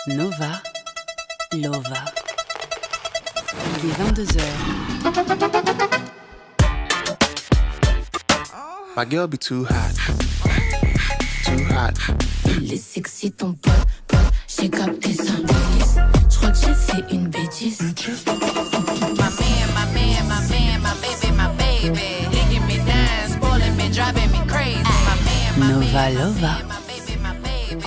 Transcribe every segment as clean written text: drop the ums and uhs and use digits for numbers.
Nova, Lova. Il est 22h. My girl be too hot. Too hot. Il est sexy ton pote, j'ai capté sa police. J'crois que j'ai fait une bêtise. My baby. Digging me down, spoiling me, driving me crazy. Nova Lova.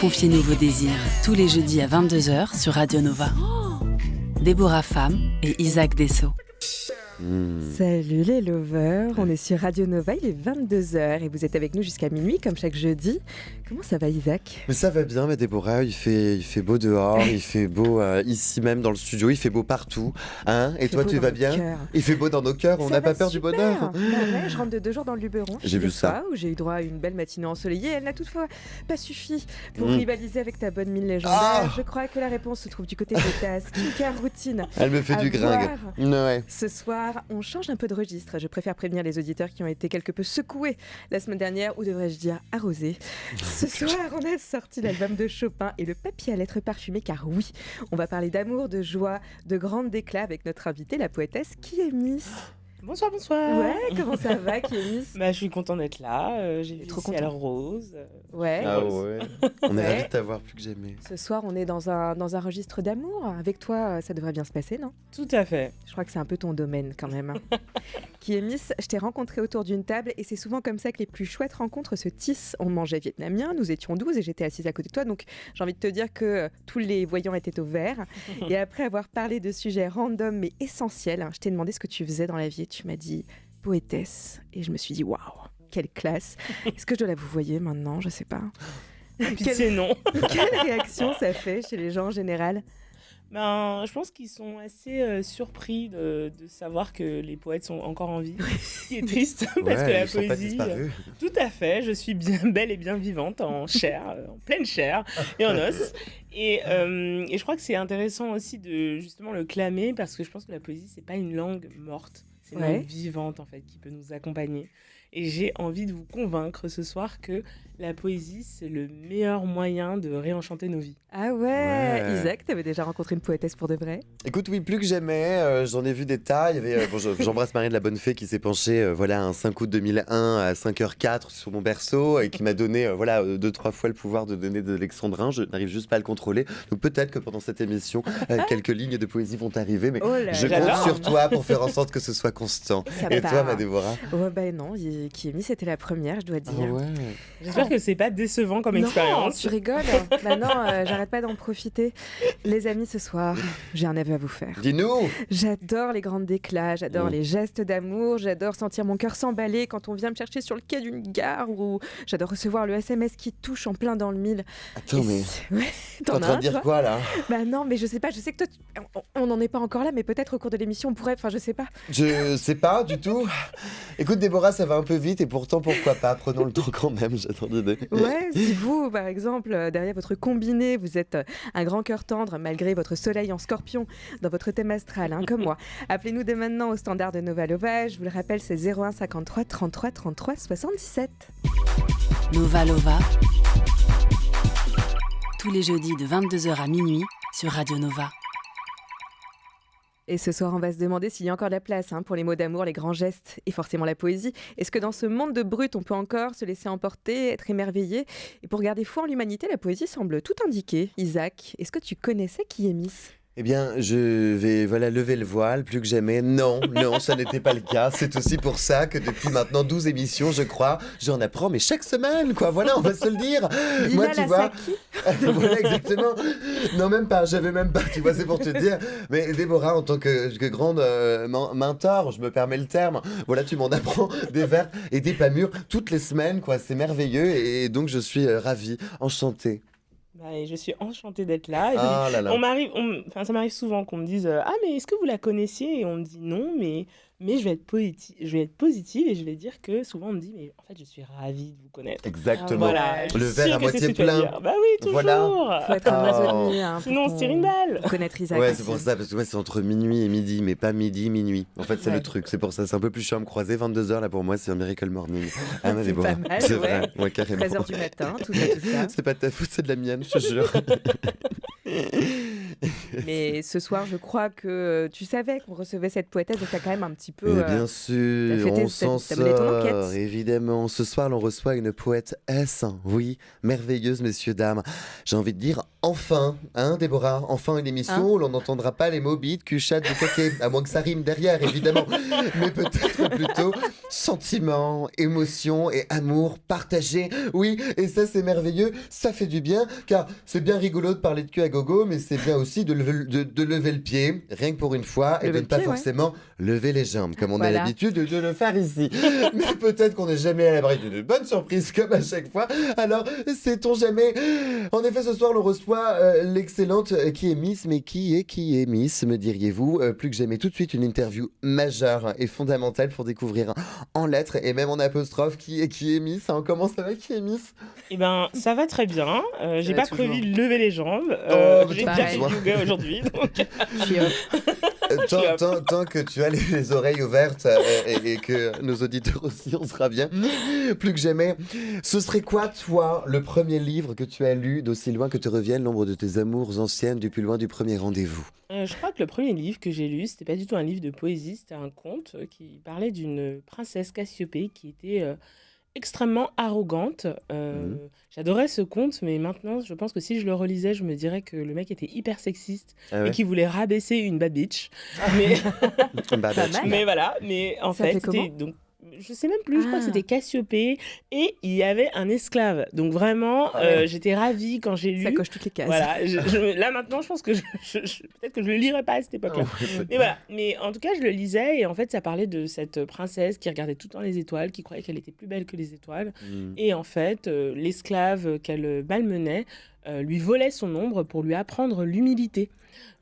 Confiez-nous vos désirs tous les jeudis à 22h sur Radio Nova. Déborah Femme et Isaac Dessau. Salut les lovers, on est sur Radio Nova, il est 22h et vous êtes avec nous jusqu'à minuit comme chaque jeudi. Comment ça va Isaac ? Mais ça va bien, mais Déborah, il fait beau dehors, il fait beau ici même dans le studio, il fait beau partout. Hein ? Et toi tu vas bien ? Il fait beau dans nos cœurs, on n'a pas peur du bonheur. Bah ouais, je rentre de 2 jours dans le Luberon. J'ai vu ça. Où j'ai eu droit à une belle matinée ensoleillée. Elle n'a toutefois pas suffi pour rivaliser avec ta bonne mine légendaire. Je crois que la réponse se trouve du côté de ta skincare routine. Elle me fait du gringue. Ouais. Ce soir, on change un peu de registre. Je préfère prévenir les auditeurs qui ont été quelque peu secoués la semaine dernière, ou devrais-je dire arrosés. Ce soir, on a sorti l'album de Chopin et le papier à lettres parfumé, car oui, on va parler d'amour, de joie, de grandes déclats avec notre invitée, la poétesse Kiémis. Bonsoir. Ouais, comment ça va, Kiémis ? Je suis content d'être là. J'ai vu trop le ciel rose. Ouais. Ah ouais. On est Ouais. ravis de t'avoir, plus que jamais. Ce soir, on est dans un registre d'amour. Avec toi, ça devrait bien se passer, non ? Tout à fait. Je crois que c'est un peu ton domaine quand même. Kiémis, je t'ai rencontré autour d'une table et c'est souvent comme ça que les plus chouettes rencontres se tissent. On mangeait vietnamien, nous étions 12 et j'étais assise à côté de toi, donc j'ai envie de te dire que tous les voyants étaient au vert. Et après avoir parlé de sujets random mais essentiels, je t'ai demandé ce que tu faisais dans la vie et tu m'as dit poétesse. Et je me suis dit waouh, quelle classe. Est-ce que je dois la vous voyez maintenant ? Je sais pas. Pitié, non. Quelle réaction ça fait chez les gens en général ? Je pense qu'ils sont assez surpris de savoir que les poètes sont encore en vie. Ce qui est triste, parce que la ils sont pas poésie... disparus. Tout à fait, je suis bien belle et bien vivante, en chair, en pleine chair et en os. Et je crois que c'est intéressant aussi de justement le clamer, parce que je pense que la poésie, c'est pas une langue morte, c'est une langue vivante en fait, qui peut nous accompagner. Et j'ai envie de vous convaincre ce soir que la poésie, c'est le meilleur moyen de réenchanter nos vies. Ah ouais. Isaac, t'avais déjà rencontré une poétesse pour de vrai ? Écoute, oui, plus que jamais, j'en ai vu des tas. Il y avait, j'embrasse Marie de la Bonne Fée qui s'est penchée un 5 août 2001 à 5h04 sur mon berceau et qui m'a donné 2-3 fois le pouvoir de donner de l'exandrin. Je n'arrive juste pas à le contrôler. Donc peut-être que pendant cette émission, quelques lignes de poésie vont arriver, mais je compte sur toi pour faire en sorte que ce soit constant. Et toi, ma Déborah ? Ouais, non, Kiémis, c'était la première, je dois dire. J'espère que c'est pas décevant comme Non, expérience. tu rigoles. Bah non, j'arrête pas d'en profiter. Les amis, ce soir, j'ai un aveu à vous faire. Dis-nous ! J'adore les grandes déclats, j'adore les gestes d'amour, j'adore sentir mon cœur s'emballer quand on vient me chercher sur le quai d'une gare, ou j'adore recevoir le SMS qui touche en plein dans le mille. Attends, mais Ouais, t'es en train de dire quoi, là ? Bah non, mais je sais pas, je sais que toi, on n'en est pas encore là, mais peut-être au cours de l'émission, on pourrait, enfin je sais pas. Je sais pas du tout. Écoute, Déborah, ça va un peu vite et pourtant, pourquoi pas ? Prenons le temps quand même, j'attends l'idée. Ouais, si vous, par exemple, derrière votre combiné, vous êtes un grand cœur tendre malgré votre soleil en scorpion dans votre thème astral, comme moi. Appelez-nous dès maintenant au standard de Nova Lova. Je vous le rappelle, c'est 01 53 33 33 77. Nova Lova. Tous les jeudis de 22h à minuit sur Radio Nova. Et ce soir, on va se demander s'il y a encore de la place pour les mots d'amour, les grands gestes et forcément la poésie. Est-ce que dans ce monde de brut, on peut encore se laisser emporter, être émerveillé ? Et pour garder foi en l'humanité, la poésie semble tout indiquer. Isaac, est-ce que tu connaissais Kiémis ? Eh bien, je vais lever le voile, plus que jamais. Non, ça n'était pas le cas. C'est aussi pour ça que depuis maintenant 12 émissions, je crois, j'en apprends, mais chaque semaine, quoi. Voilà, on va se le dire. Moi, tu vois... Voilà, exactement. Non, même pas, j'avais même pas, tu vois, c'est pour te dire. Mais Déborah, en tant que grande mentor, je me permets le terme, voilà, tu m'en apprends des vers et des pas mûrs toutes les semaines, quoi. C'est merveilleux et donc je suis ravi, enchanté. Et je suis enchantée d'être là. Et là. Ça m'arrive souvent qu'on me dise « Ah, mais est-ce que vous la connaissiez ?» Et on me dit « Non, mais je vais être positive et je vais dire que souvent on me dit « Mais en fait, je suis ravie de vous connaître. » Exactement. Voilà, le verre à moitié plein. Bah oui, toujours. Voilà. Faut être un oiseau de nuit. Sinon, on se tire une balle. Pour connaître Isaac. Ouais, aussi. c'est pour ça, parce que moi, c'est entre minuit et midi, mais pas midi, minuit. En fait, c'est le truc. C'est pour ça, c'est un peu plus chiant à me croiser. 22h, là, pour moi, c'est un miracle morning. Ah, mais C'est Déborah, pas mal, c'est ouais. vrai. Ouais, carrément. 13h du matin, tout ça. C'est pas de ta faute, c'est de la mienne, je te jure. Mais ce soir, je crois que tu savais qu'on recevait cette poétesse, donc t'as quand même un petit peu... Mais bien sûr, t'as fait on s'en t'as mené ton sort, enquête. évidemment. Ce soir, l'on reçoit une poétesse, oui, merveilleuse, messieurs, dames. J'ai envie de dire, enfin, hein, Déborah, enfin une émission Hein où l'on n'entendra pas les mots bite, cul, chat, du coquet, à moins que ça rime derrière, évidemment. Mais peut-être plutôt sentiment, émotion et amour partagé. Oui, et ça, c'est merveilleux, ça fait du bien, car c'est bien rigolo de parler de cul à gogo, mais c'est bien aussi de lever le pied, rien que pour une fois, et Lever de le ne pas pied, ouais. forcément lever les jambes, comme on a Voilà. l'habitude de le faire ici. Mais peut-être qu'on n'est jamais à l'abri d'une bonne surprise, comme à chaque fois. Alors, sait-on jamais. En effet, ce soir, l'on reçoit l'excellente qui est Miss, mais qui est Miss, me diriez-vous. Plus que jamais, tout de suite, une interview majeure et fondamentale pour découvrir en lettres et même en apostrophe qui est Miss. Hein, comment ça va, qui est Miss? Eh ben, ça va très bien. J'ai va pas toujours. prévu de lever les jambes. Oh, J'ai t'as déjà fait raison. du yoga aujourd'hui. donc- Tant que tu as les oreilles ouvertes et que nos auditeurs aussi, on sera bien. Plus que jamais. Ce serait quoi, toi, le premier livre que tu as lu d'aussi loin que te revienne l'ombre de tes amours anciennes du plus loin du premier rendez-vous? Je crois que le premier livre que j'ai lu, c'était pas du tout un livre de poésie, c'était un conte qui parlait d'une princesse Cassiopée qui était extrêmement arrogante. J'adorais ce conte, mais maintenant, je pense que si je le relisais, je me dirais que le mec était hyper sexiste Ah et ouais. qu'il voulait rabaisser une bad bitch. Mais, Bah, Pas mal. mais voilà, mais en Ça fait, fait comment c'était donc. Je sais même plus, je crois que Ah. c'était Cassiopée et il y avait un esclave. Donc vraiment, Ah ouais. j'étais ravie quand j'ai lu. Ça coche toutes les cases. Voilà, là maintenant, je pense que peut-être que je le lirai pas à cette époque-là. Mais voilà, mais en tout cas, je le lisais et en fait, ça parlait de cette princesse qui regardait tout le temps les étoiles, qui croyait qu'elle était plus belle que les étoiles. Et en fait, l'esclave qu'elle malmenait lui volait son ombre pour lui apprendre l'humilité.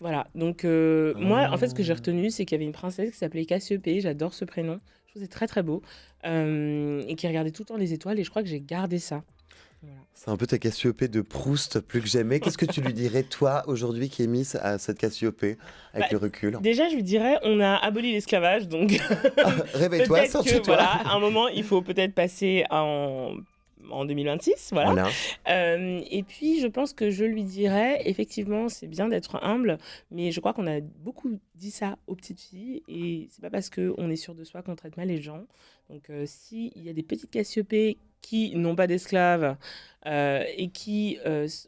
Voilà, donc moi, en fait, ce que j'ai retenu, c'est qu'il y avait une princesse qui s'appelait Cassiopée, j'adore ce prénom, je trouve que c'est très très beau, et qui regardait tout le temps les étoiles, et je crois que j'ai gardé ça. Voilà. C'est un peu ta Cassiopée de Proust, plus que jamais. Qu'est-ce que tu lui dirais, toi, aujourd'hui, qui est Miss, à cette Cassiopée, avec le recul? Déjà, je lui dirais, on a aboli l'esclavage, donc Réveille-toi, peut-être que sortis-toi. voilà, à un moment, il faut peut-être passer en 2026, voilà. Et puis, je pense que je lui dirais, effectivement, c'est bien d'être humble, mais je crois qu'on a beaucoup dit ça aux petites filles, et c'est pas parce qu'on est sûr de soi qu'on traite mal les gens. Donc, s'il y a des petites Cassiopées qui n'ont pas d'esclaves et qui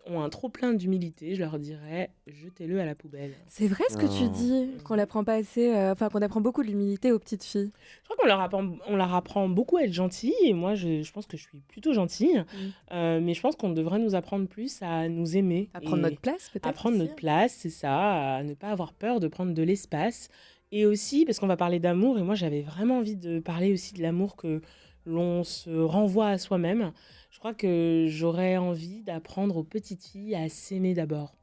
ont un trop-plein d'humilité, je leur dirais, jetez-le à la poubelle. C'est vrai ce que tu Oh. dis, qu'on l'apprend pas assez, enfin qu'on apprend beaucoup de l'humilité aux petites filles. Je crois on leur apprend beaucoup à être gentille, et moi, je pense que je suis plutôt gentille, mais je pense qu'on devrait nous apprendre plus à nous aimer. À prendre et notre place peut-être. à prendre aussi. notre place, c'est ça, à ne pas avoir peur de prendre de l'espace. Et aussi, parce qu'on va parler d'amour, et moi, j'avais vraiment envie de parler aussi de l'amour que l'on se renvoie à soi-même. Je crois que j'aurais envie d'apprendre aux petites filles à s'aimer d'abord,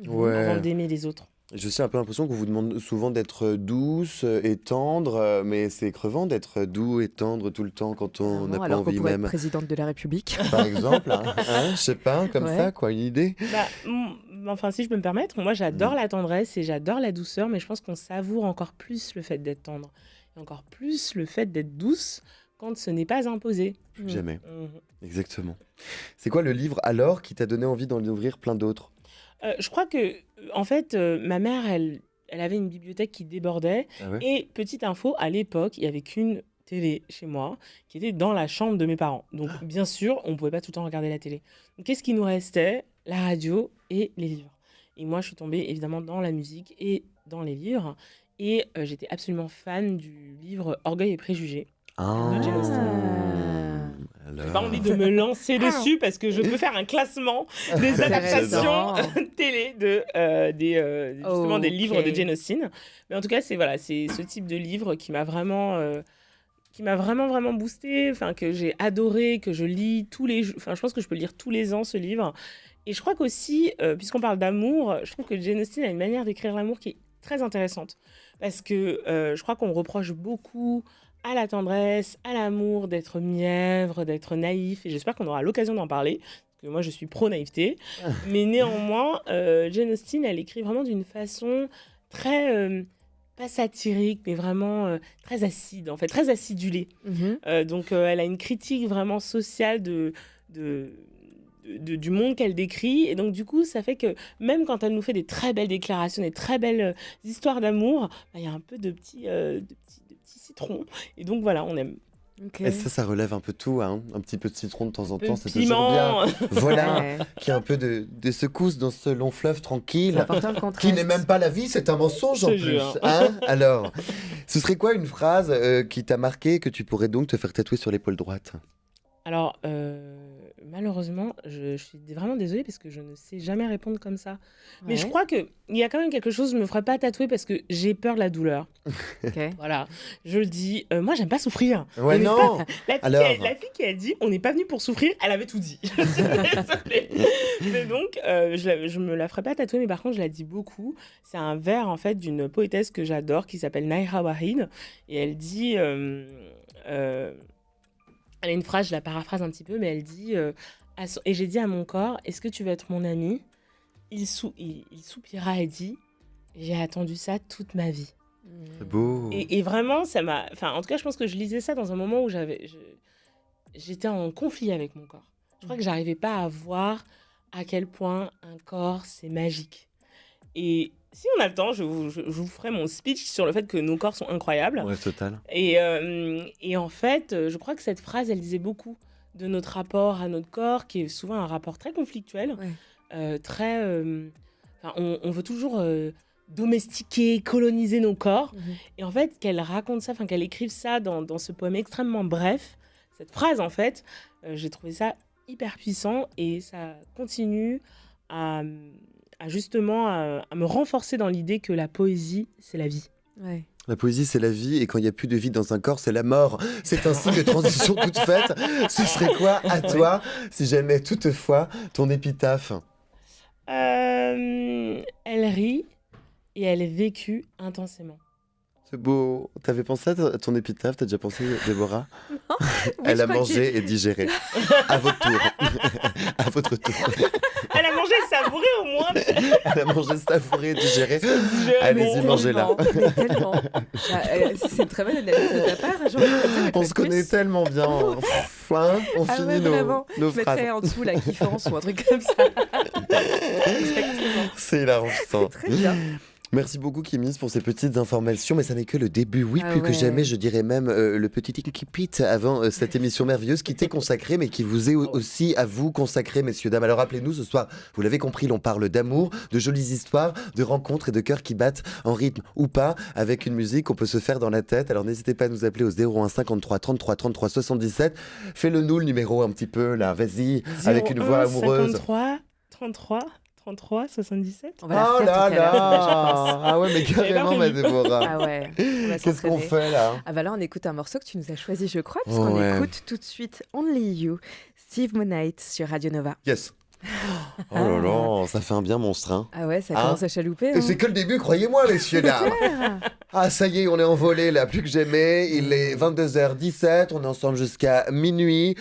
avant Ouais. d'aimer les autres. J'ai aussi un peu l'impression qu'on vous demande souvent d'être douce et tendre, mais c'est crevant d'être doux et tendre tout le temps quand on n'a Vraiment, pas alors qu'on envie pourrait même. être présidente de la République. Par exemple, hein, je sais pas, comme Ouais. ça, quoi, une idée. Enfin, si je peux me permettre, moi, j'adore la tendresse et j'adore la douceur, mais je pense qu'on savoure encore plus le fait d'être tendre et encore plus le fait d'être douce quand ce n'est pas imposé. Plus que jamais, Mhm. exactement. C'est quoi le livre alors qui t'a donné envie d'en ouvrir plein d'autres? Je crois que, en fait, ma mère, elle avait une bibliothèque qui débordait. Ah ouais. Et petite info, à l'époque, il n'y avait qu'une télé chez moi qui était dans la chambre de mes parents. Donc, bien sûr, on ne pouvait pas tout le temps regarder la télé. Donc, qu'est-ce qui nous restait? La radio et les livres. Et moi, je suis tombée évidemment dans la musique et dans les livres. Et j'étais absolument fan du livre Orgueil et préjugés. Ah. Jane Austen. Alors. J'ai pas envie de me lancer dessus parce que je peux faire un classement des adaptations télé justement des livres de Jane Austen. Mais en tout cas, c'est ce type de livre qui m'a vraiment vraiment boosté, enfin que j'ai adoré, que je lis tous les jours. Enfin, je pense que je peux le lire tous les ans ce livre. Et je crois qu'aussi, puisqu'on parle d'amour, je trouve que Jane Austen a une manière d'écrire l'amour qui est très intéressante parce que je crois qu'on reproche beaucoup à la tendresse, à l'amour, d'être mièvre, d'être naïf. Et j'espère qu'on aura l'occasion d'en parler, parce que moi, je suis pro-naïveté. Mais néanmoins, Jane Austen, elle écrit vraiment d'une façon très... pas satirique, mais vraiment très acide, en fait, très acidulée. Donc, elle a une critique vraiment sociale de du monde qu'elle décrit. Et donc, du coup, ça fait que même quand elle nous fait des très belles déclarations, des très belles histoires d'amour, il y a un peu de petits citrons. Et donc, voilà, on aime. Et ça relève un peu tout, hein. Un petit peu de citron de temps en temps, c'est toujours Piment. bien. Voilà, Ouais. qu'il y ait un peu de secousse dans ce long fleuve C'est tranquille. important le contraste. Qui n'est même pas la vie, c'est un mensonge en Je te plus. jure. Hein alors, ce serait quoi une phrase qui t'a marqué et que tu pourrais donc te faire tatouer sur l'épaule droite? Alors, malheureusement, je suis vraiment désolée parce que je ne sais jamais répondre comme ça. Mais je Ouais. crois qu'il y a quand même quelque chose, je ne me ferai pas tatouer parce que j'ai peur de la douleur. Ok. Voilà, je le dis. Moi, j'aime pas souffrir. Ouais, On n'est non. pas- La fille, Alors. la fille qui a dit on n'est pas venu pour souffrir, elle avait tout dit. Je suis désolée. Mais donc, je me la ferai pas tatouer, mais par contre, je la dis beaucoup. C'est un vers en fait d'une poétesse que j'adore qui s'appelle Naira Wahid. Et elle dit. Elle a une phrase, je la paraphrase un petit peu, mais elle dit et j'ai dit à mon corps, est-ce que tu veux être mon ami? Il soupira et dit, j'ai attendu ça toute ma vie. C'est beau. Et vraiment, ça m'a. Enfin, en tout cas, je pense que je lisais ça dans un moment où j'étais en conflit avec mon corps. Je crois que j'arrivais pas à voir à quel point un corps, c'est magique. Et si on a le temps, je vous ferai mon speech sur le fait que nos corps sont incroyables. Ouais, total. Et en fait, je crois que cette phrase, elle disait beaucoup de notre rapport à notre corps, qui est souvent un rapport très conflictuel, très... enfin, on veut toujours domestiquer, coloniser nos corps. Et en fait, qu'elle raconte ça, enfin qu'elle écrive ça dans ce poème extrêmement bref, cette phrase, en fait, j'ai trouvé ça hyper puissant et ça continue à justement à me renforcer dans l'idée que la poésie, c'est la vie. Ouais. La poésie, c'est la vie, et quand il n'y a plus de vie dans un corps, c'est la mort. C'est ainsi de transition toute faite. Ce serait quoi, à toi, si jamais, toutefois, ton épitaphe? Elle rit et elle est vécue intensément. C'est beau. T'avais pensé à ton épitaphe? T'as déjà pensé, Déborah? Elle je a crois mangé et digéré. À votre tour. À votre tour. Elle a mangé et savouré au moins. Elle a mangé, savouré et digéré. Allez-y, mangez-la. Mais tellement. C'est une très bonne analyse de ta part. J'ai envie de dire, On se connaît tellement bien. Hein, on Ah finit ouais, vraiment. nos Je mettrais phrases. en dessous la kiffance ou un truc comme ça. Exactement. C'est hilarant, putain. Très bien. Merci beaucoup, Kimis, pour ces petites informations, mais ça n'est que le début. Oui, Ah plus que ouais. jamais, je dirais même le petit incipit avant cette émission merveilleuse qui t'est consacrée, mais qui vous est aussi à vous consacrée, messieurs, dames. Alors rappelez-nous, ce soir, vous l'avez compris, l'on parle d'amour, de jolies histoires, de rencontres et de cœurs qui battent en rythme ou pas, avec une musique qu'on peut se faire dans la tête. Alors n'hésitez pas à nous appeler au 01 53 33 33 77. Fais-le nous, le numéro un petit peu, là, vas-y, avec une voix amoureuse. 53, 33, 77. On va la Oh faire là tout à l'heure, je pense. là. Ah ouais, mais carrément, ma Déborah. Ah ouais. On va Qu'est-ce qu'on s'entraîner. fait là? Ah bah là, on écoute un morceau que tu nous as choisi, je crois, puisqu'on Ouais. écoute tout de suite Only You, Steve Monite sur Radio Nova. Yes. Oh là là, ça fait un bien monstre, hein. Ah ouais, ça Hein commence à chalouper. Et c'est que le début, croyez-moi, messieurs, dames. Ah, ça y est, on est envolé là, plus que jamais. Il est 22h17, on est ensemble jusqu'à minuit.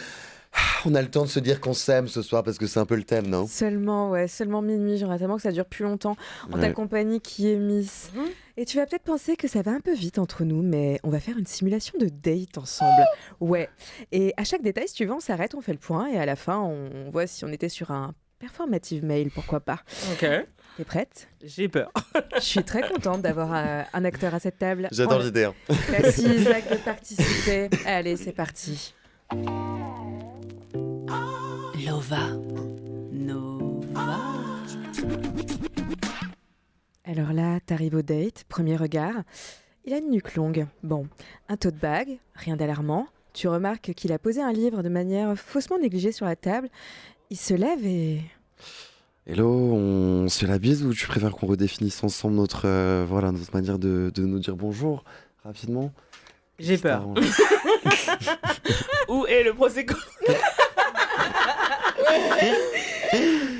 Ah, on a le temps de se dire qu'on s'aime ce soir parce que c'est un peu le thème, non? Seulement minuit. J'aimerais tellement que ça dure plus longtemps en ta Ouais. compagnie qui est Miss. Et tu vas peut-être penser que ça va un peu vite entre nous, mais on va faire une simulation de date ensemble. Ouais. Et à chaque détail, si tu veux, on s'arrête, on fait le point et à la fin, on voit si on était sur un performative mail, pourquoi pas. Ok, T'es prête? j'ai peur. Je suis très contente d'avoir un acteur à cette table. J'adore On- l'idée. Hein. Merci Isaac de participer. Allez, c'est parti. Lova. Nova. Alors là, t'arrives au date, premier regard. Il a une nuque longue. Bon, un tote bag, rien d'alarmant. Tu remarques qu'il a posé un livre de manière faussement négligée sur la table. Il se lève et... Hello, on se fait la bise ou tu préfères qu'on redéfinisse ensemble notre manière de nous dire bonjour rapidement? J'ai peur. Où est le prosecco? Après,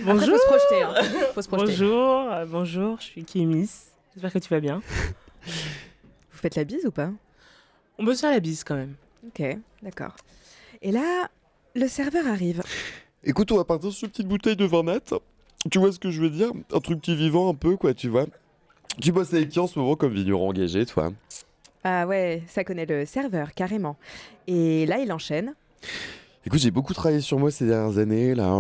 faut se projeter. Hein. Faut se projeter. Bonjour, je suis Kémis. J'espère que tu vas bien. Vous faites la bise ou pas? On peut se faire la bise quand même. Ok, d'accord. Et là, le serveur arrive. Écoute, on va partir sur une petite bouteille de vin net. Tu vois ce que je veux dire? Un truc petit vivant un peu, quoi, tu vois. Tu bosses avec qui en ce moment comme vigneron engagé, toi? Ah ouais, ça connaît le serveur, carrément. Et là, il enchaîne. Écoute, j'ai beaucoup travaillé sur moi ces dernières années. Là,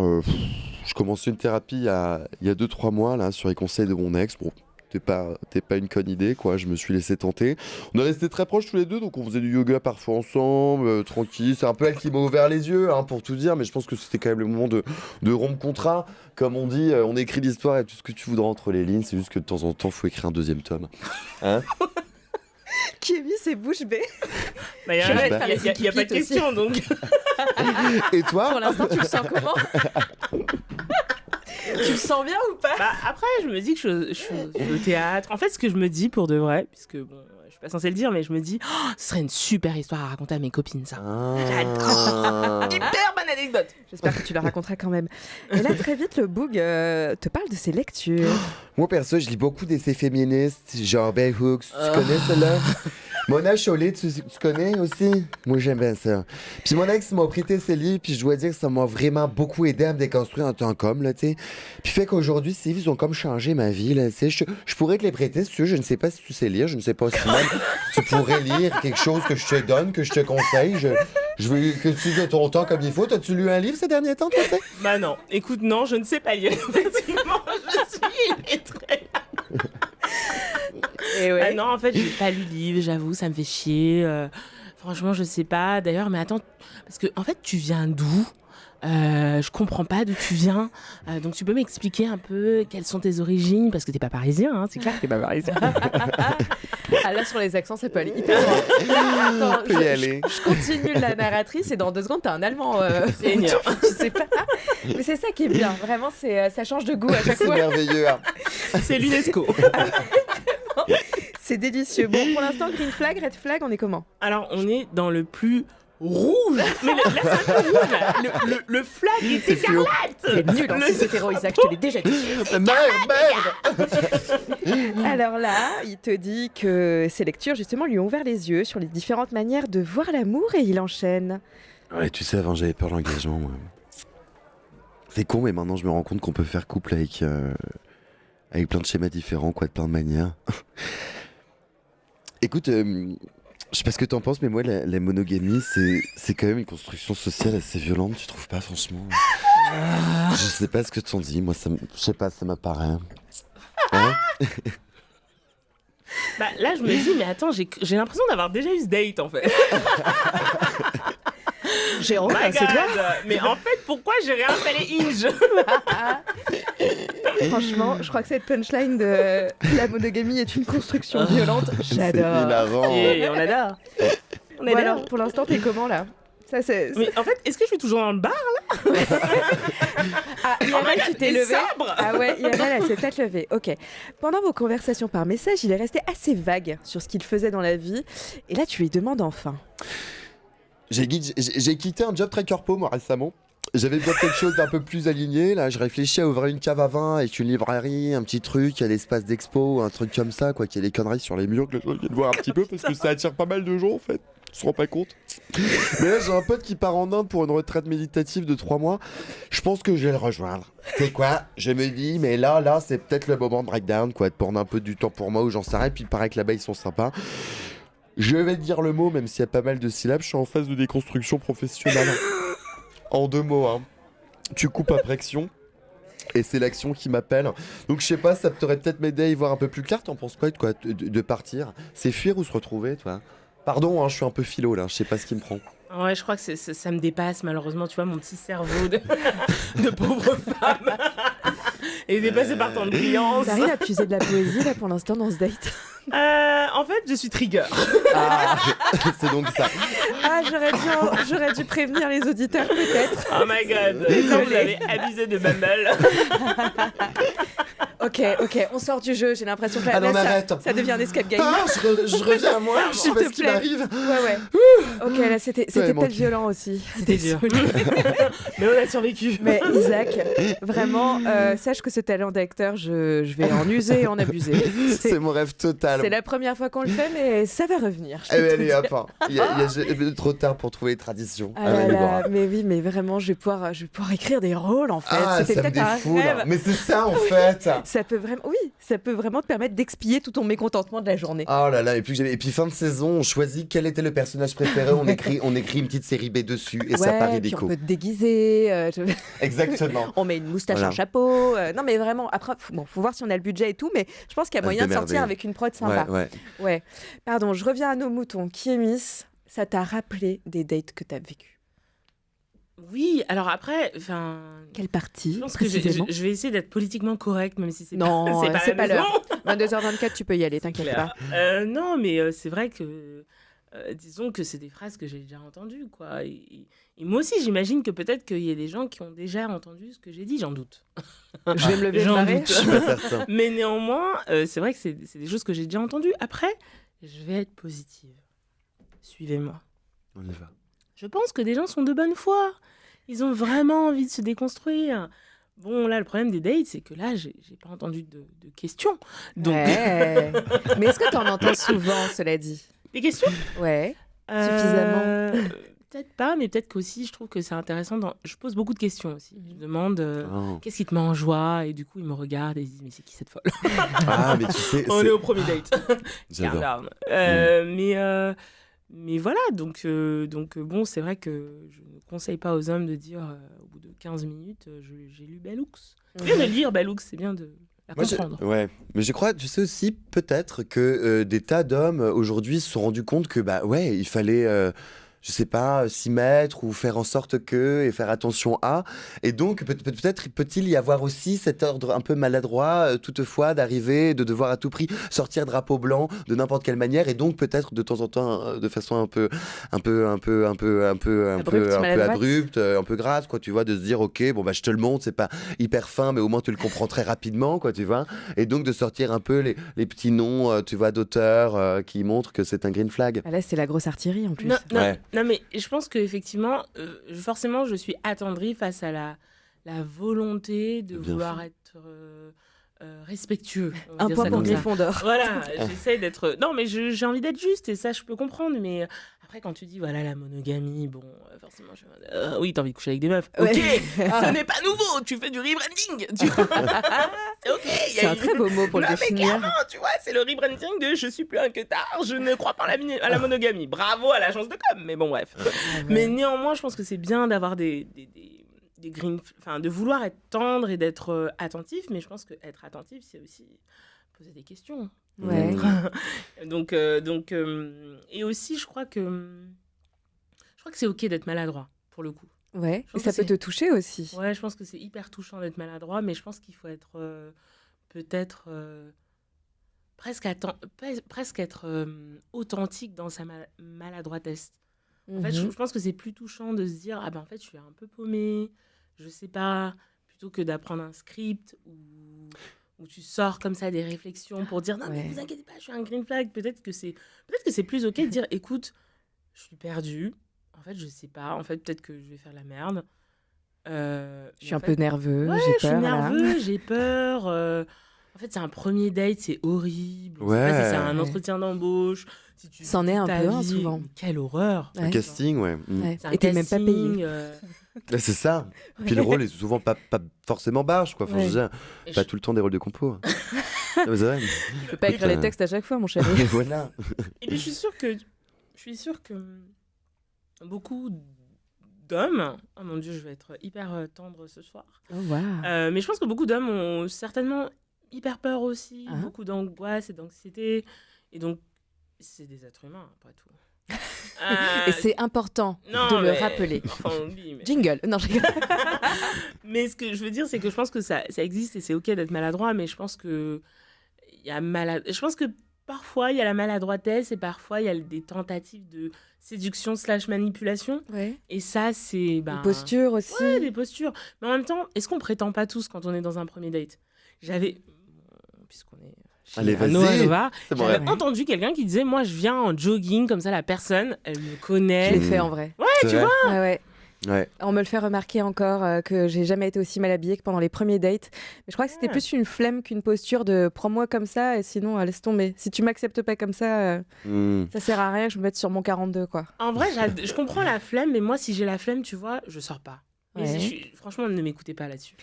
je commençais une thérapie il y a 2-3 mois là, sur les conseils de mon ex. Bon, t'es pas une conne idée, quoi. Je me suis laissé tenter. On est restés très proches tous les deux, donc on faisait du yoga parfois ensemble, tranquille. C'est un peu elle qui m'a ouvert les yeux, pour tout dire, mais je pense que c'était quand même le moment de rompre contrat. Comme on dit, on écrit l'histoire et tout ce que tu voudras entre les lignes. C'est juste que de temps en temps, il faut écrire un deuxième tome. Hein? Qui a mis ses bouches bées? Il n'y a pas de question, donc. Et toi? Pour l'instant, tu le sens comment? Tu le sens bien ou pas? Après, je me dis que je suis au théâtre. En fait, ce que je me dis pour de vrai, puisque bon, je suis pas censée le dire, mais je me dis, ce serait une super histoire à raconter à mes copines, ça. J'adore. Hyper bonne anecdote. J'espère que tu la raconteras quand même. Et là, très vite, le Boog te parle de ses lectures. Moi, perso, je lis beaucoup d'essais féministes, genre Bell Hooks. Tu connais celle-là? Mona Chollet, tu connais aussi? Moi, j'aime bien ça. Puis mon ex m'a prêté ces livres, puis je dois dire que ça m'a vraiment beaucoup aidé à me déconstruire en tant qu'homme, là, tu sais. Puis fait qu'aujourd'hui, ces livres, ils ont comme changé ma vie, là, tu sais. Je pourrais te les prêter, si tu veux. Je ne sais pas si tu sais lire, je ne sais pas si même tu pourrais lire quelque chose que je te donne, que je te conseille. Je veux que tu uses ton temps comme il faut. T'as-tu lu un livre ces derniers temps, toi, tu sais? Bah non. Écoute, non, je ne sais pas lire. Effectivement, je suis illettrée. Et ouais. Non, en fait, j'ai pas lu le livre, j'avoue, ça me fait chier. Franchement, je sais pas. D'ailleurs, mais attends, parce que en fait, tu viens d'où? Je comprends pas d'où tu viens. Donc, tu peux m'expliquer un peu quelles sont tes origines? Parce que t'es pas parisien, hein, c'est clair que t'es pas parisien. Là, sur les accents, ça peut aller hyper loin. Attends, je continue la narratrice et dans 2 secondes, t'as un allemand. Seigneur. Je sais pas. Mais c'est ça qui est bien. Vraiment, ça change de goût à chaque fois. C'est merveilleux. C'est l'UNESCO. C'est délicieux. Bon, pour l'instant, green flag, red flag, on est comment? Alors, on est dans le plus rouge. Mais là, c'est un peu rouge, là. Le flag est écarlate. C'est nul en ces hétéros, Isaac, je te l'ai déjà dit. Merde. Alors là, il te dit que ces lectures, justement, lui ont ouvert les yeux sur les différentes manières de voir l'amour et il enchaîne. Ouais, tu sais, avant j'avais peur de l'engagement, moi. C'est con, mais maintenant je me rends compte qu'on peut faire couple avec plein de schémas différents, quoi, de plein de manières. Écoute, je sais pas ce que t'en penses, mais moi, la monogamie, c'est quand même une construction sociale assez violente, tu trouves pas, franchement? Je sais pas ce que t'en dis, moi, je sais pas, ça m'apparaît. Hein? Bah, là, je me dis, mais attends, j'ai l'impression d'avoir déjà eu ce date, en fait. J'ai honte, My c'est toi? God. Mais en fait, pourquoi j'ai réinstallé Inge? Franchement, je crois que cette punchline de la monogamie est une construction violente. J'adore. Et on adore. On Bon, adore. alors, pour l'instant, t'es comment là? Ça, Mais en fait, est-ce que je suis toujours dans le bar là? Ah, IRL, tu t'es il levé? sabre. Ah ouais, IRL, elle s'est peut-être levée. Ok. Pendant vos conversations par message, il est resté assez vague sur ce qu'il faisait dans la vie. Et là, tu lui demandes enfin. J'ai quitté un job très corpo, moi, récemment. J'avais besoin de quelque chose d'un peu plus aligné. Là, je réfléchis à ouvrir une cave à vin avec une librairie, un petit truc, à l'espace d'expo, un truc comme ça, quoi, qu'il y ait des conneries sur les murs que les gens viennent voir un petit peu, parce que ça attire pas mal de gens, en fait. Ils se rendent pas compte. Mais là, j'ai un pote qui part en Inde pour une retraite méditative de 3 mois. Je pense que je vais le rejoindre. C'est quoi? Je me dis, mais là, c'est peut-être le moment de breakdown, quoi, de prendre un peu du temps pour moi où j'en sais rien. Puis il paraît que là-bas, ils sont sympas. Je vais te dire le mot, même s'il y a pas mal de syllabes, je suis en phase de déconstruction professionnelle. En 2 mots, hein. Tu coupes après action, et c'est l'action qui m'appelle. Donc je sais pas, ça t'aurait peut-être m'aider à y voir un peu plus clair. T'en penses quoi, de partir? C'est fuir ou se retrouver, toi? Pardon, hein, je suis un peu philo là, je sais pas ce qui me prend. Ouais, je crois que ça me dépasse malheureusement, tu vois, mon petit cerveau de pauvre femme est dépassé par tant de brillance. T'arrives à puiser de la poésie là pour l'instant dans ce date? En fait, je suis trigger. Ah, c'est donc ça. Ah, j'aurais dû prévenir les auditeurs peut-être. Oh my god, vous avez abusé de Bumble. Ok, on sort du jeu, j'ai l'impression que là, Allons, on ça arrête. ça devient un escape game. Ah, je reviens à moi, je sais S'il pas te ce qui plaît. m'arrive. Ouais. Ok, là c'était peut-être manqué. violent aussi. C'était dur. Mais on a survécu. Mais Isaac, vraiment, sache que ce talent d'acteur, je vais en user et en abuser. C'est mon rêve total. C'est la première fois qu'on le fait, mais ça va revenir. je peux Allez, te allez, dire. hop, hein. Il y a trop tard pour trouver les traditions. Ah là là, mais oui, mais vraiment, je vais pouvoir écrire des rôles en fait. Ah, C'était ça me peut-être un défoule. rêve. Mais c'est ça en fait. Ça peut vraiment te permettre d'expier tout ton mécontentement de la journée. Oh là là, et puis fin de saison, on choisit quel était le personnage préféré, on écrit une petite série B dessus et ça paraît puis déco. on peut te déguiser. Exactement. On met une moustache Voilà. en chapeau. Non, mais vraiment, après, faut voir si on a le budget et tout, mais je pense qu'il y a À se moyen de sortir démerder. avec une prod sympa. Ouais. Pardon, je reviens à nos moutons. Kémis, ça t'a rappelé des dates que t'as vécues? Oui, alors après, Quelle partie je pense que précisément je vais essayer d'être politiquement correcte, même si c'est Non, pas, c'est pas la maison. l'heure. 22h24, tu peux y aller, t'inquiète Claire. pas. Non, mais c'est vrai que, disons que c'est des phrases que j'ai déjà entendues, quoi. Et moi aussi, j'imagine que peut-être qu'il y a des gens qui ont déjà entendu ce que j'ai dit, j'en doute. Je vais me lever et me J'en barrer. doute. Je suis pas certain. Mais néanmoins, c'est vrai que c'est des choses que j'ai déjà entendues. Après, je vais être positive. Suivez-moi. On y va. Je pense que des gens sont de bonne foi. Ils ont vraiment envie de se déconstruire. Bon, là, le problème des dates, c'est que là, j'ai pas entendu de questions. Donc, Ouais. Mais est-ce que t'en entends souvent, cela dit? des questions Ouais. Suffisamment. Peut-être pas, mais peut-être qu'aussi, je trouve que c'est intéressant. Je pose beaucoup de questions aussi. Je demande Oh. qu'est-ce qui te met en joie, et du coup, ils me regardent et ils disent mais c'est qui cette folle? Ah, mais tu sais, On est au premier date. J'adore. Calm down. Mais voilà, donc bon, c'est vrai que je ne conseille pas aux hommes de dire au bout de 15 minutes, j'ai lu Bell Hooks. C'est bien de lire Bell Hooks, c'est bien de la Moi, comprendre. ouais, mais je crois, tu sais aussi peut-être que des tas d'hommes aujourd'hui se sont rendus compte que il fallait, je sais pas, s'y mettre ou faire en sorte que et faire attention à. Et donc peut-être peut-il y avoir aussi cet ordre un peu maladroit toutefois d'arriver, de devoir à tout prix sortir drapeau blanc de n'importe quelle manière et donc peut-être de temps en temps de façon un peu maladroite. abrupte, un peu grasse quoi, tu vois, de se dire ok bon je te le montre, c'est pas hyper fin mais au moins tu le comprends très rapidement quoi, tu vois. Et donc de sortir un peu les petits noms tu vois d'auteurs qui montrent que c'est un green flag. Ah, là, c'est la grosse artillerie en plus. Non, mais je pense qu'effectivement, forcément, je suis attendrie face à la volonté de Bien vouloir être respectueux. on va Un dire point ça pour comme ça. Gryffondor. Voilà, j'essaie d'être... Non, mais j'ai envie d'être juste, et ça, je peux comprendre, mais... Après, quand tu dis, voilà, la monogamie, bon, forcément, oui, t'as envie de coucher avec des meufs. Ouais. Ok, ce n'est pas nouveau, tu fais du rebranding. C'est ok. C'est un très beau mot pour le Non, mais définir. clairement, tu vois, c'est le rebranding de je suis plus un queutard, je ne crois pas à la monogamie. Bravo à l'agence de com, mais bon, bref. Mais néanmoins, je pense que c'est bien d'avoir des de vouloir être tendre et d'être attentif, mais je pense que être attentif, c'est aussi poser des questions. Ouais. Donc, et aussi, je crois que c'est ok d'être maladroit, pour le coup. Ouais. Je Et pense ça que peut te toucher aussi. Ouais, je pense que c'est hyper touchant d'être maladroit, mais je pense qu'il faut être peut-être presque être authentique dans sa maladroitesse. En fait, je pense que c'est plus touchant de se dire ah ben en fait je suis un peu paumée, je sais pas, plutôt que d'apprendre un script où tu sors comme ça des réflexions pour dire non mais vous inquiétez pas, je suis un green flag. Peut-être que c'est plus ok de dire écoute, je suis perdue. En fait, je sais pas. En fait, peut-être que je vais faire la merde. Je suis un peu nerveux, Ouais, j'ai peur. je suis là. nerveux, j'ai peur. En fait, c'est un premier date, c'est horrible. On sait Ouais. pas si c'est un entretien d'embauche. Si tu C'en est un ta peu un, vie. souvent. Mais quelle horreur. Ouais. Un casting, ouais. Ouais. C'est un Et t'es même pas casting, payé. C'est ça. Puis le rôle est souvent pas forcément barge, quoi. Enfin, je veux dire, Et pas je- tout le temps des rôles de compo. Non, mais c'est vrai. Tu peux pas écrire les textes à chaque fois, mon chéri. Et voilà. Et puis, je suis sûre que beaucoup d'hommes... Oh mon Dieu, je vais être hyper tendre ce soir. Oh, waouh. Mais je pense que beaucoup d'hommes ont certainement hyper peur aussi, Ah. beaucoup d'angoisse et d'anxiété. Et donc, c'est des êtres humains, après tout. Et c'est important non, de le mais- rappeler. Enfin, oui, mais... Jingle. Non, je rigole. Mais ce que je veux dire, c'est que je pense que ça existe et c'est ok d'être maladroit, mais je pense que je pense que parfois il y a la maladroitesse et parfois il y a des tentatives de séduction / manipulation. Ouais. Et ça, c'est Une posture aussi. Ouais, des postures. Mais en même temps, est-ce qu'on prétend pas tous quand on est dans un premier date? Puisqu'on est chez Allez, vas-y. Nova Nova, C'est bon, j'avais ouais. entendu quelqu'un qui disait moi je viens en jogging comme ça, la personne elle me Je connaît. l'ai fait en vrai. C'est tu vrai. vois. Ouais, ouais. Ouais. On me le fait remarquer encore que j'ai jamais été aussi mal habillée que pendant les premiers dates. Mais je crois que c'était plus une flemme qu'une posture de prends-moi comme ça et sinon laisse tomber. Si tu m'acceptes pas comme ça, ça sert à rien que je me mette sur mon 42 quoi. En vrai, je comprends la flemme, mais moi, si j'ai la flemme, tu vois, je sors pas. Mais Ouais. franchement, ne m'écoutez pas là-dessus.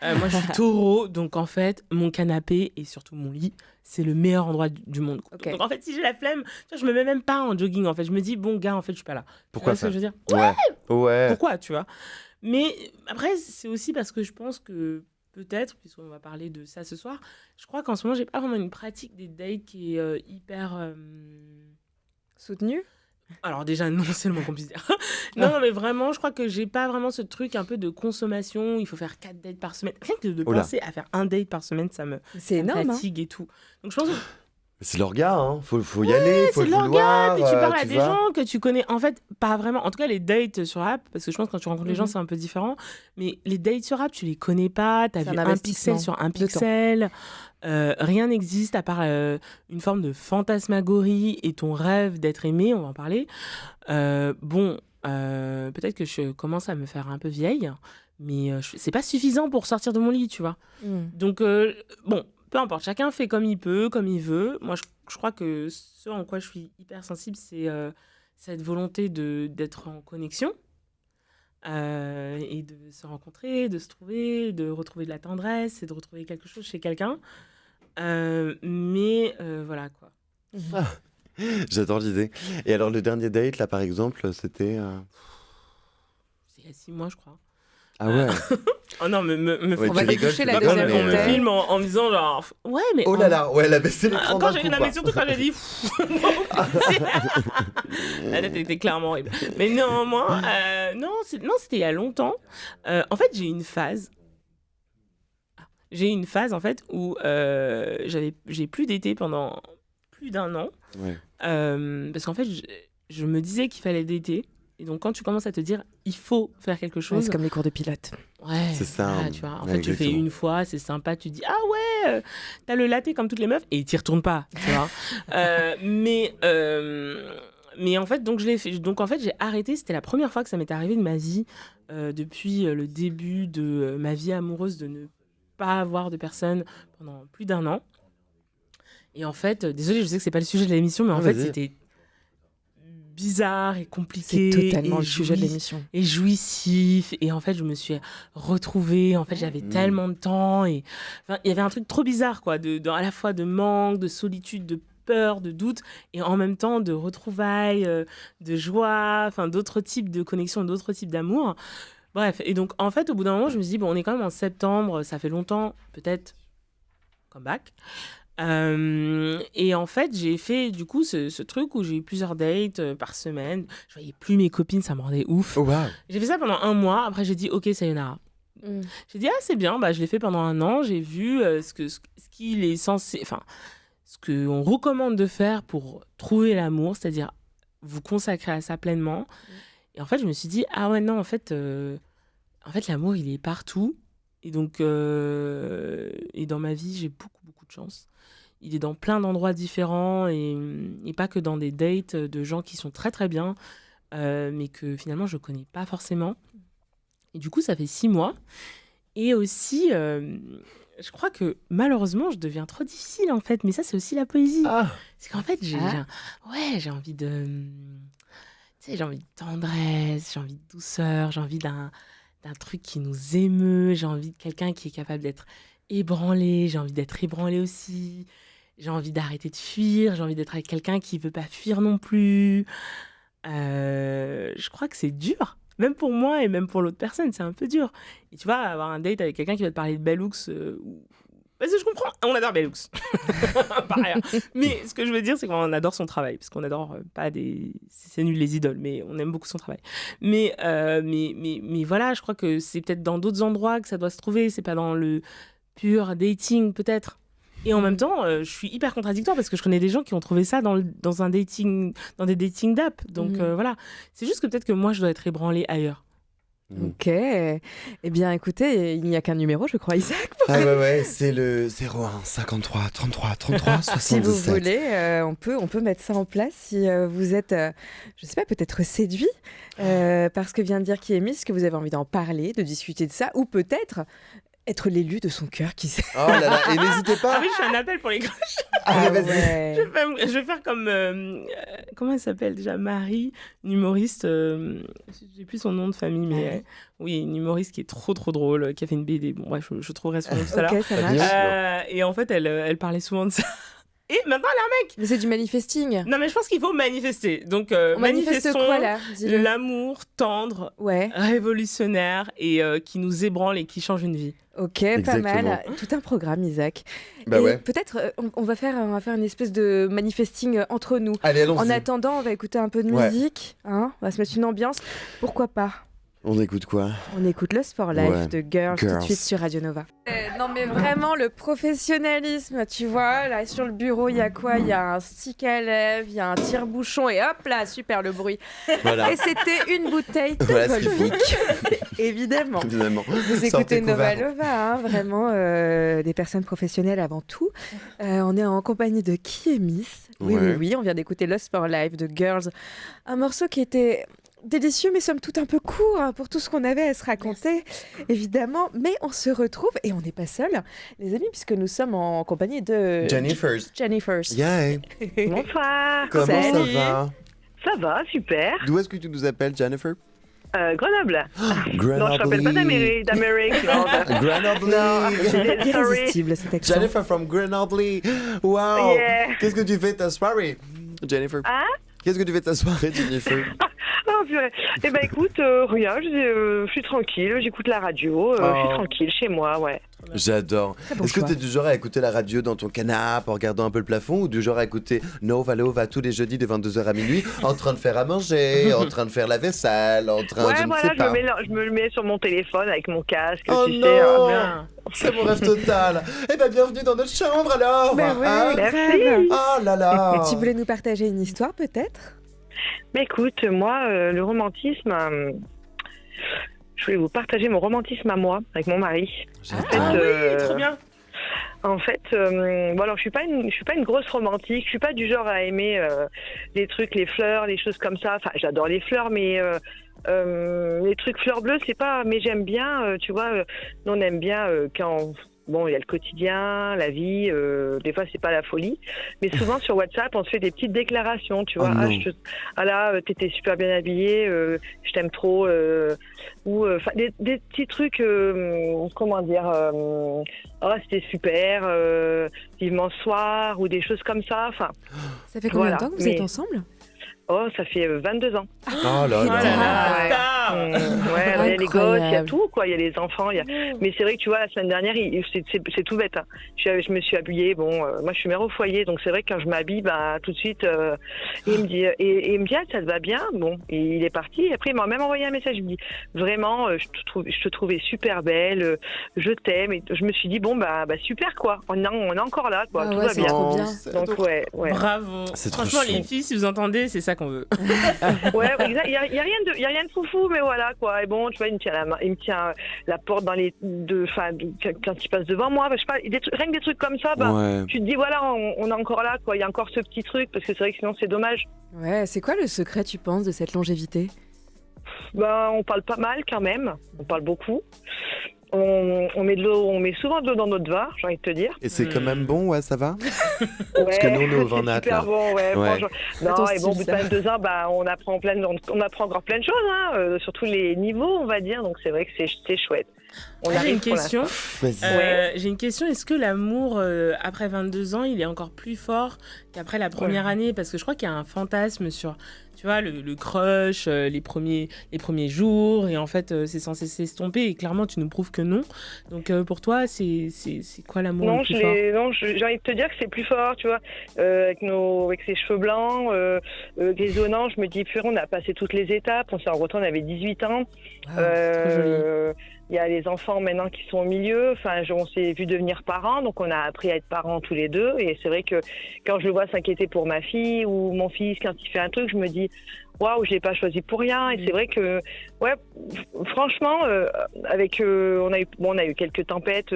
Moi, je suis taureau, donc en fait, mon canapé et surtout mon lit, c'est le meilleur endroit du monde. Ok. Donc en fait, si j'ai la flemme, tu vois, je me mets même pas en jogging. En fait, je me dis, bon, gars, en fait, je suis pas là. Pourquoi Tu vois ce que ça je veux dire? Ouais. Pourquoi, tu vois? Mais après, c'est aussi parce que je pense que peut-être, puisqu'on va parler de ça ce soir, je crois qu'en ce moment, j'ai pas vraiment une pratique des dates qui est hyper. Soutenu. Alors déjà, non, c'est le moins qu'on puisse dire. Non, mais vraiment, je crois que j'ai pas vraiment ce truc un peu de consommation. Il faut faire 4 dates par semaine. Rien que de Oh là. penser à faire un date par semaine, ça me C'est énorme. Hein. fatigue et tout. Donc je pense que C'est l'orga, hein. Faut y aller, faut c'est le de vouloir. l'orga, puis tu parles à tu des vois. gens que tu connais. En fait, pas vraiment. En tout cas, les dates sur app, parce que je pense que quand tu rencontres les gens, Mhm. c'est un peu différent. Mais les dates sur app, tu les connais pas. T'as C'est vu un un investissement pixel sur un de temps. pixel. Rien n'existe à part une forme de fantasmagorie et ton rêve d'être aimé. On va en parler. Peut-être que je commence à me faire un peu vieille, mais c'est pas suffisant pour sortir de mon lit, tu vois. Donc, bon, peu importe, chacun fait comme il peut, comme il veut. Moi, je crois que ce en quoi je suis hyper sensible, c'est cette volonté d'être en connexion et de se rencontrer, de se trouver, de retrouver de la tendresse et de retrouver quelque chose chez quelqu'un. Mais voilà, quoi. J'adore l'idée. Et alors, le dernier date, là, par exemple, c'était. C'est il y a 6 mois, je crois. Ah ouais. Oh non, me Ouais, On va tu rigoles, toucher tu la rigoles, deuxième mais, on me bouteille. filme en me disant genre ouais mais Oh là là, ouais, elle a baissé l'écran quand d'un j'ai coup, non, quoi. mais surtout quand j'ai dit la tête était clairement horrible, mais néanmoins non c'était il y a longtemps. En fait j'ai une phase en fait où j'ai plus d'été pendant plus d'un an. Ouais. Parce qu'en fait je me disais qu'il fallait d'été. Et donc, quand tu commences à te dire, il faut faire quelque Ouais, chose. c'est comme les cours de pilote. Ouais, C'est ça, voilà, hein. tu vois. En Ouais, fait, tu fais exactement. une fois, c'est sympa, tu dis, ah ouais, t'as le latte comme toutes les meufs, et t'y retournes pas, tu vois. Mais en fait, donc je l'ai fait. Donc en fait, j'ai arrêté. C'était la première fois que ça m'était arrivé de ma vie depuis le début de ma vie amoureuse de ne pas avoir de personne pendant plus d'un an. Et en fait, désolée, je sais que c'est pas le sujet de l'émission, mais en Non, fait, vas-y. c'était bizarre et C'est compliqué totalement et le sujet de l'émission. et jouissif, et en fait je me suis retrouvée, en fait j'avais tellement de temps, et enfin, il y avait un truc trop bizarre quoi, à la fois de manque, de solitude, de peur, de doute, et en même temps de retrouvailles, de joie, enfin d'autres types de connexions, d'autres types d'amour. Bref, et donc en fait au bout d'un moment je me suis dit bon, on est quand même en septembre, ça fait longtemps, peut-être comeback. Et en fait, j'ai fait du coup ce truc où j'ai eu plusieurs dates par semaine. Je voyais plus mes copines, ça me rendait ouf. Oh waouh. J'ai fait ça pendant 1 mois. Après, j'ai dit, ok, sayonara. J'ai dit, ah, c'est bien. Bah, je l'ai fait pendant 1 an. J'ai vu ce qu'il est censé, enfin, ce qu'on recommande de faire pour trouver l'amour, c'est-à-dire vous consacrer à ça pleinement. Et en fait, je me suis dit, ah ouais, non, en fait, l'amour, il est partout. Et donc, et dans ma vie, j'ai beaucoup, beaucoup de chance. Il est dans plein d'endroits différents et pas que dans des dates de gens qui sont très, très bien, mais que finalement, je connais pas forcément. Et du coup, ça fait 6 mois. Et aussi, je crois que malheureusement, je deviens trop difficile, en fait. Mais ça, c'est aussi la poésie. Ah. C'est qu'en fait, j'ai envie de... Tu sais, j'ai envie de tendresse, j'ai envie de douceur, j'ai envie d'un truc qui nous émeut, j'ai envie de quelqu'un qui est capable d'être ébranlé, j'ai envie d'être ébranlé aussi, j'ai envie d'arrêter de fuir, j'ai envie d'être avec quelqu'un qui ne veut pas fuir non plus. Je crois que c'est dur, même pour moi et même pour l'autre personne, c'est un peu dur. Et tu vois, avoir un date avec quelqu'un qui va te parler de Bellux, vas-y, je comprends, on adore Bellux. Par ailleurs. Mais ce que je veux dire, c'est qu'on adore son travail, parce qu'on adore pas des... C'est nul les idoles, mais on aime beaucoup son travail. Mais voilà, je crois que c'est peut-être dans d'autres endroits que ça doit se trouver, c'est pas dans le pur dating, peut-être. Et en même temps, je suis hyper contradictoire, parce que je connais des gens qui ont trouvé ça dans un dating, dans des dating d'app. Donc voilà, c'est juste que peut-être que moi, je dois être ébranlée ailleurs. Ok. Eh bien, écoutez, il n'y a qu'un numéro, je crois, Isaac. Ah ouais, c'est le 01 53 33 33 77. Si vous voulez, on peut mettre ça en place si vous êtes, je sais pas, peut-être séduit par ce que vient de dire Kémis, que vous avez envie d'en parler, de discuter de ça, ou peut-être être l'élu de son cœur, qui sait. Oh là là, et n'hésitez pas. Ah oui, je fais un appel pour les crushs. Allez, vas-y. ouais. Je vais faire comme. Comment elle s'appelle déjà Marie, une humoriste. J'ai plus son nom de famille, mais oui, une humoriste qui est trop drôle, qui a fait une BD. Bon, bref, je trouverai son nom tout à l'heure. Ok, ça Pas marche. bien. Et en fait, elle parlait souvent de ça. Et maintenant, elle a un mec. Mais c'est du manifesting. Non, mais je pense qu'il faut manifester. Donc, On manifeste manifestons quoi là? Dis-le. l'amour tendre, Ouais. révolutionnaire et qui nous ébranle et qui change une vie. Ok, pas Exactement. mal. Tout un programme, Isaac. Bah Et ouais. peut-être on va faire une espèce de manifesting entre nous. Allez, allons-y. En attendant, on va écouter un peu de Ouais. musique. Hein, on va se mettre une ambiance. Pourquoi pas? On écoute quoi? On écoute Lost for Life Ouais. de Girls tout de Girls. suite sur Radio Nova. Non mais vraiment le professionnalisme, tu vois, là sur le bureau il y a quoi? Il y a un stick à lèvres, il y a un tire-bouchon et hop là, super le bruit. Voilà. Et c'était une bouteille de Voilà ce qu'il faut. Volvic, évidemment. Évidemment. Vous Sortez écoutez Nova couverts. Lova, hein, vraiment des personnes professionnelles avant tout. On est en compagnie de Kiemis. Oui, Ouais. oui, oui, on vient d'écouter Lost for Life de Girls. Un morceau qui était délicieux, mais somme toute un peu court hein, pour tout ce qu'on avait à se raconter, évidemment. Mais on se retrouve et on n'est pas seuls, les amis, puisque nous sommes en compagnie de Jennifer. Jennifer. Yeah. Bonsoir. Comment ça Salut. va? Ça va, super. D'où est-ce que tu nous appelles, Jennifer? Grenoble. Grenoble. Non, je t'appelle pas d'Amérique. Non, Grenoble. C'est Sorry. irrésistible cet accent. Jennifer from Grenoble. Wow. Yeah. Qu'est-ce que tu fais de ta soirée, Jennifer? Hein? Qu'est-ce que tu fais de ta soirée, Jennifer? Oh, purée. Eh ben écoute, rien, je suis tranquille, j'écoute la radio, je suis tranquille chez moi, ouais. J'adore. bon Est-ce que choix. tu es du genre à écouter la radio dans ton canapé en regardant un peu le plafond ou du genre à écouter Nova Lova tous les jeudis de 22h à minuit en train de faire à manger, en train de faire la vaisselle, en train Ouais, je ne voilà, sais pas. je me le mets sur mon téléphone avec mon casque, Oh tu non. sais. Bien. C'est mon rêve total. Eh ben bienvenue dans notre chambre alors. Ben ouais, hein. Merci. Oh là là. Tu voulais nous partager une histoire peut-être? Mais écoute, moi, le romantisme, je voulais vous partager mon romantisme à moi, avec mon mari. J'adore. Ah oui, Euh, trop bien. En fait, bon alors je suis pas une grosse romantique. Je suis pas du genre à aimer les trucs, les fleurs, les choses comme ça. Enfin, j'adore les fleurs, mais les trucs fleurs bleues, c'est pas. Mais j'aime bien, tu vois. Nous on aime bien quand. Bon, il y a le quotidien, la vie, des fois c'est pas la folie, mais souvent sur WhatsApp on se fait des petites déclarations, tu vois. Oh non. Là, t'étais super bien habillée, je t'aime trop, ou enfin des petits trucs, comment dire, oh c'était super, vivement ce soir, ou des choses comme ça. Enfin, Ça fait combien Voilà, de temps que vous mais- êtes ensemble? oh ça fait 22 ans. Oh là Oh là là. là, Ouais. star. Ouais, il y a les gosses, il y a Incroyable. tout, quoi. Il y a les enfants, il y a... Mais c'est vrai que tu vois, la semaine dernière, c'est tout bête. Hein. Je me suis habillée. Bon, moi, je suis mère au foyer, donc c'est vrai que quand je m'habille, bah, tout de suite, il me dit, et il me dit, ah, ça te va bien. Bon, et il est parti. Et après, il m'a même envoyé un message. Il me dit, vraiment, je te trouvais super belle, je t'aime. Et je me suis dit, bon, bah super, quoi. On est encore là, quoi. Ah tout ouais, va c'est bien. trop bien. C'est Donc ouais. Bravo. C'est trop Franchement, les chou. filles, si vous entendez, c'est ça qu'on veut. Ouais, exact. Il y a rien de foufou, mais voilà quoi. Et bon, tu vois, il me tient la main, il me tient la porte dans les quand il passe devant moi. Bah, je sais pas, rien que des trucs comme ça. Bah, Ouais. tu te dis voilà, on est encore là quoi. Il y a encore ce petit truc parce que c'est vrai que sinon c'est dommage. Ouais, c'est quoi le secret, tu penses, de cette longévité? Ben, on parle pas mal quand même. On parle beaucoup. On met de l'eau, on met souvent de l'eau dans notre vin, j'ai envie de te dire. Et c'est quand même bon, ouais, ça va? Parce que nous, on est au vin nat, super là. bon, ouais. Ouais. Franchement. Pas ton Non, et bon, au bout style, de ça. 22 ans, bah, on apprend encore plein de choses, hein, sur tous les niveaux, on va dire. Donc c'est vrai que c'est chouette. On J'ai arrive une pour question. Vas-y. J'ai une question. Est-ce que l'amour, après 22 ans, il est encore plus fort qu'après la première année? Parce que je crois qu'il y a un fantasme sur, tu vois, le crush, les premiers jours. Et en fait, c'est censé s'estomper. Et clairement, tu nous prouves que non. Donc, pour toi, c'est quoi l'amour Non, le plus fort? j'ai envie de te dire que c'est plus fort, tu vois, avec ses cheveux blancs, grisonnants, je me dis, purée, on a passé toutes les étapes, on s'est rencontrés, on avait 18 ans. Ah, c'est trop joli. Il y a les enfants maintenant qui sont au milieu, enfin, on s'est vu devenir parents, donc on a appris à être parents tous les deux, et c'est vrai que quand je le vois s'inquiéter pour ma fille ou mon fils quand il fait un truc, je me dis, waouh, je l'ai pas choisi pour rien, et c'est vrai que, ouais, franchement, on a eu quelques tempêtes,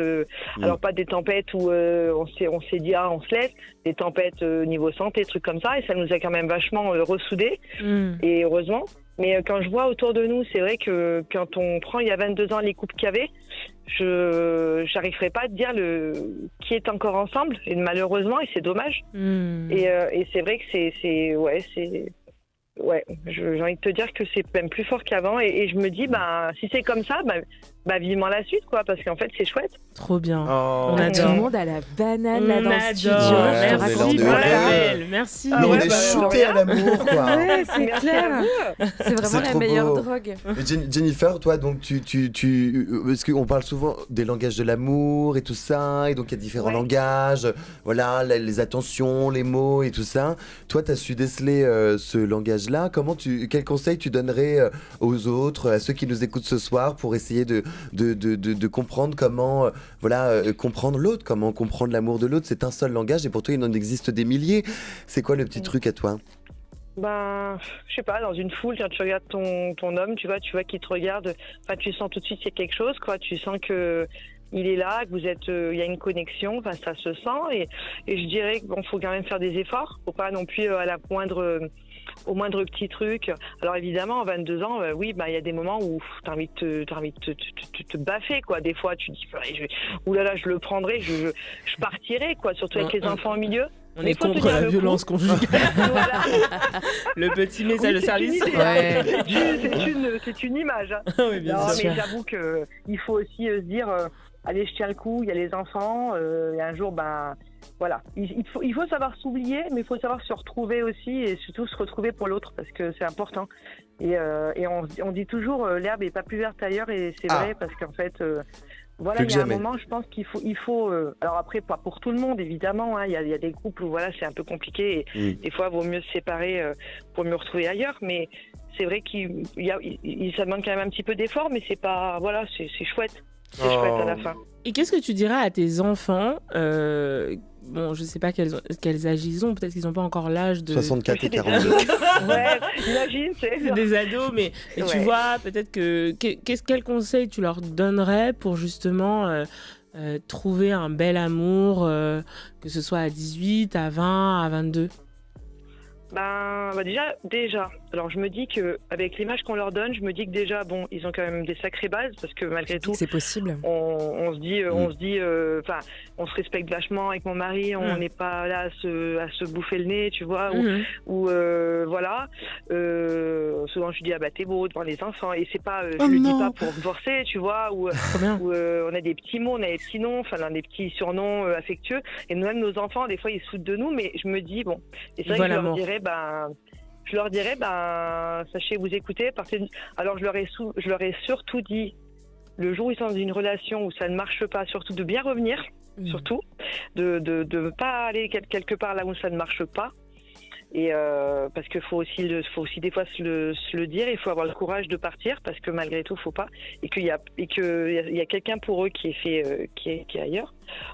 alors pas des tempêtes où on s'est dit, ah, on se laisse, des tempêtes niveau santé, trucs comme ça, et ça nous a quand même vachement ressoudés, Mm. et heureusement. Mais quand je vois autour de nous, c'est vrai que quand on prend il y a 22 ans les couples qu'il y avait, je n'arriverai pas à te dire qui est encore ensemble, et malheureusement, et c'est dommage. Et c'est vrai que j'ai envie de te dire que c'est même plus fort qu'avant, et je me dis, si c'est comme ça, vivement la suite, quoi, parce qu'en fait, c'est chouette. Trop bien. On adore. Tout le monde à la banane là dans le studio. Merci pour l'appel. Merci. On est shooté à l'amour, quoi. Ouais, c'est clair. C'est vraiment la meilleure drogue. Jennifer, toi, donc parce qu'on parle souvent des langages de l'amour et tout ça, et donc il y a différents langages, voilà, les attentions, les mots et tout ça. Toi, tu as su déceler ce langage-là. Quel conseil tu donnerais aux autres, à ceux qui nous écoutent ce soir, pour essayer de comprendre comment comprendre l'autre, comment comprendre l'amour de l'autre? C'est un seul langage et pour toi il en existe des milliers. C'est quoi le petit truc à toi? Je sais pas, dans une foule, quand tu regardes ton homme, tu vois qu'il te regarde, tu sens tout de suite qu'il y a quelque chose, quoi. Tu sens que il est là, que vous êtes, il y a une connexion, ça se sent, et je dirais qu'il faut quand même faire des efforts, faut pas non plus au moindre petit truc. Alors évidemment, à 22 ans, il y a des moments où t'as envie de te baffer, quoi. Des fois, tu te dis, oulala, je le prendrai, je partirai, quoi, surtout avec les enfants au milieu. On est contre la violence conjugale. Le petit message de service. C'est une image. Hein. Oui, bien sûr. Mais j'avoue qu'il faut aussi se dire, allez, je tiens le coup, il y a les enfants, et un jour, voilà. Il faut savoir s'oublier, mais il faut savoir se retrouver aussi, et surtout se retrouver pour l'autre, parce que c'est important. Et on dit toujours, l'herbe n'est pas plus verte ailleurs, et c'est vrai, parce qu'en fait... il y a un moment, je pense qu'il faut alors après, pas pour tout le monde, évidemment, hein, il y a des couples où c'est un peu compliqué, et des fois, il vaut mieux se séparer pour mieux retrouver ailleurs, mais c'est vrai ça demande quand même un petit peu d'effort, mais c'est pas, c'est chouette. C'est chouette à la fin. Et qu'est-ce que tu dirais à tes enfants je sais pas quels âges ils ont, peut-être qu'ils n'ont pas encore l'âge de... 64 et 42. Ouais, imagine, c'est des ados, mais tu vois, peut-être quel conseil tu leur donnerais pour justement trouver un bel amour, que ce soit à 18, à 20, à 22? Déjà. Alors je me dis que avec l'image qu'on leur donne, je me dis que déjà ils ont quand même des sacrées bases, parce que malgré tout c'est possible. On se respecte vachement avec mon mari, on n'est pas là à se bouffer le nez, tu vois, souvent je lui dis t'es beau devant les enfants, et c'est pas je le dis pas pour divorcer, tu vois, ou on a des petits mots, on a des petits noms, on a des petits surnoms affectueux, et même nos enfants des fois ils se foutent de nous, mais je me dis et c'est vrai que je leur dirais sachez vous écouter, alors je leur ai surtout dit, le jour où ils sont dans une relation où ça ne marche pas, surtout de bien revenir, surtout de pas aller quelque part là où ça ne marche pas, et parce qu'il faut aussi des fois se le dire, il faut avoir le courage de partir, parce que malgré tout faut pas, et qu'il y a quelqu'un pour eux qui est ailleurs.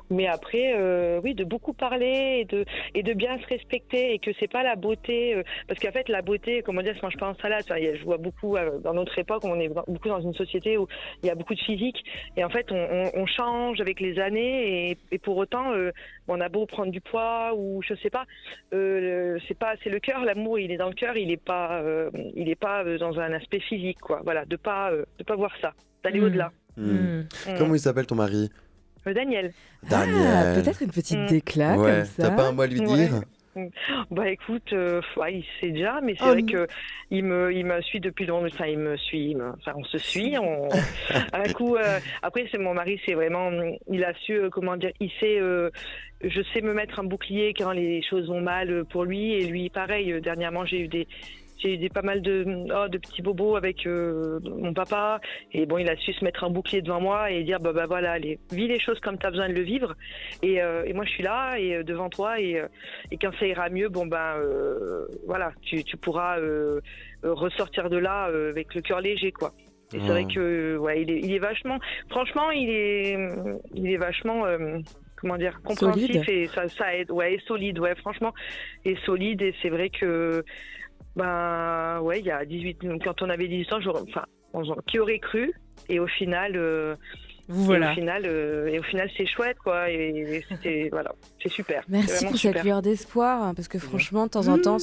Mais après, de beaucoup parler et de bien se respecter, et que c'est pas la beauté, parce qu'en fait la beauté, comment dire, se mange pas en salade. Je vois beaucoup dans notre époque, on est beaucoup dans une société où il y a beaucoup de physique, et en fait on change avec les années, et pour autant on a beau prendre du poids, ou je sais pas, c'est le cœur, l'amour il est dans le cœur, il est pas dans un aspect physique, quoi. Voilà, de pas voir ça, d'aller au-delà. Comment il s'appelle ton mari? Daniel. Peut-être une petite déclat comme ça. T'as pas un mot à lui dire? Écoute, il sait déjà, mais c'est vrai que il me suit depuis longtemps. On se suit. Un coup, après, c'est mon mari, c'est vraiment, il a su, il sait. Je sais me mettre un bouclier quand les choses vont mal pour lui, et lui, pareil. Dernièrement, j'ai eu pas mal de petits bobos avec mon papa, et il a su se mettre un bouclier devant moi et dire voilà, allez, vis les choses comme tu as besoin de le vivre, et moi je suis là et devant toi, et quand ça ira mieux, voilà, tu pourras ressortir de là avec le cœur léger, quoi. Et c'est vrai que il est vachement, franchement, il est vachement compréhensif, solide. Et ça aide, solide, franchement, et solide, et c'est vrai que il y a 18, quand on avait 18 ans, qui aurait cru, et au final, Voilà. Et au final, c'est chouette, quoi. Et voilà, c'est super. C'est Merci vraiment pour super. cette lueur d'espoir, hein, parce que franchement, de temps en temps,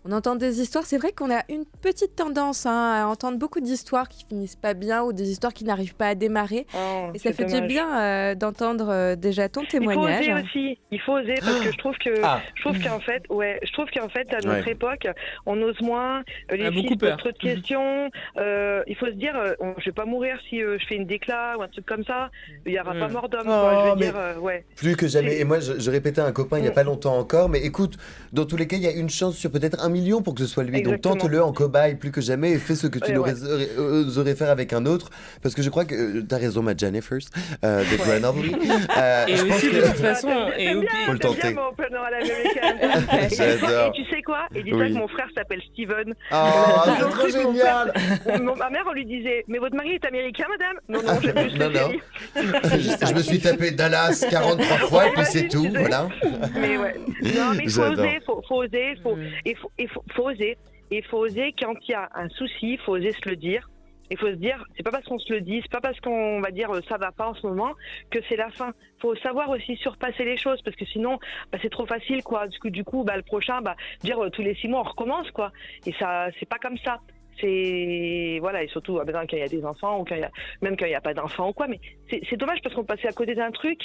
on entend des histoires. C'est vrai qu'on a une petite tendance à entendre beaucoup d'histoires qui finissent pas bien ou des histoires qui n'arrivent pas à démarrer. Oh, Et ça c'est fait du dommage. bien d'entendre déjà ton témoignage. Il faut oser aussi. Il faut oser parce que je trouve qu'en fait, à notre époque, on ose moins. Les a filles beaucoup se posent peur. trop de questions. Il faut se dire, je vais pas mourir si je fais une déclat ou un truc comme ça. Il y aura pas mort d'homme. quoi. Je veux dire, ouais. Plus que jamais. Et moi, je répétais à un copain il n'y a pas longtemps encore, mais écoute, dans tous les cas, il y a une chance sur peut-être 1 million pour que ce soit lui. Exactement. Donc tente-le en cobaye plus que jamais et fais ce que tu n'oserais faire avec un autre. Parce que je crois que tu as raison, ma Jennifer, de Grenoble. Et je pense aussi, de que- toute façon, et J'aime bien, Faut le j'aime tenter. bien mon planeur à l'américaine. J'adore. Et tu sais quoi? Et dis-toi Oui. que mon frère s'appelle Steven. Ah, c'est Donc, trop mon génial. Ma mère, on lui disait, mais votre mari est américain, madame? Non, j'aime juste Non, le non. pays. Je me suis tapé Dallas 43 fois et puis c'est tout, voilà. Mais ouais. Non, mais il faut J'adore. oser, faut oser, faut oser. Et il faut oser quand il y a un souci, il faut oser se le dire. Il faut se dire, c'est pas parce qu'on se le dit, c'est pas parce qu'on va dire ça va pas en ce moment que c'est la fin. Faut savoir aussi surpasser les choses parce que sinon, c'est trop facile, quoi. Du coup, le prochain, dire tous les 6 mois on recommence, quoi. Et ça, c'est pas comme ça. C'est voilà, et surtout quand il y a des enfants ou même quand il y a pas d'enfants ou quoi. Mais c'est dommage parce qu'on passait à côté d'un truc.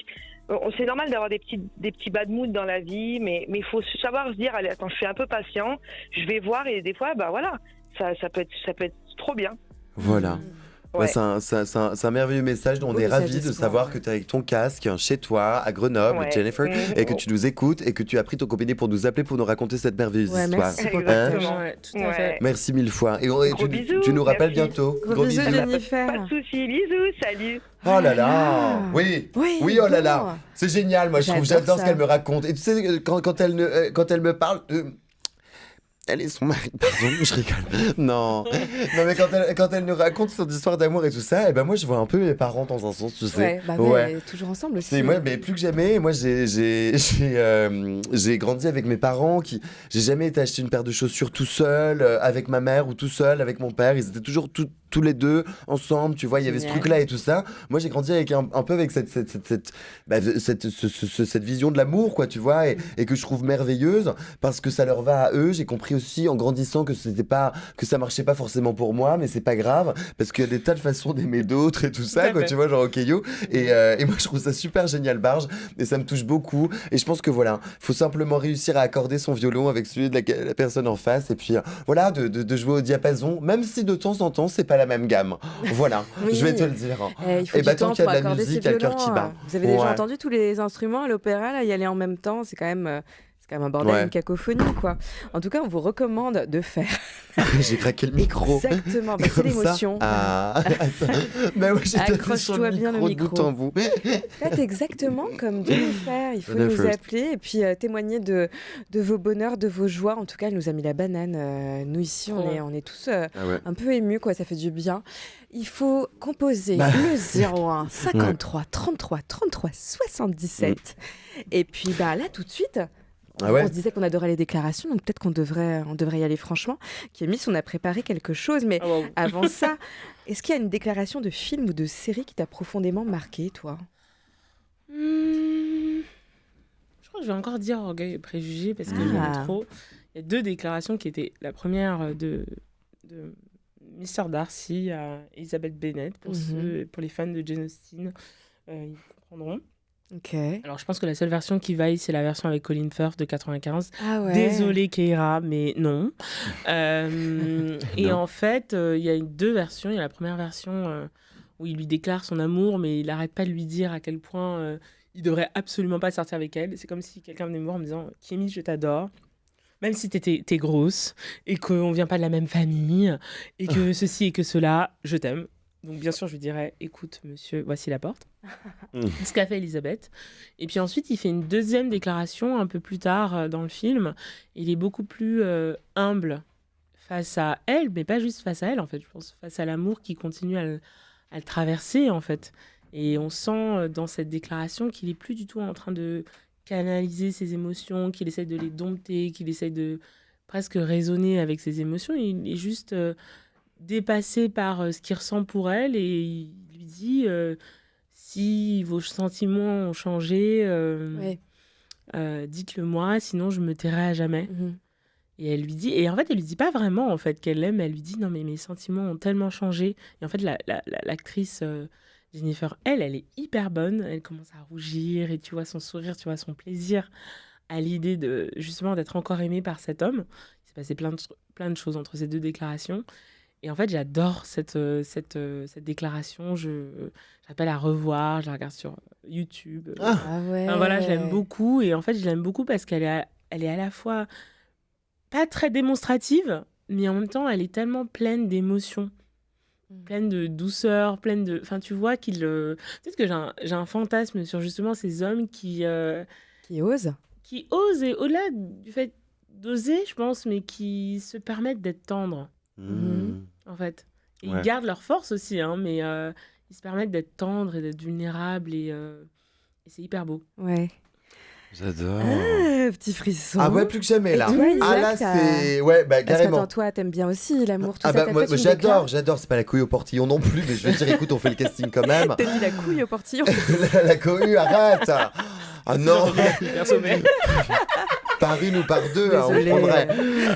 C'est normal d'avoir des petits bad moods dans la vie, mais il faut savoir se dire, allez, attends, je suis un peu patient, je vais voir et des fois, voilà, ça peut être trop bien. Voilà. Ouais. C'est un merveilleux message. On Beau est message ravis de d'espoir, savoir ouais. que tu es avec ton casque chez toi, à Grenoble, Ouais. Jennifer, Mhm. et que tu nous écoutes et que tu as pris ton compagnie pour nous appeler pour nous raconter cette merveilleuse Ouais, histoire. merci pour le Hein partage. Ouais, tout à Ouais. fait. Merci mille fois. Et Gros bisous, tu nous rappelles merci. bientôt. Gros bisous, Pas Jennifer. de soucis, bisous, salut. Oh là là. Ah. Oui. Oui, Oui, oh là bon. là. C'est génial, moi je trouve. J'adore J'adore ce ça. qu'elle me raconte. Et tu sais, quand elle me parle de... Elle est son mari, pardon, je rigole. Non, mais quand elle nous raconte son histoire d'amour et tout ça, et ben moi je vois un peu mes parents dans un sens, tu sais. Ouais, toujours ensemble aussi. C'est moi, mais plus que jamais. Moi, j'ai grandi avec mes parents j'ai jamais été acheter une paire de chaussures tout seul avec ma mère ou tout seul avec mon père. Ils étaient toujours tous les deux ensemble. Tu vois, il y avait ce Génial. truc-là et tout ça. Moi, j'ai grandi avec un peu avec cette vision de l'amour, quoi, tu vois, et que je trouve merveilleuse parce que ça leur va à eux. J'ai compris aussi en grandissant que ça marchait pas forcément pour moi, mais c'est pas grave parce qu'il y a des tas de façons d'aimer d'autres et tout ça, quoi, tu vois, genre ok yo. Et moi, je trouve ça super génial, Barge, et ça me touche beaucoup. Et je pense que voilà, faut simplement réussir à accorder son violon avec celui de la personne en face, et puis voilà, de jouer au diapason, même si de temps en temps, c'est pas la même gamme. Voilà, Oui. je vais te le dire. Il faut Et du bah, temps tant qu'il y a pour de la accorder musique, ses il y a le cœur violons. qui bat. Vous avez déjà Ouais. entendu tous les instruments à l'opéra, là, y aller en même temps, c'est quand même un bordel, Ouais. une cacophonie, quoi. En tout cas, on vous recommande de faire. J'ai craqué le micro. Exactement, c'est Comme ça. l'émotion. Ah, attends. Mais oui, j'ai tapé sur Accroche-toi bien le de micro. bout en bout. Faites exactement comme Jennifer. Il faut Jennifer. nous appeler et puis témoigner de vos bonheurs, de vos joies. En tout cas, elle nous a mis la banane. Nous, ici, on est tous Ah ouais. un peu émus, quoi. Ça fait du bien. Il faut composer Bah. le 01 53 33 33 77. Et puis, là, tout de suite... Ah ouais. On se disait qu'on adorait les déclarations, donc peut-être qu'on devrait y aller franchement. Kémis, on a préparé quelque chose, mais Ah, waouh. avant ça, est-ce qu'il y a une déclaration de film ou de série qui t'a profondément marqué, toi ? Je crois que je vais encore dire Orgueil et Préjugés parce que j'aime trop. Il y a 2 déclarations qui étaient la première de Mr. Darcy à Elizabeth Bennet, pour les fans de Jane Austen, ils comprendront. Ok. Alors je pense que la seule version qui vaille, c'est la version avec Colin Firth de 95. Ah ouais. Désolée Keira, mais non. Et en fait, il y a 2 versions. Il y a la première version où il lui déclare son amour, mais il n'arrête pas de lui dire à quel point il devrait absolument pas sortir avec elle. C'est comme si quelqu'un venait me voir en me disant « Kémy, je t'adore. Même si t'es grosse et qu'on vient pas de la même famille et que ceci et que cela, je t'aime. » Donc bien sûr, je lui dirais « Écoute, monsieur, voici la porte. » Ce qu'a fait Elisabeth. Et puis ensuite, il fait une deuxième déclaration un peu plus tard dans le film. Il est beaucoup plus humble face à elle, mais pas juste face à elle, en fait. Je pense face à l'amour qui continue à le traverser, en fait. Et on sent dans cette déclaration qu'il est plus du tout en train de canaliser ses émotions, qu'il essaie de les dompter, qu'il essaie de presque raisonner avec ses émotions. Il est juste dépassé par ce qu'il ressent pour elle et il lui dit si vos sentiments ont changé, Ouais. dites-le moi, sinon je me tairai à jamais. Et elle lui dit, et en fait, elle lui dit pas vraiment en fait qu'elle l'aime. Elle lui dit non mais mes sentiments ont tellement changé. Et en fait, l'actrice Jennifer, elle est hyper bonne. Elle commence à rougir et tu vois son sourire, tu vois son plaisir à l'idée de justement d'être encore aimée par cet homme. Il s'est passé plein de choses entre ces deux déclarations. Et en fait, j'adore cette déclaration. J'appelle à revoir. Je la regarde sur YouTube. Ah ouais. Enfin, voilà, je l'aime beaucoup. Et en fait, je l'aime beaucoup parce qu'elle est à la fois pas très démonstrative, mais en même temps, elle est tellement pleine d'émotions, pleine de douceur, pleine de... Enfin, tu vois qu'il... Peut-être que j'ai un fantasme sur justement ces hommes qui osent. Qui osent, et au-delà du fait d'oser, je pense, mais qui se permettent d'être tendres, en fait. Et ils gardent leur force aussi, hein, mais ils se permettent d'être tendres et d'être vulnérables, et c'est hyper beau. Ouais. J'adore. Ah, petit frisson. Ah ouais, plus que jamais là. Et toi, Isaac, Ah là, c'est... Ouais, bah Parce que carrément. attends, toi, t'aimes bien aussi l'amour, tout Ah ça. bah t'as moi, fait une déclaration. j'adore. C'est pas la couille au portillon non plus, mais je vais dire, écoute, on fait le casting quand même. T'as dit la couille au portillon. La cohue, arrête. Ah non. Sommet. Par une ou par deux, hein, on Désolée. prendrait.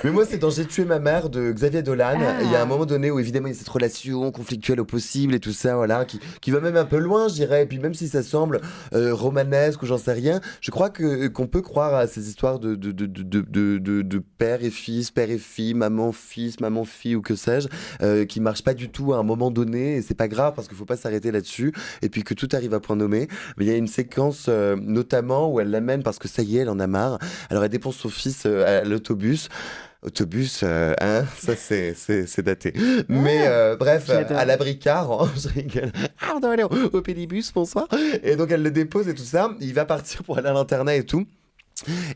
Mais moi, c'est dans J'ai tué ma mère de Xavier Dolan. Ah. Il y a un moment donné où, évidemment, il y a cette relation conflictuelle au possible et tout ça, voilà, qui va même un peu loin, je dirais. Et puis, même si ça semble romanesque ou j'en sais rien, je crois qu'on peut croire à ces histoires de père et fille, maman, fille ou que sais-je, qui marchent pas du tout à un moment donné. Et c'est pas grave parce qu'il faut pas s'arrêter là-dessus. Et puis que tout arrive à point nommé. Mais il y a une séquence, notamment, où elle l'amène parce que ça y est, elle en a marre. Alors, elle dépense son fils à l'autobus. Hein, ça c'est daté. Mais bref, j'adore. à l'Abricard, hein, je rigole. Ah, on doit aller au Pédibus, bonsoir. Et donc elle le dépose et tout ça. Il va partir pour aller à l'internat et tout.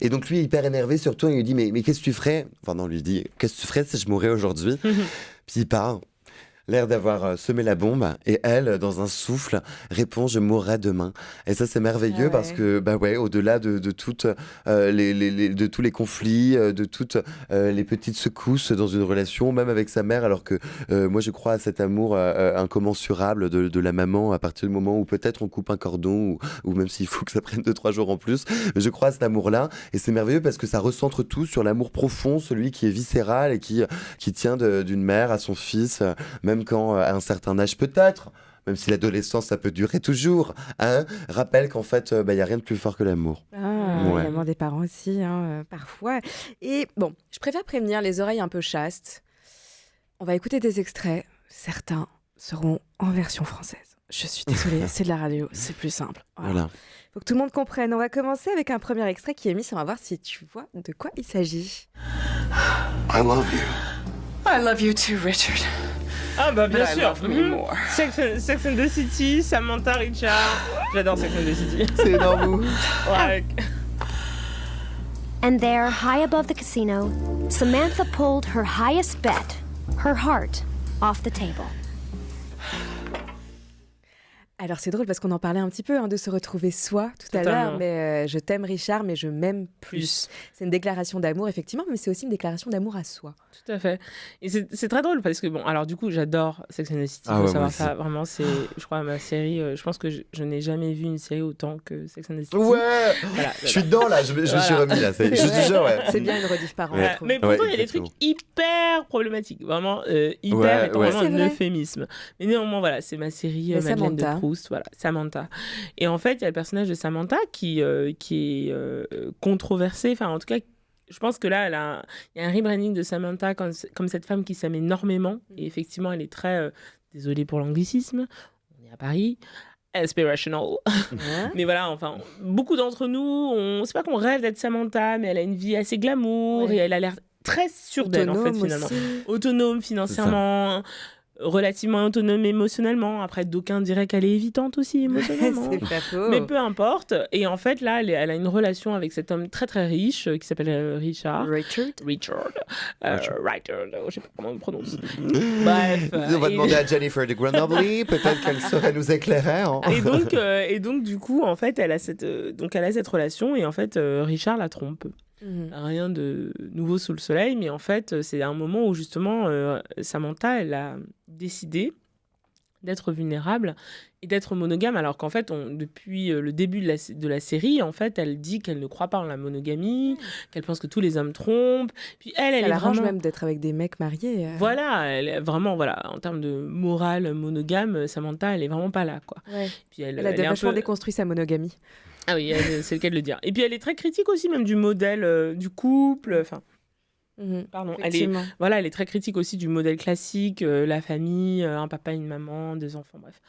Et donc lui est hyper énervé surtout. Il lui dit mais qu'est-ce que tu ferais? Enfin non, lui dit qu'est-ce que tu ferais si je mourais aujourd'hui? Puis il part. L'air d'avoir semé la bombe, et elle, dans un souffle, répond « Je mourrai demain ». Et ça, c'est merveilleux Ah ouais. parce que, bah ouais, au-delà de toutes, de tous les conflits, de toutes les petites secousses dans une relation, même avec sa mère, alors que moi, je crois à cet amour incommensurable de la maman à partir du moment où peut-être on coupe un cordon, ou même s'il faut que ça prenne 2-3 jours en plus. Mais je crois à cet amour-là, et c'est merveilleux parce que ça recentre tout sur l'amour profond, celui qui est viscéral et qui tient d'une mère à son fils, même quand à un certain âge peut-être, même si l'adolescence ça peut durer toujours, hein, rappelle qu'en fait il y a rien de plus fort que l'amour. Ah, Ouais. l'amour des parents aussi, hein, parfois. Et bon, je préfère prévenir les oreilles un peu chastes. On va écouter des extraits. Certains seront en version française. Je suis désolée, c'est de la radio, c'est plus simple. Voilà. Faut que tout le monde comprenne. On va commencer avec un premier extrait qui est mis. On va voir si tu vois de quoi il s'agit. I love you. I love you too, Richard. Ah bah bien But I sûr. love me more. Sex and the City, Samantha Richard. J'adore Sex and the City. C'est énorme. Ouais. And there, high above the casino, Samantha pulled her highest bet, her heart, off the table. Alors c'est drôle parce qu'on en parlait un petit peu de se retrouver soi tout à l'heure, Totalement. mais je t'aime Richard, mais je m'aime plus. C'est une déclaration d'amour effectivement, mais c'est aussi une déclaration d'amour à soi. Tout à fait. Et c'est très drôle parce que, bon, alors du coup, j'adore Sex and the City. Ah Faut ouais, savoir moi ça. Vraiment, c'est, je crois, ma série. Je pense que je n'ai jamais vu une série autant que Sex and the City. Ouais. Voilà, Je suis dedans là, je me suis remis là. Je C'est te vrai. jure, ouais. C'est bien une rediff par an, Ouais. je trouve. Mais pourtant, Ouais, il y a des exactement. trucs hyper problématiques. Vraiment, hyper Ouais, étant ouais. vraiment C'est un vrai. euphémisme. Mais néanmoins, voilà, c'est ma série Mais Madeleine Samantha. de Proust. Voilà, Samantha. Et en fait, il y a le personnage de Samantha qui est controversé. Enfin, en tout cas, je pense que là, il y a un rebranding de Samantha comme cette femme qui s'aime énormément. Et effectivement, elle est très... désolée pour l'anglicisme, on est à Paris. Aspirational. Hein Mais voilà, enfin, beaucoup d'entre nous, c'est pas qu'on rêve d'être Samantha, mais elle a une vie assez glamour Ouais. et elle a l'air très sûre d'elle, en fait, Autonome finalement. aussi. Autonome financièrement, relativement autonome émotionnellement. Après, d'aucuns diraient qu'elle est évitante aussi émotionnellement. C'est pas faux. Mais peu importe. Et en fait, là, elle a une relation avec cet homme très très riche qui s'appelle Richard. Richard. Je sais pas comment on le prononce. Bref. On va et- demander à Jennifer de Grenoble, peut-être qu'elle saurait nous éclairer. Hein. et donc, du coup, en fait, elle a cette relation et en fait, Richard la trompe. Mhm. Rien de nouveau sous le soleil, mais en fait, c'est un moment où justement, Samantha, elle a décidé d'être vulnérable et d'être monogame, alors qu'en fait, depuis le début de la série, en fait, elle dit qu'elle ne croit pas en la monogamie, qu'elle pense que tous les hommes trompent. Puis elle est l'arrange vraiment... même d'être avec des mecs mariés. Voilà, elle est vraiment, voilà, en termes de morale monogame, Samantha, elle est vraiment pas là, quoi. Ouais. Puis Elle a vachement déconstruit sa monogamie. Ah oui, c'est le cas de le dire. Et puis elle est très critique aussi, même du modèle du couple, enfin... Pardon, elle est très critique aussi du modèle classique, la famille, un papa, une maman, 2 enfants, bref.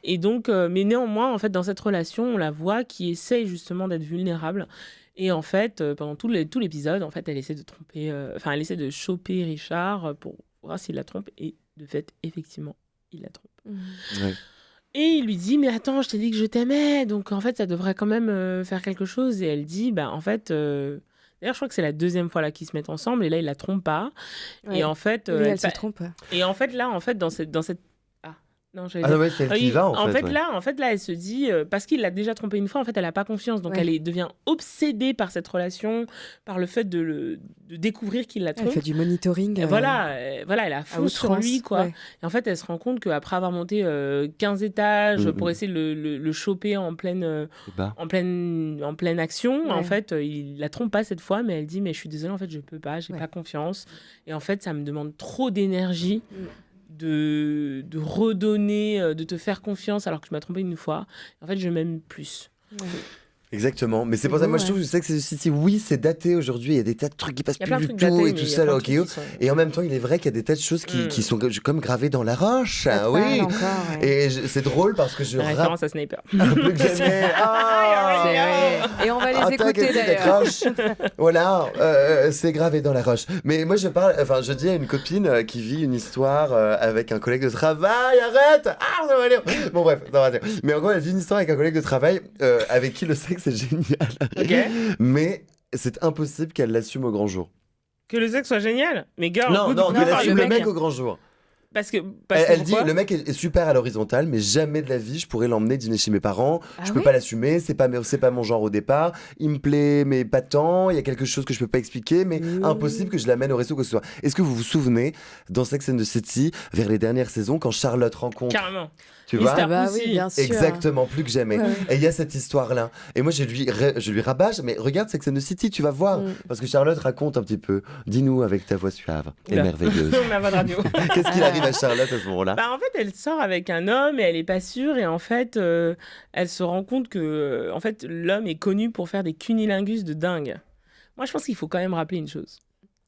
Et donc, mais néanmoins, en fait, dans cette relation, on la voit qui essaye justement d'être vulnérable. Et en fait, pendant tout l'épisode, en fait, elle essaie de tromper, elle essaie de choper Richard pour voir s'il la trompe. Et de fait, effectivement, il la trompe. Ouais. Et il lui dit, mais attends, je t'ai dit que je t'aimais, donc en fait, ça devrait quand même faire quelque chose. Et elle dit, bah en fait... D'ailleurs, je crois que c'est la 2e fois là qu'ils se mettent ensemble et là, il la trompe pas. Ouais. Et en fait, elle se trompe. Et en fait, là, dans cette non, c'est elle qui va en fait. En fait, là, elle se dit parce qu'il l'a déjà trompée une fois, en fait, elle a pas confiance, donc elle devient obsédée par cette relation, par le fait de découvrir qu'il la trompe. Elle fait du monitoring. Voilà, elle a fou sur lui, quoi. Ouais. Et en fait, elle se rend compte qu'après avoir monté 15 étages pour essayer de le choper en pleine action, en fait, il la trompe pas cette fois, mais elle dit mais je suis désolée, en fait, je peux pas, j'ai pas confiance. Et en fait, ça me demande trop d'énergie. De redonner, de te faire confiance alors que tu m'as trompé une fois. En fait, je m'aime plus. Ouais. Exactement, mais c'est pour ça, moi je trouve que Sex and the City, oui, c'est daté aujourd'hui, il y a des tas de trucs qui passent plus du tout et tout ça, et en même temps, il est vrai qu'il y a des tas de choses qui sont comme gravées dans la roche, oui. Encore, et c'est drôle parce que je référence à Sniper. Plus que jamais. Et on va les écouter d'ailleurs. Voilà, c'est gravé dans la roche. Mais moi je dis à une copine qui vit une histoire avec un collègue de travail, arrête. Bon bref, mais en gros, elle vit une histoire avec un collègue de travail avec qui le sexe c'est génial. Mais c'est impossible qu'elle l'assume au grand jour. Que le sexe soit génial? Mais girl, non, qu'elle assume le mec au grand jour. Parce que elle dit le mec est super à l'horizontale, mais jamais de la vie je pourrais l'emmener dîner chez mes parents. Je peux pas l'assumer, c'est pas mon genre au départ. Il me plaît, mais pas tant. Il y a quelque chose que je peux pas expliquer, mais impossible que je l'amène au resto que ce soit. Est-ce que vous vous souvenez dans Sex and the City vers les dernières saisons quand Charlotte rencontre carrément. Tu vois oui, bien sûr. Exactement, plus que jamais. Ouais. Et il y a cette histoire-là. Et moi, je lui rabâche, mais regarde Sex and the City, tu vas voir. Parce que Charlotte raconte un petit peu. Dis-nous avec ta voix suave et merveilleuse. Ma voix de radio. Qu'est-ce qu'il arrive à Charlotte à ce moment-là? En fait, elle sort avec un homme et elle est pas sûre. Et en fait, elle se rend compte que en fait, l'homme est connu pour faire des cunilingus de dingue. Moi, je pense qu'il faut quand même rappeler une chose.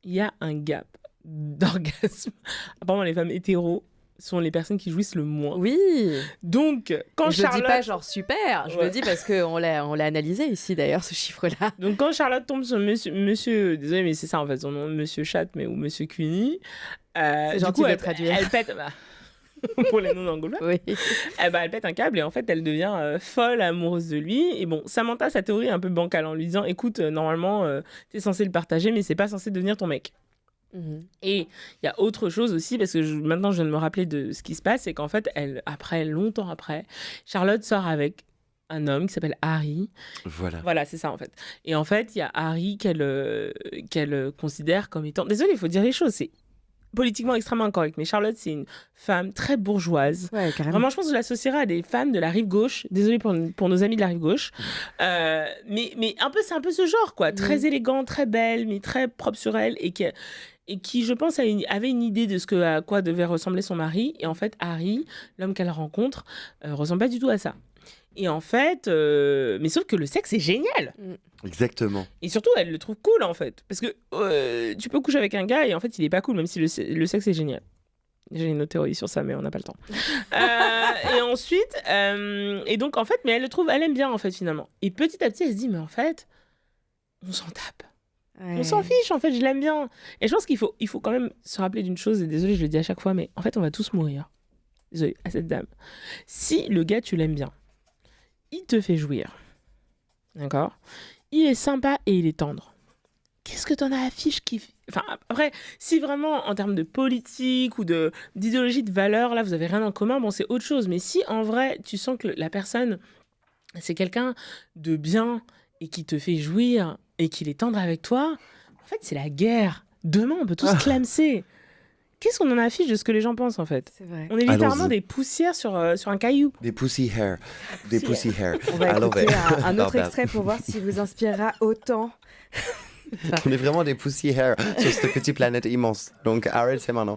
Il y a un gap d'orgasme. Apparemment, les femmes hétéros sont les personnes qui jouissent le moins. Oui. Donc, quand je Charlotte... le dis pas genre super, je le dis parce qu'on l'a analysé ici d'ailleurs, ce chiffre-là. Donc, quand Charlotte tombe sur monsieur désolé, mais c'est ça en fait, son nom, Monsieur Chat, ou Monsieur Cuny. C'est gentil de traduire. Elle pète... pour les non-anglophones. Oui. Elle pète un câble et en fait, elle devient folle amoureuse de lui. Et bon, Samantha, sa théorie est un peu bancale en lui disant, écoute, normalement, t'es censé le partager, mais c'est pas censé devenir ton mec. Et il y a autre chose aussi, parce que maintenant je viens de me rappeler de ce qui se passe, c'est qu'en fait, longtemps après, Charlotte sort avec un homme qui s'appelle Harry. Voilà, c'est ça en fait. Et en fait, il y a Harry qu'elle considère comme étant... Désolée, il faut dire les choses, c'est politiquement extrêmement incorrect, mais Charlotte, c'est une femme très bourgeoise. Ouais, carrément. Vraiment, je pense que je l'associerais à des femmes de la rive gauche. Désolée pour nos amis de la rive gauche. Mais c'est un peu ce genre, quoi. Très élégante, très belle, mais très propre sur elle et qui, je pense, avait une idée de à quoi devait ressembler son mari. Et en fait, Harry, l'homme qu'elle rencontre, ressemble pas du tout à ça. Et en fait, mais sauf que le sexe est génial. Exactement. Et surtout, elle le trouve cool, en fait. Parce que tu peux coucher avec un gars et en fait, il est pas cool, même si le sexe est génial. J'ai une autre théorie sur ça, mais on n'a pas le temps. Et ensuite, et donc, en fait, mais elle aime bien, en fait, finalement. Et petit à petit, elle se dit, mais en fait, on s'en tape. Ouais. On s'en fiche, en fait, je l'aime bien. Et je pense qu'il faut quand même se rappeler d'une chose, et désolé, je le dis à chaque fois, mais en fait, on va tous mourir. Désolé, à cette dame. Si le gars, tu l'aimes bien, il te fait jouir. D'accord ? Il est sympa et il est tendre. Qu'est-ce que t'en as à fiche qui... Enfin, après, si vraiment, en termes de politique ou d'idéologie de valeur, là, vous avez rien en commun, bon, c'est autre chose. Mais si, en vrai, tu sens que la personne, c'est quelqu'un de bien et qui te fait jouir et qu'il est tendre avec toi, en fait, c'est la guerre. Demain, on peut tous clamser. qu'est-ce qu'on en affiche de ce que les gens pensent en fait? C'est vrai. On est littéralement Allons-y. des poussières sur un caillou. Des pussy hair. Des pussy hair. On va Alors, écouter un autre Pardon. extrait pour voir s'il vous inspirera autant. On est vraiment des pussy hair sur cette petite planète immense. Donc arrêtez maintenant.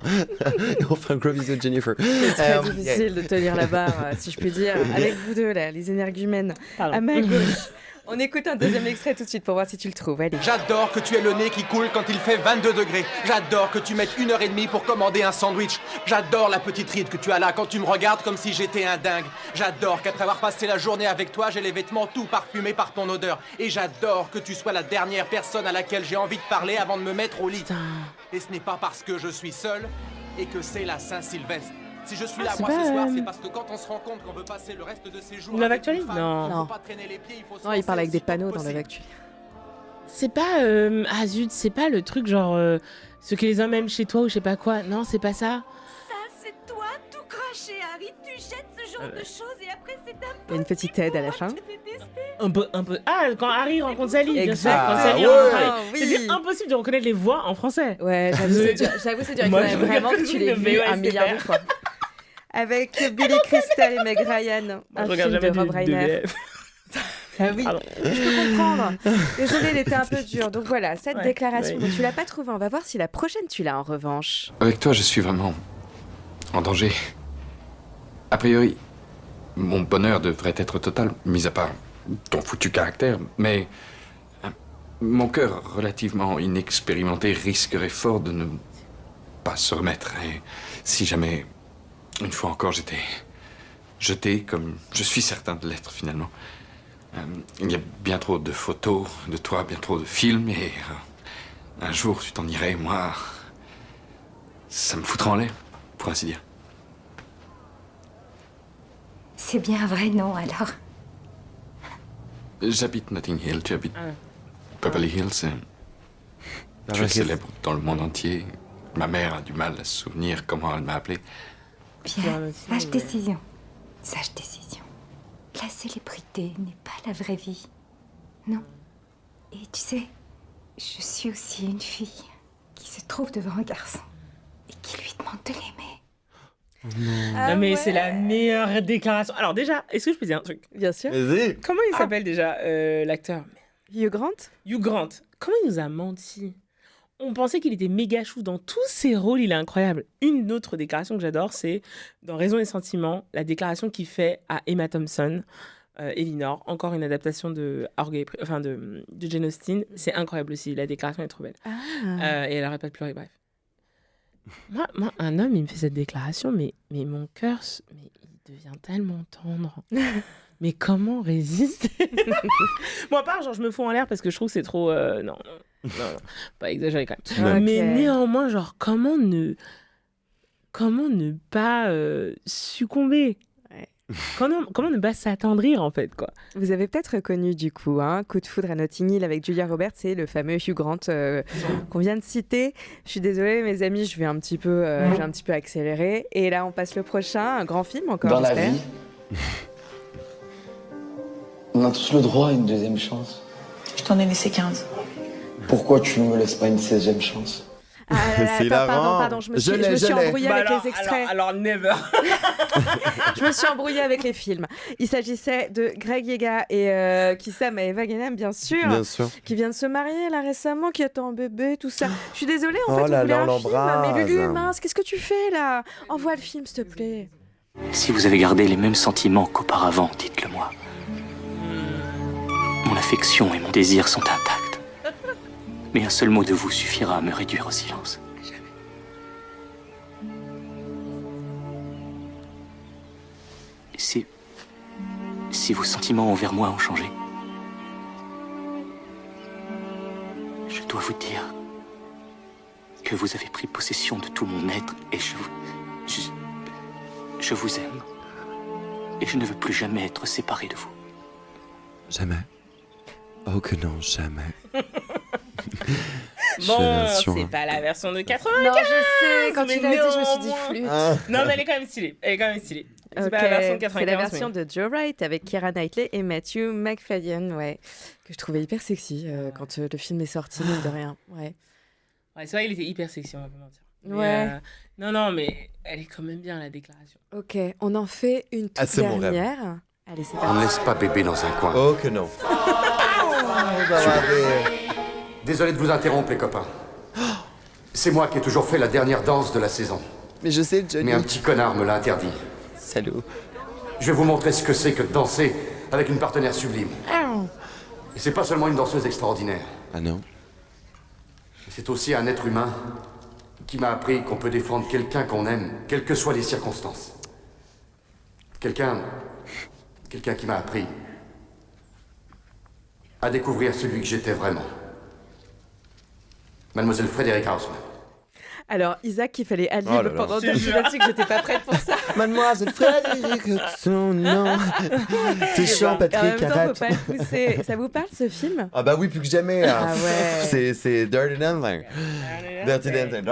Et on fait un gros bisou de Jennifer. C'est très difficile de tenir la barre, si je puis dire, avec vous deux, là, les énergumènes. Pardon. À ma gauche. On écoute un deuxième extrait tout de suite pour voir si tu le trouves. Allez. J'adore que tu aies le nez qui coule quand il fait 22 degrés. J'adore que tu mettes 1h30 pour commander un sandwich. J'adore la petite ride que tu as là quand tu me regardes comme si j'étais un dingue. J'adore qu'après avoir passé la journée avec toi, j'ai les vêtements tout parfumés par ton odeur. Et j'adore que tu sois la dernière personne à laquelle j'ai envie de parler avant de me mettre au lit. Et ce n'est pas parce que je suis seul et que c'est la Saint-Sylvestre. Si je suis là, c'est moi, pas, ce soir, c'est parce que quand on se rend compte qu'on veut passer le reste de ses jours... Love avec une Actually? femme, Non. faut Non. pas traîner les pieds, il faut se Non, il lancer parle avec des aussitôt panneaux dans possible. la actu. C'est pas ah zut, c'est pas le truc genre ce que les hommes aiment chez toi ou je sais pas quoi. Non, c'est pas ça. Ça, c'est toi, tout craché, Harry. Tu jettes ce genre de choses et après, c'est un Il y a une petite aide à la fin. Un peu. Ah, quand Harry rencontre Sally, bien sûr. Exact. Quand Sally Ah, rencontre ouais. Harry. Oui. C'est impossible de reconnaître les voix en français. Ouais, j'avoue, c'est dur. Il Moi, faudrait je vraiment regarde que tu le l'aies film vu de un VOSTPR. milliard de fois. Avec Billy Crystal et Meg Ryan, Moi, un je regarde film jamais de Rob de Reiner. VF. Ah oui, Pardon. je peux comprendre. Désolée, elle était un peu dure. Donc voilà, cette Ouais, déclaration, ouais. donc tu l'as pas trouvée. On va voir si la prochaine tu l'as en revanche. Avec toi, je suis vraiment en danger. A priori, mon bonheur devrait être total, mis à part ton foutu caractère, mais mon cœur relativement inexpérimenté risquerait fort de ne pas se remettre. Et si jamais, une fois encore, j'étais jeté, comme je suis certain de l'être finalement, il y a bien trop de photos de toi, bien trop de films, et un jour tu t'en irais, moi, ça me foutrait en l'air, pour ainsi dire. C'est bien un vrai nom, alors. J'habite Notting Hill, tu habites Ah. Beverly Hills. Tu Beverly es Hills. célèbre dans le monde entier. Ma mère a du mal à se souvenir comment elle m'a appelé. Bien, sage décision. Sage décision. La célébrité n'est pas la vraie vie. Non. Et tu sais, je suis aussi une fille qui se trouve devant un garçon et qui lui demande de l'aimer. Ah Non mais c'est la meilleure déclaration. Alors déjà, est-ce que je peux dire un truc? Bien sûr. Vas-y. Comment il s'appelle déjà l'acteur? Hugh Grant. Hugh Grant. Comment il nous a menti? On pensait qu'il était méga chou dans tous ses rôles, il est incroyable. Une autre déclaration que j'adore, c'est dans Raison et Sentiments, la déclaration qu'il fait à Emma Thompson, Elinor, encore une adaptation de Jane Austen. C'est incroyable aussi, la déclaration est trop belle. Et elle arrête pas de pleurer, bref. Moi, un homme, il me fait cette déclaration, mais mon cœur, mais il devient tellement tendre. Mais comment résister? Bon, à part, genre, je me fous en l'air parce que je trouve que c'est trop... non, pas exagéré quand même. Ok. Mais néanmoins, genre, comment ne pas succomber? Comment ne pas s'attendrir, en fait, quoi. Vous avez peut-être reconnu du coup, Coup de foudre à Notting Hill avec Julia Roberts, c'est le fameux Hugh Grant qu'on vient de citer. Je suis désolée, mes amis, je vais un petit peu accélérer. Et là, on passe le prochain, un grand film encore. Dans la j'espère. vie, on a tous le droit à une deuxième chance. Je t'en ai laissé 15. Pourquoi tu ne me laisses pas une 16e chance? Ah là là, C'est hilarant. pardon, je me Je suis l'ai. embrouillée Bah avec alors, les extraits. alors never. Je me suis embrouillée avec les films. Il s'agissait de Greg Yega et Kissam et Eva Guénem, bien sûr. Bien sûr. Qui vient de se marier là récemment, qui attend un bébé, tout ça. Je suis désolée, en Oh fait, là on voulait là, un on film. l'embrasse. Mais Lulu, mince, qu'est-ce que tu fais là? Envoie le film, s'il te plaît. Si vous avez gardé les mêmes sentiments qu'auparavant, dites-le moi. Mon affection et mon désir sont intacts. Mais un seul mot de vous suffira à me réduire au silence. Si vos sentiments envers moi ont changé, je dois vous dire que vous avez pris possession de tout mon être et je vous aime. Et je ne veux plus jamais être séparé de vous. Jamais. Oh que non, jamais. Bon, c'est pas la version de 95. Non, je sais, quand tu l'as dit, je me suis dit néanmoins. flûte. Non, mais elle est quand même stylée. C'est Ok, pas la version de 95. c'est la version mais- de Joe Wright avec Keira Knightley et Matthew McFadden, ouais, que je trouvais hyper sexy quand le film est sorti, mine de rien. Ouais. Ouais, c'est vrai, il était hyper sexy, on va pas mentir. Ouais. Non, mais elle est quand même bien, la déclaration. Ok, on en fait une toute c'est mon rêve. dernière. Allez, c'est On parti. ne laisse pas bébé dans un coin. Oh que non. Désolé de vous interrompre, les copains. C'est moi qui ai toujours fait la dernière danse de la saison. Mais je sais, Johnny. Mais un petit connard me l'a interdit. Salaud. Je vais vous montrer ce que c'est que de danser avec une partenaire sublime. Et c'est pas seulement une danseuse extraordinaire. Ah non. C'est aussi un être humain qui m'a appris qu'on peut défendre quelqu'un qu'on aime, quelles que soient les circonstances. Quelqu'un qui m'a appris à découvrir celui que j'étais vraiment. Mademoiselle Frédéric Haussmann. Alors, Isaac, il fallait ad lib Oh là là. pendant 2 minutes, que j'étais pas prête pour ça. Mademoiselle Frédéric, son nom. C'est chiant, En Patrick, même temps, arrête. faut pas le pousser. Ça vous parle, ce film? Ah bah oui, plus que jamais. Ah ouais. C'est Dirty Dancing. Dirty Dancing.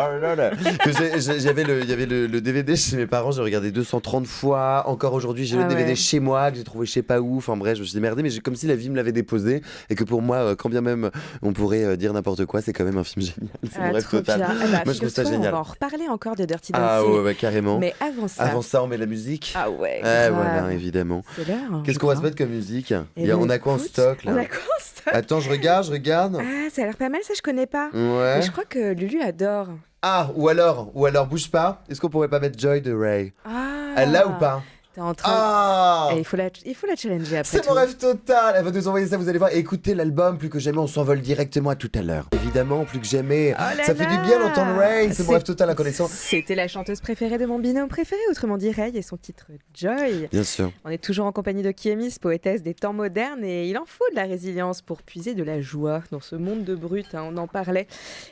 Il y avait le DVD chez mes parents, j'ai regardé 230 fois. Encore aujourd'hui, j'ai le DVD chez moi, que j'ai trouvé je sais pas où. Enfin bref, je me suis démerdé, mais comme si la vie me l'avait déposé. Et que pour moi, quand bien même on pourrait dire n'importe quoi, c'est quand même un film génial. C'est mon rêve trop total. bien. Ah bah, Moi, je trouve ça figure-toi, génial. On va en reparler encore de Dirty Dancing. Ah ouais, carrément. Mais avant ça, on met la musique. Ah ouais, Ah grave. voilà, évidemment. C'est l'heure. Qu'est-ce qu'on va se mettre comme musique? Eh ben, On a quoi en écoute, stock là? On a quoi en stock? Attends, je regarde. Ah, ça a l'air pas mal, ça je connais pas. Ouais. Mais je crois que Lulu adore. Ah, ou alors, bouge pas. Est-ce qu'on pourrait pas mettre Joy de Ray? Ah. Elle l'a ou pas? T'es en train. Ah. Et il faut la challenger après. C'est mon rêve total. Elle va nous envoyer ça, vous allez voir. Écoutez l'album, plus que jamais, on s'envole directement à tout à l'heure. Évidemment, plus que jamais. Oh là Ça fait là. du bien d'entendre Ray. C'est mon rêve total, la connaissance. C'était la chanteuse préférée de mon binôme préféré, autrement dit Ray, et son titre Joy. Bien sûr. On est toujours en compagnie de Kiemis, poétesse des temps modernes, et il en faut de la résilience pour puiser de la joie dans ce monde de brut, hein, on en parlait.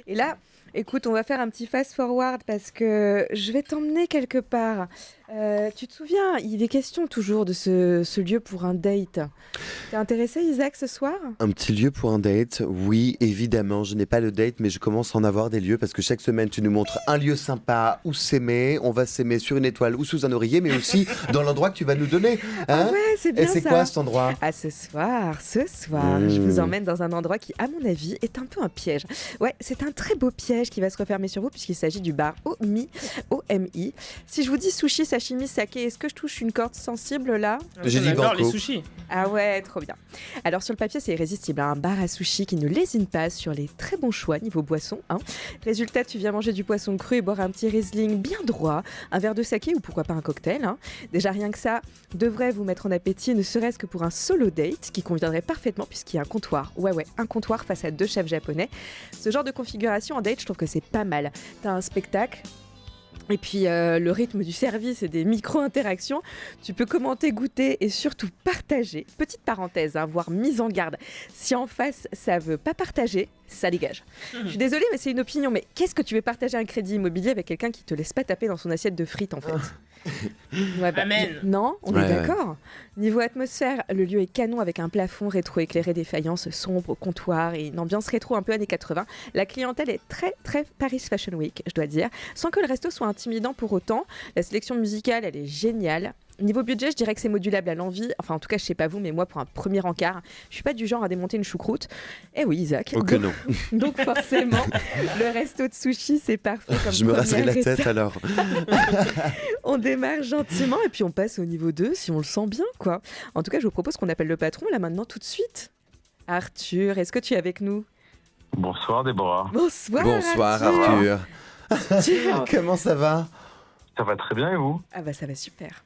Et là, écoute, on va faire un petit fast-forward parce que je vais t'emmener quelque part. Tu te souviens, il est question toujours de ce lieu pour un date. T'es intéressé, Isaac, ce soir? Un petit lieu pour un date? Oui, évidemment. Je n'ai pas le date, mais je commence à en avoir des lieux parce que chaque semaine, tu nous montres un lieu sympa où s'aimer. On va s'aimer sur une étoile ou sous un oreiller, mais aussi dans l'endroit que tu vas nous donner. Hein? Ah ouais, c'est bien Et c'est ça. quoi cet endroit? Ah, ce soir, je vous emmène dans un endroit qui, à mon avis, est un peu un piège. Ouais, c'est un très beau piège qui va se refermer sur vous puisqu'il s'agit du bar OMI. Si je vous dis sushi, sashimi, saké, est-ce que je touche une corde sensible là? J'ai dit J'adore banco. les sushis. Ah ouais, trop bien. Alors sur le papier, c'est irrésistible, hein, un bar à sushi qui ne lésine pas sur les très bons choix niveau boisson. Hein. Résultat, tu viens manger du poisson cru et boire un petit Riesling bien droit, un verre de saké ou pourquoi pas un cocktail. Hein. Déjà rien que ça devrait vous mettre en appétit, ne serait-ce que pour un solo date qui conviendrait parfaitement puisqu'il y a un comptoir. Ouais, un comptoir face à 2 chefs japonais. Ce genre de configuration en date, je trouve que c'est pas mal. T'as un spectacle. Et puis le rythme du service et des micro-interactions, tu peux commenter, goûter et surtout partager. Petite parenthèse, hein, voire mise en garde. Si en face, ça veut pas partager, ça dégage. Je suis désolée, mais c'est une opinion. Mais qu'est-ce que tu veux partager un crédit immobilier avec quelqu'un qui te laisse pas taper dans son assiette de frites en fait? Ouais, Amen. Non, on est Ouais, d'accord. Niveau atmosphère, le lieu est canon avec un plafond rétro-éclairé, des faïences sombres au comptoir et une ambiance rétro un peu années 80. La clientèle est très Paris Fashion Week, je dois dire, sans que le resto soit intimidant pour autant. La sélection musicale, elle est géniale. Niveau budget, je dirais que c'est modulable à l'envie. Enfin, en tout cas, je sais pas vous, mais moi, pour un premier encart, je suis pas du genre à démonter une choucroute. Eh oui, Isaac. Oh que non. Donc forcément, le resto de sushi, c'est parfait comme Je me rasserai la première tête étape. alors. On démarre gentiment et puis on passe au niveau 2 si on le sent bien, quoi. En tout cas, je vous propose qu'on appelle le patron là maintenant tout de suite. Arthur, est-ce que tu es avec nous? Bonsoir Déborah. Bonsoir Arthur. Arthur. Comment ça va? Ça va très bien et vous? Ah bah ça va super.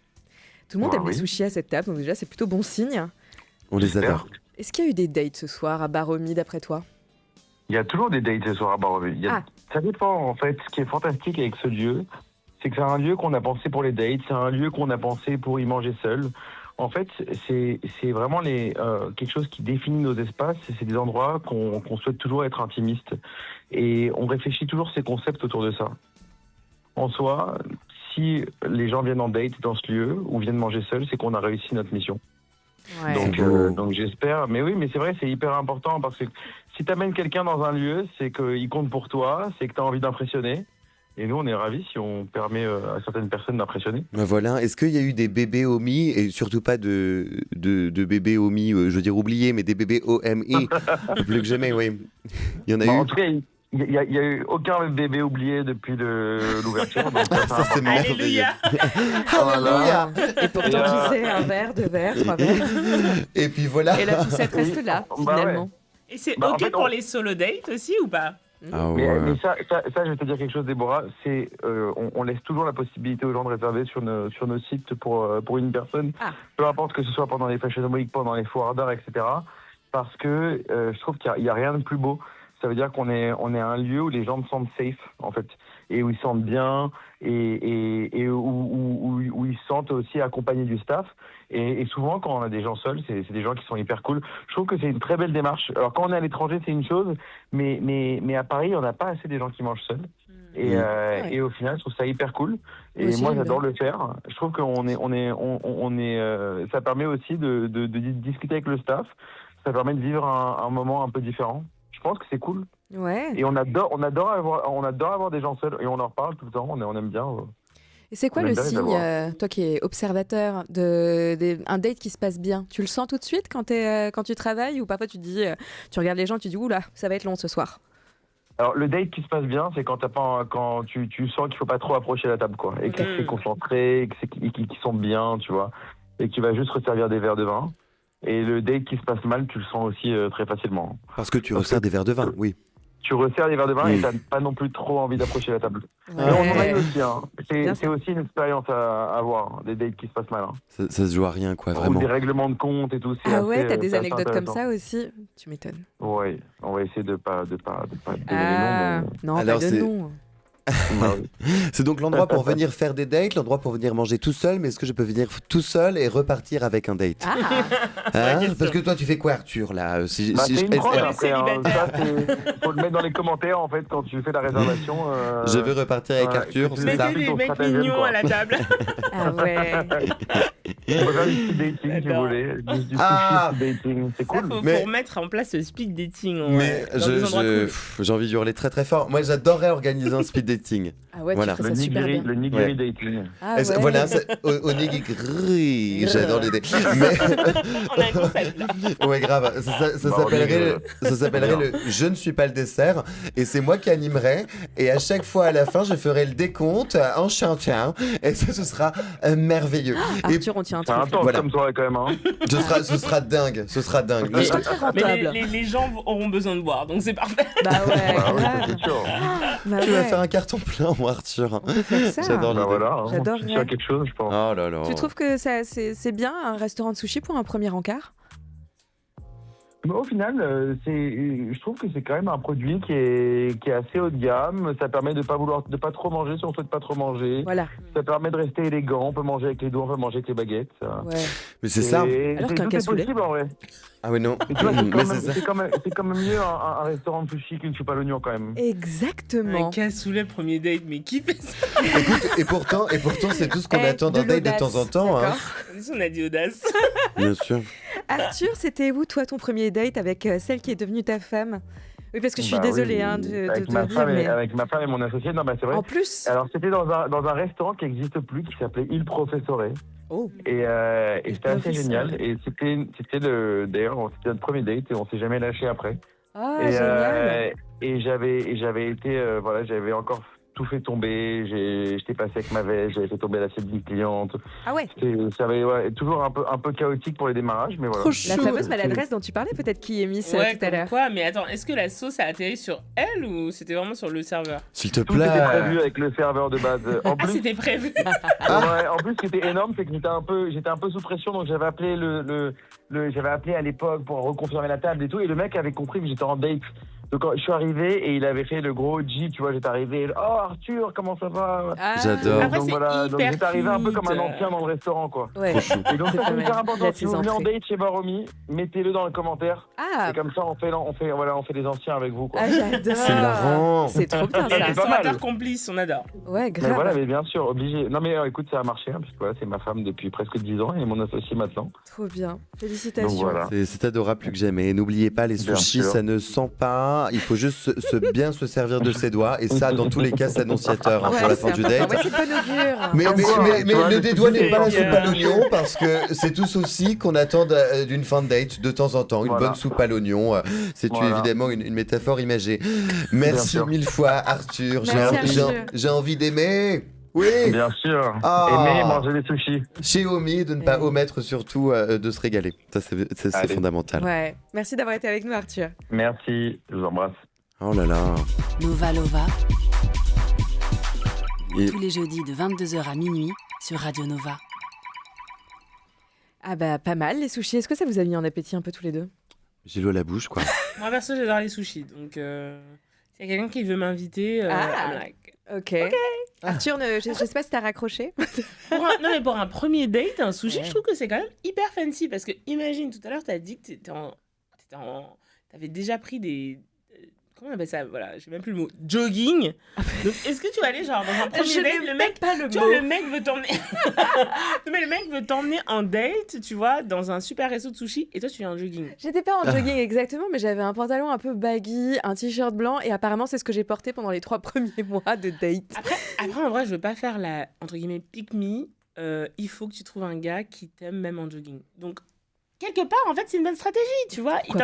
Tout le monde Bah aime les oui. sushis à cette table, donc déjà c'est plutôt bon signe. On les adore. Est-ce qu'il y a eu des dates ce soir à Baromi d'après toi? Il y a toujours des dates ce soir à Barovie. Ah. Ça dépend en fait. Ce qui est fantastique avec ce lieu, c'est que c'est un lieu qu'on a pensé pour les dates, c'est un lieu qu'on a pensé pour y manger seul. En fait, c'est vraiment quelque chose qui définit nos espaces. C'est des endroits qu'on souhaite toujours être intimistes. Et on réfléchit toujours ces concepts autour de ça. En soi, si les gens viennent en date dans ce lieu ou viennent manger seuls, c'est qu'on a réussi notre mission. Ouais. Donc j'espère. Mais oui, mais c'est vrai, c'est hyper important parce que si tu amènes quelqu'un dans un lieu, c'est qu'il compte pour toi, c'est que tu as envie d'impressionner. Et nous, on est ravis si on permet à certaines personnes d'impressionner. Ben voilà. Est-ce qu'il y a eu des bébés omis et surtout pas de bébés omis, je veux dire oubliés, mais des bébés OMI plus que jamais, oui. Il y en a eu. En tout cas, Il n'y a eu aucun bébé oublié depuis l'ouverture. Donc ça, c'est merveilleux. Alléluia. Et pourtant, tu sais, un verre, 2 verres, 3 verres. Et puis voilà. Et la poussette reste là, finalement. Ouais. Et c'est en OK fait, pour les solo dates aussi ou pas? Mais ça, je vais te dire quelque chose, Déborah. C'est, on laisse toujours la possibilité aux gens de réserver sur nos sites pour une personne. Peu importe que ce soit pendant les Fashion Week, pendant les foires d'art, etc. Parce que je trouve qu'il n'y a rien de plus beau. Ça veut dire qu'on est un lieu où les gens se sentent safe, en fait, et où ils se sentent bien, et où ils se sentent aussi accompagnés du staff. Et souvent, quand on a des gens seuls, c'est des gens qui sont hyper cool. Je trouve que c'est une très belle démarche. Alors, quand on est à l'étranger, c'est une chose, mais à Paris, on n'a pas assez des gens qui mangent seuls. Et au final, je trouve ça hyper cool. Et aussi, moi, j'adore le faire. Je trouve qu'on ça permet aussi de discuter avec le staff. Ça permet de vivre un moment un peu différent. Je pense que c'est cool. Ouais. Et on adore avoir des gens seuls et on en reparle tout le temps. On aime bien. Et c'est quoi le signe, toi qui es observateur, un date qui se passe bien? Tu le sens tout de suite quand tu travailles, ou parfois tu te dis, tu regardes les gens, tu dis oula, ça va être long ce soir? Alors le date qui se passe bien, c'est quand tu sens qu'il faut pas trop approcher la table, quoi, et que c'est concentré, qu'ils sont bien, tu vois, et que tu vas juste resservir des verres de vin. Et le date qui se passe mal, tu le sens aussi très facilement. Parce que tu resserres des verres de vin, oui. Tu resserres des verres de vin et t'as pas non plus trop envie d'approcher la table. Ouais. Mais on en a eu aussi, hein. C'est aussi une expérience à avoir, des dates qui se passent mal. Hein. Ça se joue à rien, quoi, vraiment. Ou des règlements de compte et tout. Ah ouais, t'as des anecdotes comme ça aussi? Tu m'étonnes. Ouais, on va essayer de pas donner les noms. Non, alors, pas de nom. C'est donc l'endroit pour venir faire des dates, l'endroit pour venir manger tout seul, mais est-ce que je peux venir tout seul et repartir avec un date? Parce que toi tu fais quoi, Arthur, là? C'est une preuve après, hein. Ça, faut le mettre dans les commentaires en fait quand tu fais la réservation. Je veux repartir avec Arthur, c'est ça? Mettez des mecs mignons à la table. Ah ouais. On va faire du speed dating si vous voulez. Du speed dating, c'est cool. Faut remettre en place le speed dating. Mais j'ai envie d'hurler très très fort. Moi j'adorerais organiser un speed dating. Ah ouais, voilà. tu ferais ça super bien. Le nigiri dating. Ah ouais. Voilà, au nigiri, j'adore l'idée. Mais... On a un concept là. Ouais, grave. Ça s'appellerait le Je ne suis pas le dessert. Et c'est moi qui animerai. Et à chaque fois à la fin, je ferai le décompte en chantant. Et ça, ce sera merveilleux. Arthur, on tient un truc. C'est intense comme soirée quand même. Hein. Ce sera dingue. Ce sera dingue. Mais les gens auront besoin de boire, donc c'est parfait. Bah ouais. C'est sûr. Tu vas faire un carton plein, moi, Arthur. On peut faire ça. J'adore l'idée. Voilà, j'adore. Tu fais quelque chose, je pense. Oh là là. Tu trouves que c'est bien un restaurant de sushi pour un premier encart? Mais au final, je trouve que c'est quand même un produit qui est assez haut de gamme. Ça permet de pas trop manger si on souhaite pas trop manger. Voilà. Ça permet de rester élégant. On peut manger avec les doigts, on peut manger avec les baguettes. Ça. Ouais. Mais c'est ça. Alors qu'un cassoulet. C'est possible en vrai. Ah oui, non. C'est quand même mieux un restaurant de sushi qu'une soupe à l'oignon quand même. Exactement. Un cassoulet premier date, mais qui fait ça? Écoute, et pourtant c'est tout ce qu'on attend d'un date de temps en temps. Hein. On a dit audace. Bien sûr. Arthur, c'était où toi ton premier date avec celle qui est devenue ta femme? Oui, parce que je suis désolée avec ma femme et mon associé. Non, c'est vrai. En plus. Alors c'était dans un restaurant qui n'existe plus, qui s'appelait Il Professore. Oh. Et c'était assez génial. Et c'était notre premier date et on s'est jamais lâché après. Ah, génial. Et j'avais été j'avais encore tout fait tomber. J'étais passé avec ma veste, j'avais fait tomber l'assiette d'une cliente. Ah ouais. C'était toujours un peu chaotique pour les démarrages, mais voilà. La fameuse maladresse dont tu parlais, peut-être qui est mise tout à l'heure. Quoi? Mais attends, est-ce que la sauce a atterri sur elle ou c'était vraiment sur le serveur? S'il te Tout plaît. était prévu avec le serveur de base. En plus, c'était prévu. Ouais, en plus, ce qui était énorme, c'est que j'étais un peu sous pression, donc j'avais appelé j'avais appelé à l'époque pour reconfirmer la table et tout, et le mec avait compris que j'étais en date. Donc quand je suis arrivé et il avait fait le gros G, tu vois, j'étais arrivé, oh Arthur, comment ça va? J'adore. Après, donc voilà, donc j'étais arrivé un peu comme un ancien dans le restaurant, quoi. Ouais. Et donc ça, c'est hyper important. Si vous venez en date chez Baromi, mettez-le dans les commentaires. Ah. Et comme ça, on fait les anciens avec vous, quoi. Ah, j'adore. C'est marrant. C'est trop bien Et ça. les formateurs complices, on adore. Ouais, grave. Mais voilà, mais bien sûr, obligé. Non mais écoute, ça a marché, hein, puisque voilà, c'est ma femme depuis presque 10 ans et mon associé maintenant. Trop bien. Félicitations. Donc voilà. C'est adorable, plus que jamais. Et n'oubliez pas, les sushis, ça ne sent pas. fois, il faut juste bien se servir de ses doigts. Et ça, dans tous les cas, c'est annonciateur pour la fin du date. Ouais, c'est pas augure. Mais le des doigts n'est pas la soupe à l'oignon parce que c'est tous aussi qu'on attend d'une fin de date de temps en temps. Une bonne soupe à l'oignon. C'est évidemment une métaphore imagée. Merci mille fois, Arthur. J'ai envie d'aimer. Oui. Bien sûr. Aimer manger des sushis. Chez Omi, de ne pas omettre surtout de se régaler. Ça, c'est fondamental. Ouais. Merci d'avoir été avec nous, Arthur. Merci. Je vous embrasse. Oh là là. Nova Lova. Tous les jeudis de 22h à minuit sur Radio Nova. Ah bah pas mal les sushis. Est-ce que ça vous a mis en appétit un peu tous les deux? J'ai l'eau à la bouche, quoi. Moi, perso, j'adore les sushis. Donc, s'il y a quelqu'un qui veut m'inviter, I'm like... Ok. Arthur, je sais pas si t'as raccroché. Non, mais pour un premier date, un sushi, je trouve que c'est quand même hyper fancy. Parce que, imagine, tout à l'heure, t'as dit que t'avais déjà pris des... Comment on appelle ça? Voilà, j'ai même plus le mot. Jogging. Donc, est-ce que tu vas aller genre dans un premier date, le mec, pas le tu mot. vois, le mec veut t'emmener. Mais le mec veut t'emmener en date, tu vois, dans un super resto de sushi, et toi tu es en jogging. J'étais pas en jogging exactement, mais j'avais un pantalon un peu baggy, un t-shirt blanc, et apparemment c'est ce que j'ai porté pendant les 3 premiers mois de date. Après en vrai, je veux pas faire la entre guillemets pick me. Il faut que tu trouves un gars qui t'aime même en jogging. Donc quelque part, en fait, c'est une bonne stratégie, tu vois. Il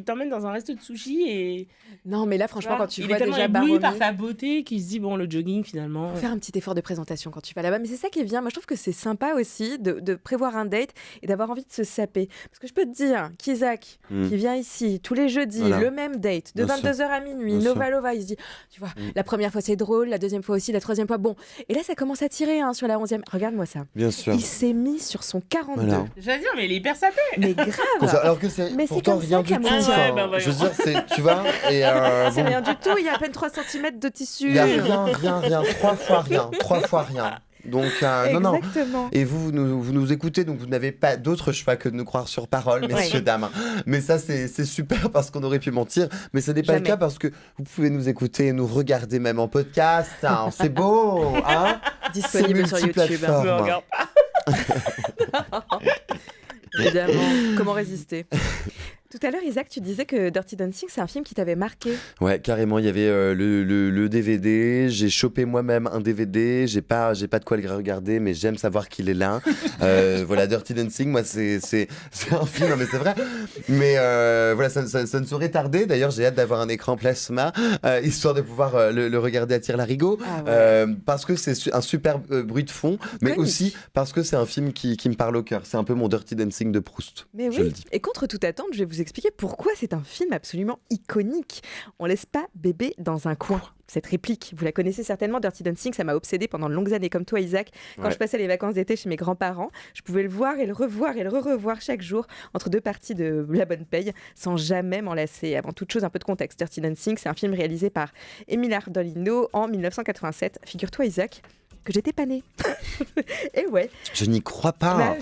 t'emmène dans un resto de sushi et... Non, mais là, franchement, quand tu il vois est tellement déjà ébloui Baromi... par ta beauté qu'il se dit, bon, le jogging, finalement... Faire un petit effort de présentation quand tu vas là-bas. Mais c'est ça qui est bien. Moi, je trouve que c'est sympa aussi de prévoir un date et d'avoir envie de se saper. Parce que je peux te dire qu'Isaac, qui vient ici tous les jeudis, le même date, de 22h à minuit, Nova Lova, il se dit, tu vois, la première fois, c'est drôle, la deuxième fois aussi, la troisième fois, bon. Et là, ça commence à tirer sur la 11e. Regarde-moi ça. Bien sûr. Il s'est mis sur son 42. Voilà. J'allais dire, mais il est hyper sapé. Mais grave. Alors que c'est pourtant rien du tout. Je veux dire, tu vois, et c'est rien du tout. Il y a à peine 3 cm de tissu. Il y a rien, 3 fois rien. Donc non. Et vous nous écoutez, donc vous n'avez pas d'autre choix que de nous croire sur parole, messieurs dames. Mais ça c'est super parce qu'on aurait pu mentir, mais ce n'est pas le cas parce que vous pouvez nous éciter, nous regarder même en podcast. Hein. C'est beau, hein. Disponible sur YouTube. Je me regarde pas. Évidemment, comment résister? Tout à l'heure, Isaac, tu disais que Dirty Dancing, c'est un film qui t'avait marqué. Ouais, carrément. Il y avait le DVD. J'ai chopé moi-même un DVD. J'ai pas de quoi le regarder, mais j'aime savoir qu'il est là. Voilà, Dirty Dancing, moi, c'est un film, mais c'est vrai. Mais voilà, ça ne saurait tarder. D'ailleurs, j'ai hâte d'avoir un écran plasma, histoire de pouvoir le regarder à tire-larigot. Parce que c'est un super bruit de fond, mais aussi parce que c'est un film qui me parle au cœur. C'est un peu mon Dirty Dancing de Proust. Mais oui, et contre toute attente, je vais vous expliquer pourquoi c'est un film absolument iconique. On laisse pas bébé dans un coin. Cette réplique, vous la connaissez certainement, Dirty Dancing, ça m'a obsédée pendant de longues années, comme toi Isaac. Quand je passais les vacances d'été chez mes grands-parents, je pouvais le voir et le revoir et le revoir chaque jour entre 2 parties de La Bonne Paye, sans jamais m'en lasser. Avant toute chose, un peu de contexte. Dirty Dancing, c'est un film réalisé par Emile Ardolino en 1987. Figure-toi Isaac que j'étais pas née. Et ouais. Je n'y crois pas. Bah,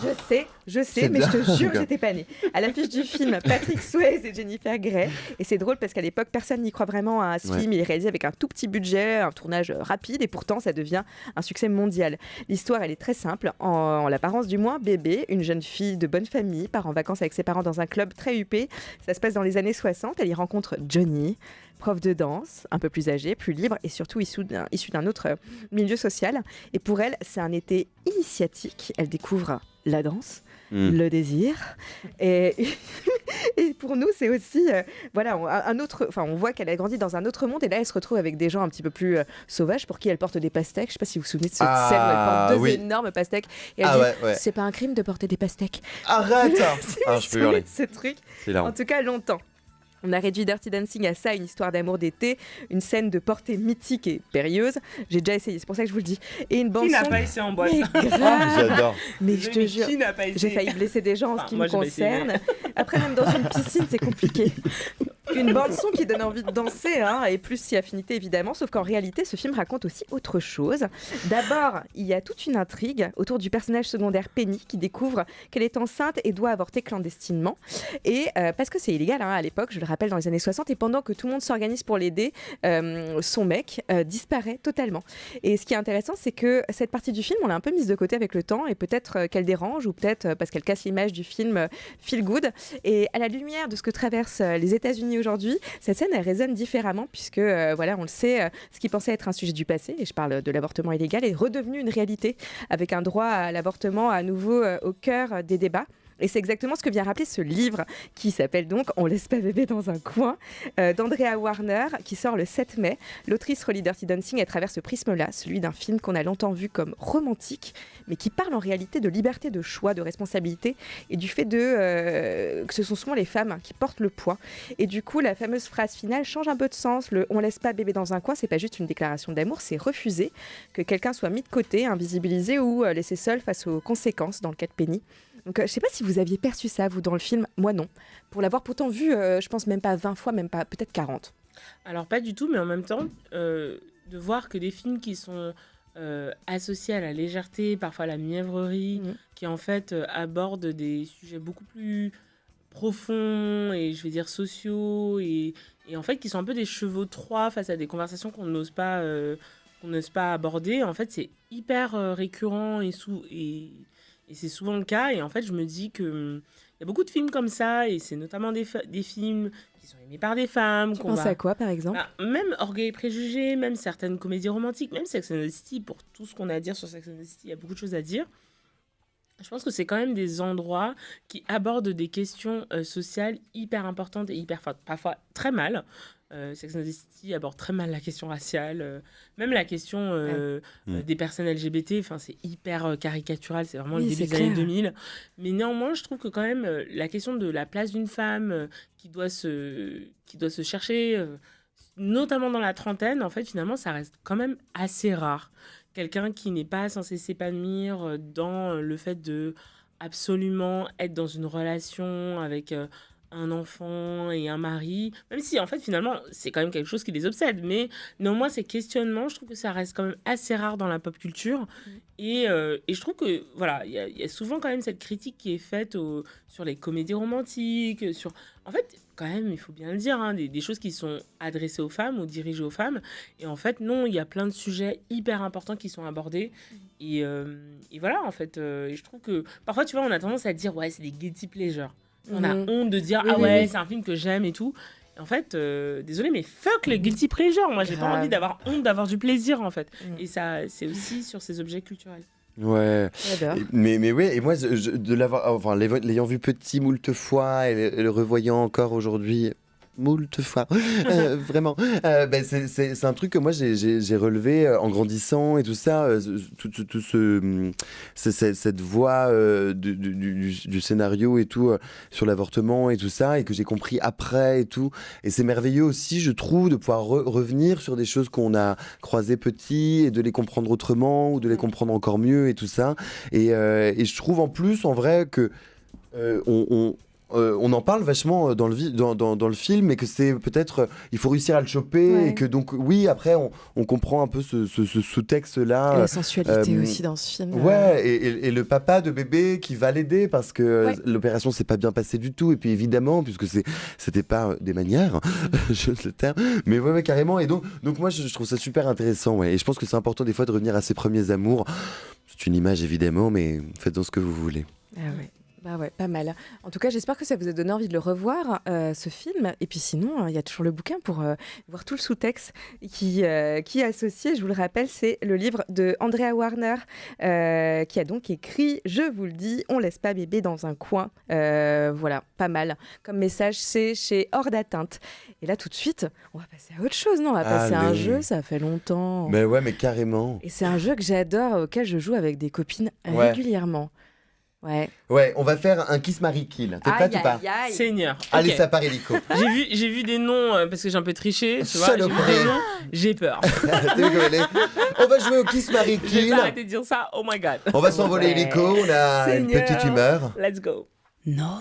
je sais, mais je te jure que j'étais pas née. À l'affiche du film, Patrick Swayze et Jennifer Grey. Et c'est drôle parce qu'à l'époque, personne n'y croit vraiment à ce film. Il est réalisé avec un tout petit budget, un tournage rapide, et pourtant, ça devient un succès mondial. L'histoire, elle est très simple. En l'apparence du moins, Bébé, une jeune fille de bonne famille, part en vacances avec ses parents dans un club très huppé. Ça se passe dans les années 60. Elle y rencontre Johnny, prof de danse, un peu plus âgé, plus libre et surtout issu d'un autre milieu social. Et pour elle, c'est un été initiatique. Elle découvre la danse, le désir. Et pour nous, c'est aussi un autre. Enfin, on voit qu'elle a grandi dans un autre monde et là, elle se retrouve avec des gens un petit peu plus sauvages pour qui elle porte des pastèques. Je ne sais pas si vous vous souvenez de cette scène où elle porte 2 énormes pastèques. Et elle dit, c'est pas un crime de porter des pastèques. Arrête. Je peux hurler. Ce truc. En tout cas, longtemps. On a réduit Dirty Dancing à ça, une histoire d'amour d'été, une scène de portée mythique et périlleuse. J'ai déjà essayé, c'est pour ça que je vous le dis. Et une bande Qui n'a pas essayé en boîte? J'adore. Mais je te jure, j'ai failli blesser des gens en ce qui me concerne. Après, même dans une piscine, c'est compliqué. Une bande-son qui donne envie de danser, et plus si affinité évidemment, sauf qu'en réalité, ce film raconte aussi autre chose. D'abord, il y a toute une intrigue autour du personnage secondaire Penny qui découvre qu'elle est enceinte et doit avorter clandestinement. Et parce que c'est illégal à l'époque, je le rappelle, dans les années 60, et pendant que tout le monde s'organise pour l'aider, son mec disparaît totalement. Et ce qui est intéressant, c'est que cette partie du film, on l'a un peu mise de côté avec le temps, et peut-être qu'elle dérange, ou peut-être parce qu'elle casse l'image du film Feel Good. Et à la lumière de ce que traversent les États-Unis famille aujourd'hui, cette scène elle résonne différemment puisque voilà, on le sait, ce qui pensait être un sujet du passé, et je parle de l'avortement illégal, est redevenu une réalité avec un droit à l'avortement à nouveau au cœur des débats. Et c'est exactement ce que vient rappeler ce livre qui s'appelle donc « On laisse pas bébé dans un coin » d'Andrea Warner, qui sort le 7 mai. L'autrice relie Dirty Dancing à travers ce prisme-là, celui d'un film qu'on a longtemps vu comme romantique, mais qui parle en réalité de liberté de choix, de responsabilité, et du fait que ce sont souvent les femmes qui portent le poids. Et du coup, la fameuse phrase finale change un peu de sens. Le « on laisse pas bébé dans un coin », c'est pas juste une déclaration d'amour, c'est refuser que quelqu'un soit mis de côté, invisibilisé ou laissé seul face aux conséquences, dans le cas de Penny. Donc, je ne sais pas si vous aviez perçu ça, vous, dans le film. Moi, non. Pour l'avoir pourtant vu, je pense même pas 20 fois, même pas, peut-être 40. Alors, pas du tout, mais en même temps, de voir que des films qui sont associés à la légèreté, parfois à la mièvrerie, qui en fait abordent des sujets beaucoup plus profonds et, je vais dire, sociaux, et en fait, qui sont un peu des chevaux de Troie face à des conversations qu'on n'ose pas aborder. En fait, c'est hyper récurrent et c'est souvent le cas, et en fait, je me dis qu'il y a beaucoup de films comme ça, et c'est notamment des films qui sont aimés par des femmes. Tu penses à quoi, par exemple ? Même Orgueil et Préjugés, même certaines comédies romantiques, même Sex and the City, pour tout ce qu'on a à dire sur Sex and the City, il y a beaucoup de choses à dire. Je pense que c'est quand même des endroits qui abordent des questions sociales hyper importantes et hyper fortes, parfois très mal. Sex and the City aborde très mal la question raciale, même la question des personnes LGBT, c'est hyper caricatural, c'est vraiment le début des années 2000. Mais néanmoins, je trouve que quand même, la question de la place d'une femme qui doit se chercher, notamment dans la trentaine, en fait, finalement, ça reste quand même assez rare. Quelqu'un qui n'est pas censé s'épanouir dans le fait de absolument être dans une relation avec un enfant et un mari, même si en fait finalement c'est quand même quelque chose qui les obsède, mais néanmoins ces questionnements, je trouve que ça reste quand même assez rare dans la pop culture. Et je trouve que voilà, il y a souvent quand même cette critique qui est faite sur les comédies romantiques, sur en fait quand même, il faut bien le dire, des choses qui sont adressées aux femmes ou dirigées aux femmes, et en fait non, il y a plein de sujets hyper importants qui sont abordés, et voilà en fait, et je trouve que parfois tu vois on a tendance à dire ouais c'est des guilty pleasures. On a honte de dire c'est un film que j'aime et tout. Et en fait, désolé, mais fuck le guilty pleasure. Moi, j'ai pas envie d'avoir honte d'avoir du plaisir en fait. Et ça, c'est aussi sur ces objets culturels. Ouais, mais ouais, et moi, de l'avoir, l'ayant vu petit moult fois et le revoyant encore aujourd'hui moult fois, vraiment, c'est un truc que moi j'ai relevé en grandissant et tout ça, tout cette voix du scénario et tout sur l'avortement et tout ça, et que j'ai compris après et tout, et c'est merveilleux aussi, je trouve, de pouvoir revenir sur des choses qu'on a croisées petit et de les comprendre autrement ou de les comprendre encore mieux et tout ça, et je trouve en plus en vrai que on en parle vachement dans le film, mais que c'est peut-être il faut réussir à le choper, et que donc oui après on comprend un peu ce sous-texte là, et la sensualité aussi dans ce film, et le papa de bébé qui va l'aider parce que l'opération s'est pas bien passée du tout, et puis évidemment puisque c'était pas des manières je le terme, mais ouais carrément, et donc moi je trouve ça super intéressant, et je pense que c'est important des fois de revenir à ses premiers amours. C'est une image évidemment, mais faites-donc ce que vous voulez. Bah ouais, pas mal. En tout cas, j'espère que ça vous a donné envie de le revoir, ce film. Et puis sinon, il y a toujours le bouquin pour voir tout le sous-texte qui est associé. Je vous le rappelle, c'est le livre de Andrea Warner qui a donc écrit, je vous le dis, on laisse pas bébé dans un coin. Voilà, pas mal. Comme message, c'est chez Hors d'atteinte. Et là, tout de suite, on va passer à autre chose, non ? On va passer à un jeu, ça fait longtemps. Mais ouais, mais carrément. Et c'est un jeu que j'adore, auquel je joue avec des copines régulièrement. Ouais, on va faire un Kiss Marry Kill. T'es prête ou pas ? Seigneur. Allez, okay. ça part hélico. J'ai vu des noms parce que j'ai un peu triché, tu vois. J'ai vu des noms, j'ai peur. On va jouer au Kiss Marry Kill. Je vais arrêter de dire ça. Oh my god. On va s'envoler hélico. On a une petite humeur. Let's go. Nova.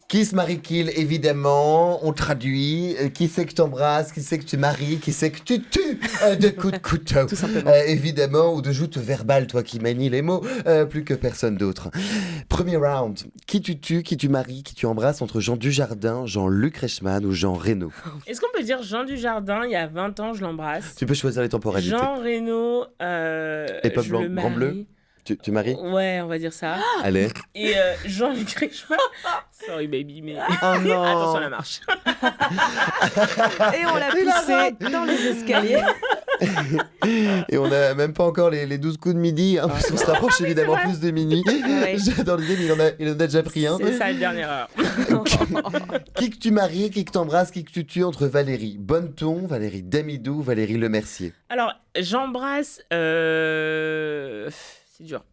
Kiss Marry Kill, évidemment, on traduit. Qui c'est que t'embrasses, qui c'est que tu maries, qui c'est que tu tues de coups de couteau. Tout simplement. Évidemment, ou de joutes verbales, toi qui manies les mots, plus que personne d'autre. Premier round. Qui tu tues, qui tu maries, qui tu embrasses entre Jean Dujardin, Jean-Luc Reichmann ou Jean Reno. Est-ce qu'on peut dire Jean Dujardin, il y a 20 ans, je l'embrasse. Tu peux choisir les temporalités. Jean Reno, Époque je le marie. Blanc-Bleu. Tu maries? Ouais, on va dire ça. Allez. Et Jean-Luc Reichmann. Sorry baby, mais non. attention à la marche. Et on l'a poussé dans les escaliers. Et on n'a même pas encore les 12 coups de midi, hein, puisqu'on se rapproche évidemment plus de minuit. Ouais. J'adore l'idée, mais il en a déjà pris un. C'est ça, une dernière heure. Qui que tu maries, qui que t'embrasses, qui que tu tues entre Valérie Bonneton, Valérie Damido, Valérie Lemercier? Alors, j'embrasse... C'est dur.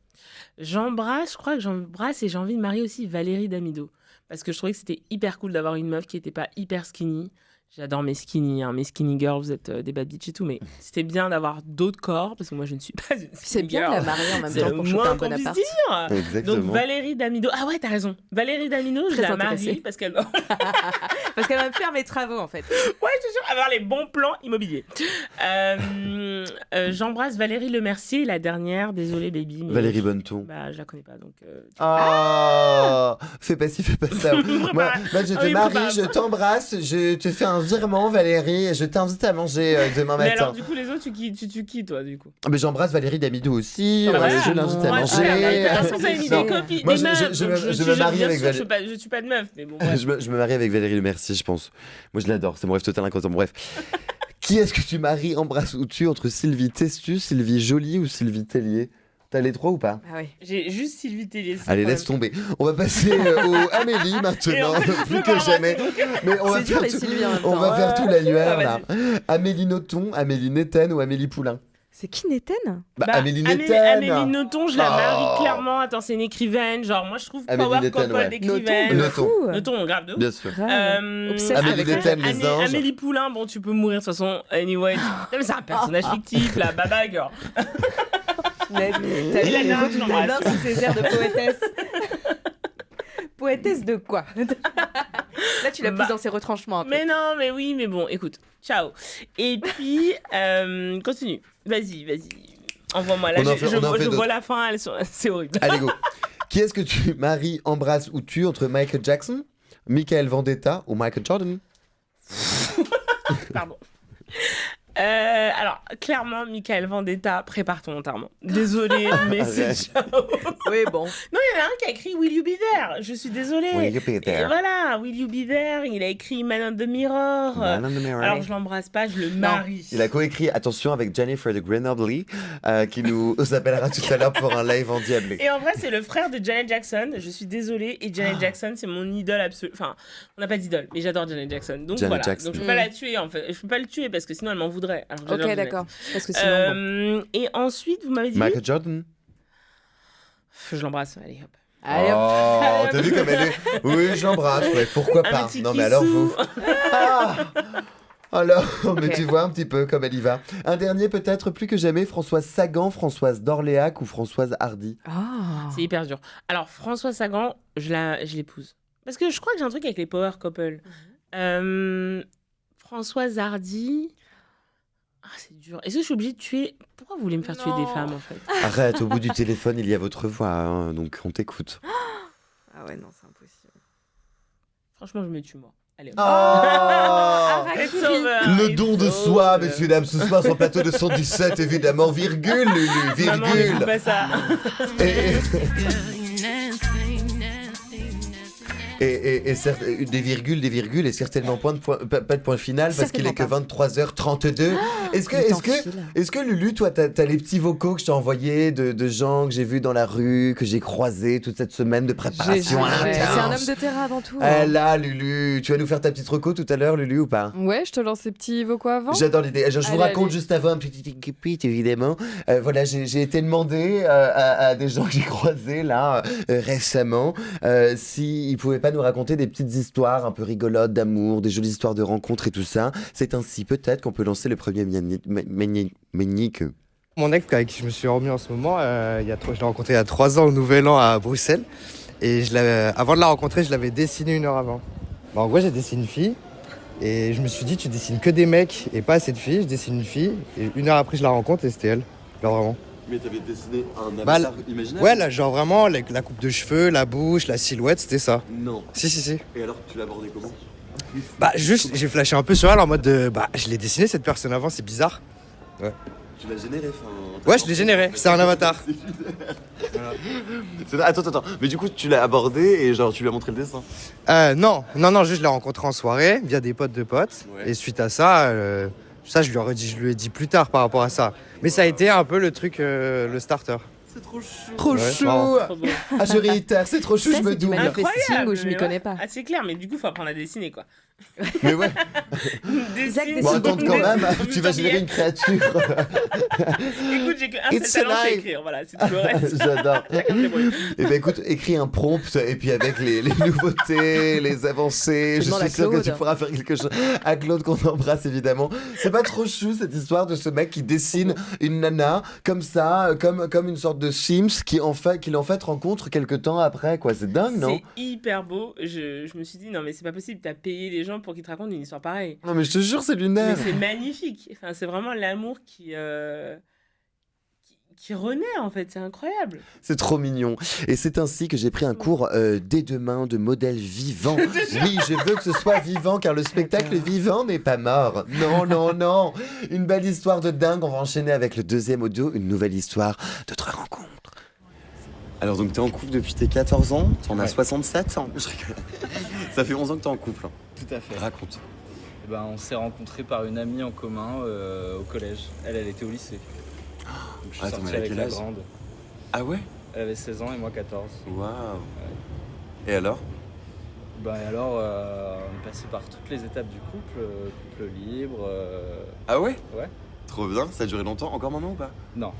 Je crois que j'embrasse et j'ai envie de marier aussi Valérie Damido. Parce que je trouvais que c'était hyper cool d'avoir une meuf qui n'était pas hyper skinny. J'adore mes skinny girls, vous êtes des bad bitch et tout, mais c'était bien d'avoir d'autres corps, parce que moi je ne suis pas une skinny C'est bien girl. de la marier en même temps pour choper un bon appart. Exactement. Donc Valérie Damido, ah ouais, t'as raison. Valérie Damido, je Très la intéressée. marie parce qu'elle Parce qu'elle va me faire mes travaux en fait. Ouais, je te jure, avoir les bons plans immobiliers. J'embrasse Valérie Lemercier, la dernière, désolée baby. Mais Valérie Bonneton. Bah, je la connais pas, donc... Ah, fais pas ci, fais pas ça. moi, je te oui, marie, préparable. je t'embrasse, je te fais un virement, Valérie, et je t'invite à manger demain Mais matin. alors, du coup, les autres, tu qui, toi, du coup? Mais j'embrasse Valérie Damido aussi, Ah bah je voilà. l'invite à Ouais, manger. parce que vous avez mis des Non. copines, Moi, des meufs. je donc me marie bien avec sûr, Valérie. je tue pas de meuf, mais bon, bref. Je me marie avec Valérie Lemercier, je pense. Moi, je l'adore, c'est mon rêve total inconscient. Bref. Qui est-ce que tu maries, embrasses ou tues entre Sylvie Testu, Sylvie Joly ou Sylvie Tellier? T'as les trois ou pas? Ah ouais. J'ai juste Sylvie Tellier. Allez, laisse tomber. On va passer au Amélie maintenant, plus que jamais. Mais on va C'est dur, faire les tout, Sylvie en même on temps. va faire tout l'annuaire Ah, là. Amélie Nothomb, Amélie Netten ou Amélie Poulain? C'est qui Néten? Bah, Amélie Netten. Amélie Nothomb, je la Oh. marie clairement. Attends, c'est une écrivaine. Genre, moi, je trouve Amélie power Netten, couple ouais. d'écrivaine. Nothomb. Nothomb, grave de ouf. Bien sûr. Obsesse Amélie avec Netten, elle. les anges. Amélie Poulain, bon, tu peux mourir de toute façon. Anyway. Non, mais c'est un personnage fictif, la baba girl. T'as vu la les nain, routes je de l'embrasse. l'un sous ses airs de poétesse. Poétesse de quoi? Là, tu l'as Bah, prise dans ses retranchements un peu. Mais non, mais oui, mais bon, écoute, ciao. Et puis, continue. Vas-y. Envoie-moi. Là, On en fait je d'autres. vois la fin, c'est horrible. Allez, go. Qui est-ce que tu maries, embrasses ou tues entre Michael Jackson, Michael Vendetta ou Michael Jordan? Pardon. Alors, clairement, Michael Vendetta, prépare ton enterrement. Désolée, mais c'est ciao. Oui, bon. Non, il y en a un qui a écrit Will You Be There. Je suis désolée. Will You Be There. Et voilà, Will You Be There. Il a écrit Man on the Mirror. Man on the Mirror. Alors, je l'embrasse pas, je le marie. Il a coécrit, attention, avec Jennifer de Grenoble, qui nous appellera tout à l'heure pour un live endiablé. Et en vrai, c'est le frère de Janet Jackson. Je suis désolée. Et Janet Jackson, c'est mon idole absolue. Enfin, on n'a pas d'idole, mais j'adore Janet Jackson. Donc Janet voilà. Jackson. Donc je peux pas la tuer en fait. Je peux pas le tuer parce que sinon elle m'en voudrait. Alors que j'adore Ok, Janet. d'accord. Parce que sinon, bon. Et ensuite, vous m'avez dit. Michael Jordan. Je l'embrasse. Allez, hop. Allez, hop. Oh, t'as vu comme elle est. Oui, je l'embrasse, ouais, pourquoi Un pas. petit Non, mais alors kissou. vous. Ah alors, mais Ok. tu vois un petit peu comme elle y va. Un dernier peut-être, plus que jamais, Françoise Sagan, Françoise d'Orléac ou Françoise Hardy. Ah. C'est hyper dur. Alors, François Sagan, je l'épouse. Parce que je crois que j'ai un truc avec les power couple. Françoise Hardy. Ah, c'est dur. Est-ce que je suis obligée de tuer. Pourquoi vous voulez me faire tuer des femmes en fait? Arrête, au bout du téléphone, il y a votre voix, hein, donc on t'écoute. Ah ouais, non, c'est impossible. Franchement, je me tue moi. Allez. Oh It's over, Le it's don de over. soi, messieurs, dames, ce soir sur le plateau de 117, évidemment, virgule, Lulu, Maman, n'écoute virgule. pas ça. Et certes, des virgules et certainement pas de point final parce qu'il est que 23h32. Est-ce que Lulu, toi, t'as les petits vocaux que je t'ai envoyés de gens que j'ai vus dans la rue, que j'ai croisés toute cette semaine de préparation Ouais, intense. c'est un homme de terrain avant tout. Ah là, Lulu, tu vas nous faire ta petite reco tout à l'heure, Lulu, ou pas? Ouais, je te lance ces petits vocaux avant. J'adore l'idée. Je vous Allez, raconte allez. juste avant un petit pit évidemment. Voilà, j'ai été demandé à des gens que j'ai croisés là récemment s'ils pouvaient pas nous raconter des petites histoires un peu rigolotes d'amour, des jolies histoires de rencontres et tout ça. C'est ainsi peut-être qu'on peut lancer le premier Ménique. Mon ex avec qui je me suis remis en ce moment, je l'ai rencontré il y a 3 ans au Nouvel An à Bruxelles. Et avant de la rencontrer, je l'avais dessinée 1 heure avant. Bah, en gros, j'ai dessiné une fille. Et je me suis dit, tu dessines que des mecs et pas assez de filles. Je dessine une fille. Et 1 heure après, je la rencontre et c'était elle. Genre vraiment. Mais t'avais dessiné un Bah, avatar imaginaire? Ouais, là, genre vraiment, la coupe de cheveux, la bouche, la silhouette, c'était ça. Non. Si. Et alors, tu l'as abordé comment? Bah, juste, j'ai flashé un peu sur elle en mode de. Bah, je l'ai dessiné cette personne avant, c'est bizarre. Ouais. Tu l'as généré, Ouais, je l'ai généré, c'est un avatar. Attends, mais du coup tu l'as abordé et genre tu lui as montré le dessin? Non, juste je l'ai rencontré en soirée via des potes de potes. Ouais. Et suite à ça, je lui ai dit plus tard par rapport à ça. Mais ça a été un peu le truc, le starter. C'est trop chou. Trop chou. Ah, je réitère, c'est trop chou, Ça, je me c'est du double. manifesting où je m'y connais pas. Ah, c'est clair, mais du coup, faut apprendre à dessiner, quoi. Mais ouais. Dessine. Bon, attends quand même, tu vas générer une créature. Écoute, j'ai qu'un seul talent, c'est écrire, voilà, c'est tout le reste. J'adore. Et ben écoute, écris un prompt et puis avec les nouveautés, les avancées, je suis sûr que tu pourras faire quelque chose. À Claude qu'on embrasse évidemment. C'est pas trop chou cette histoire de ce mec qui dessine une nana comme ça, comme une sorte de Sims qu'il en fait rencontre quelques temps après, quoi. C'est dingue, non? C'est hyper beau. Je me suis dit non mais c'est pas possible, t'as payé les gens pour qu'ils te racontent une histoire pareille. Non mais je te jure, c'est lunaire. Mais c'est magnifique. Enfin, c'est vraiment l'amour qui renaît en fait, c'est incroyable. C'est trop mignon. Et c'est ainsi que j'ai pris un cours dès demain de modèle vivant. Oui, je veux que ce soit vivant car le spectacle vivant n'est pas mort. Non. Une belle histoire de dingue. On va enchaîner avec le deuxième audio, une nouvelle histoire de 3 rencontres. Alors donc t'es en couple depuis tes 14 ans, t'en as 67 ans. Ça fait 11 ans que t'es en couple. Tout à fait. Raconte. Eh ben, on s'est rencontrés par une amie en commun au collège. Elle était au lycée. Donc je suis sorti avec la grande. Ah ouais? Elle avait 16 ans et moi 14. Waouh. Ouais. Et alors? On est passé par toutes les étapes du couple libre. Ah ouais? Ouais. Trop bien, ça a duré longtemps, encore maintenant ou pas? Non.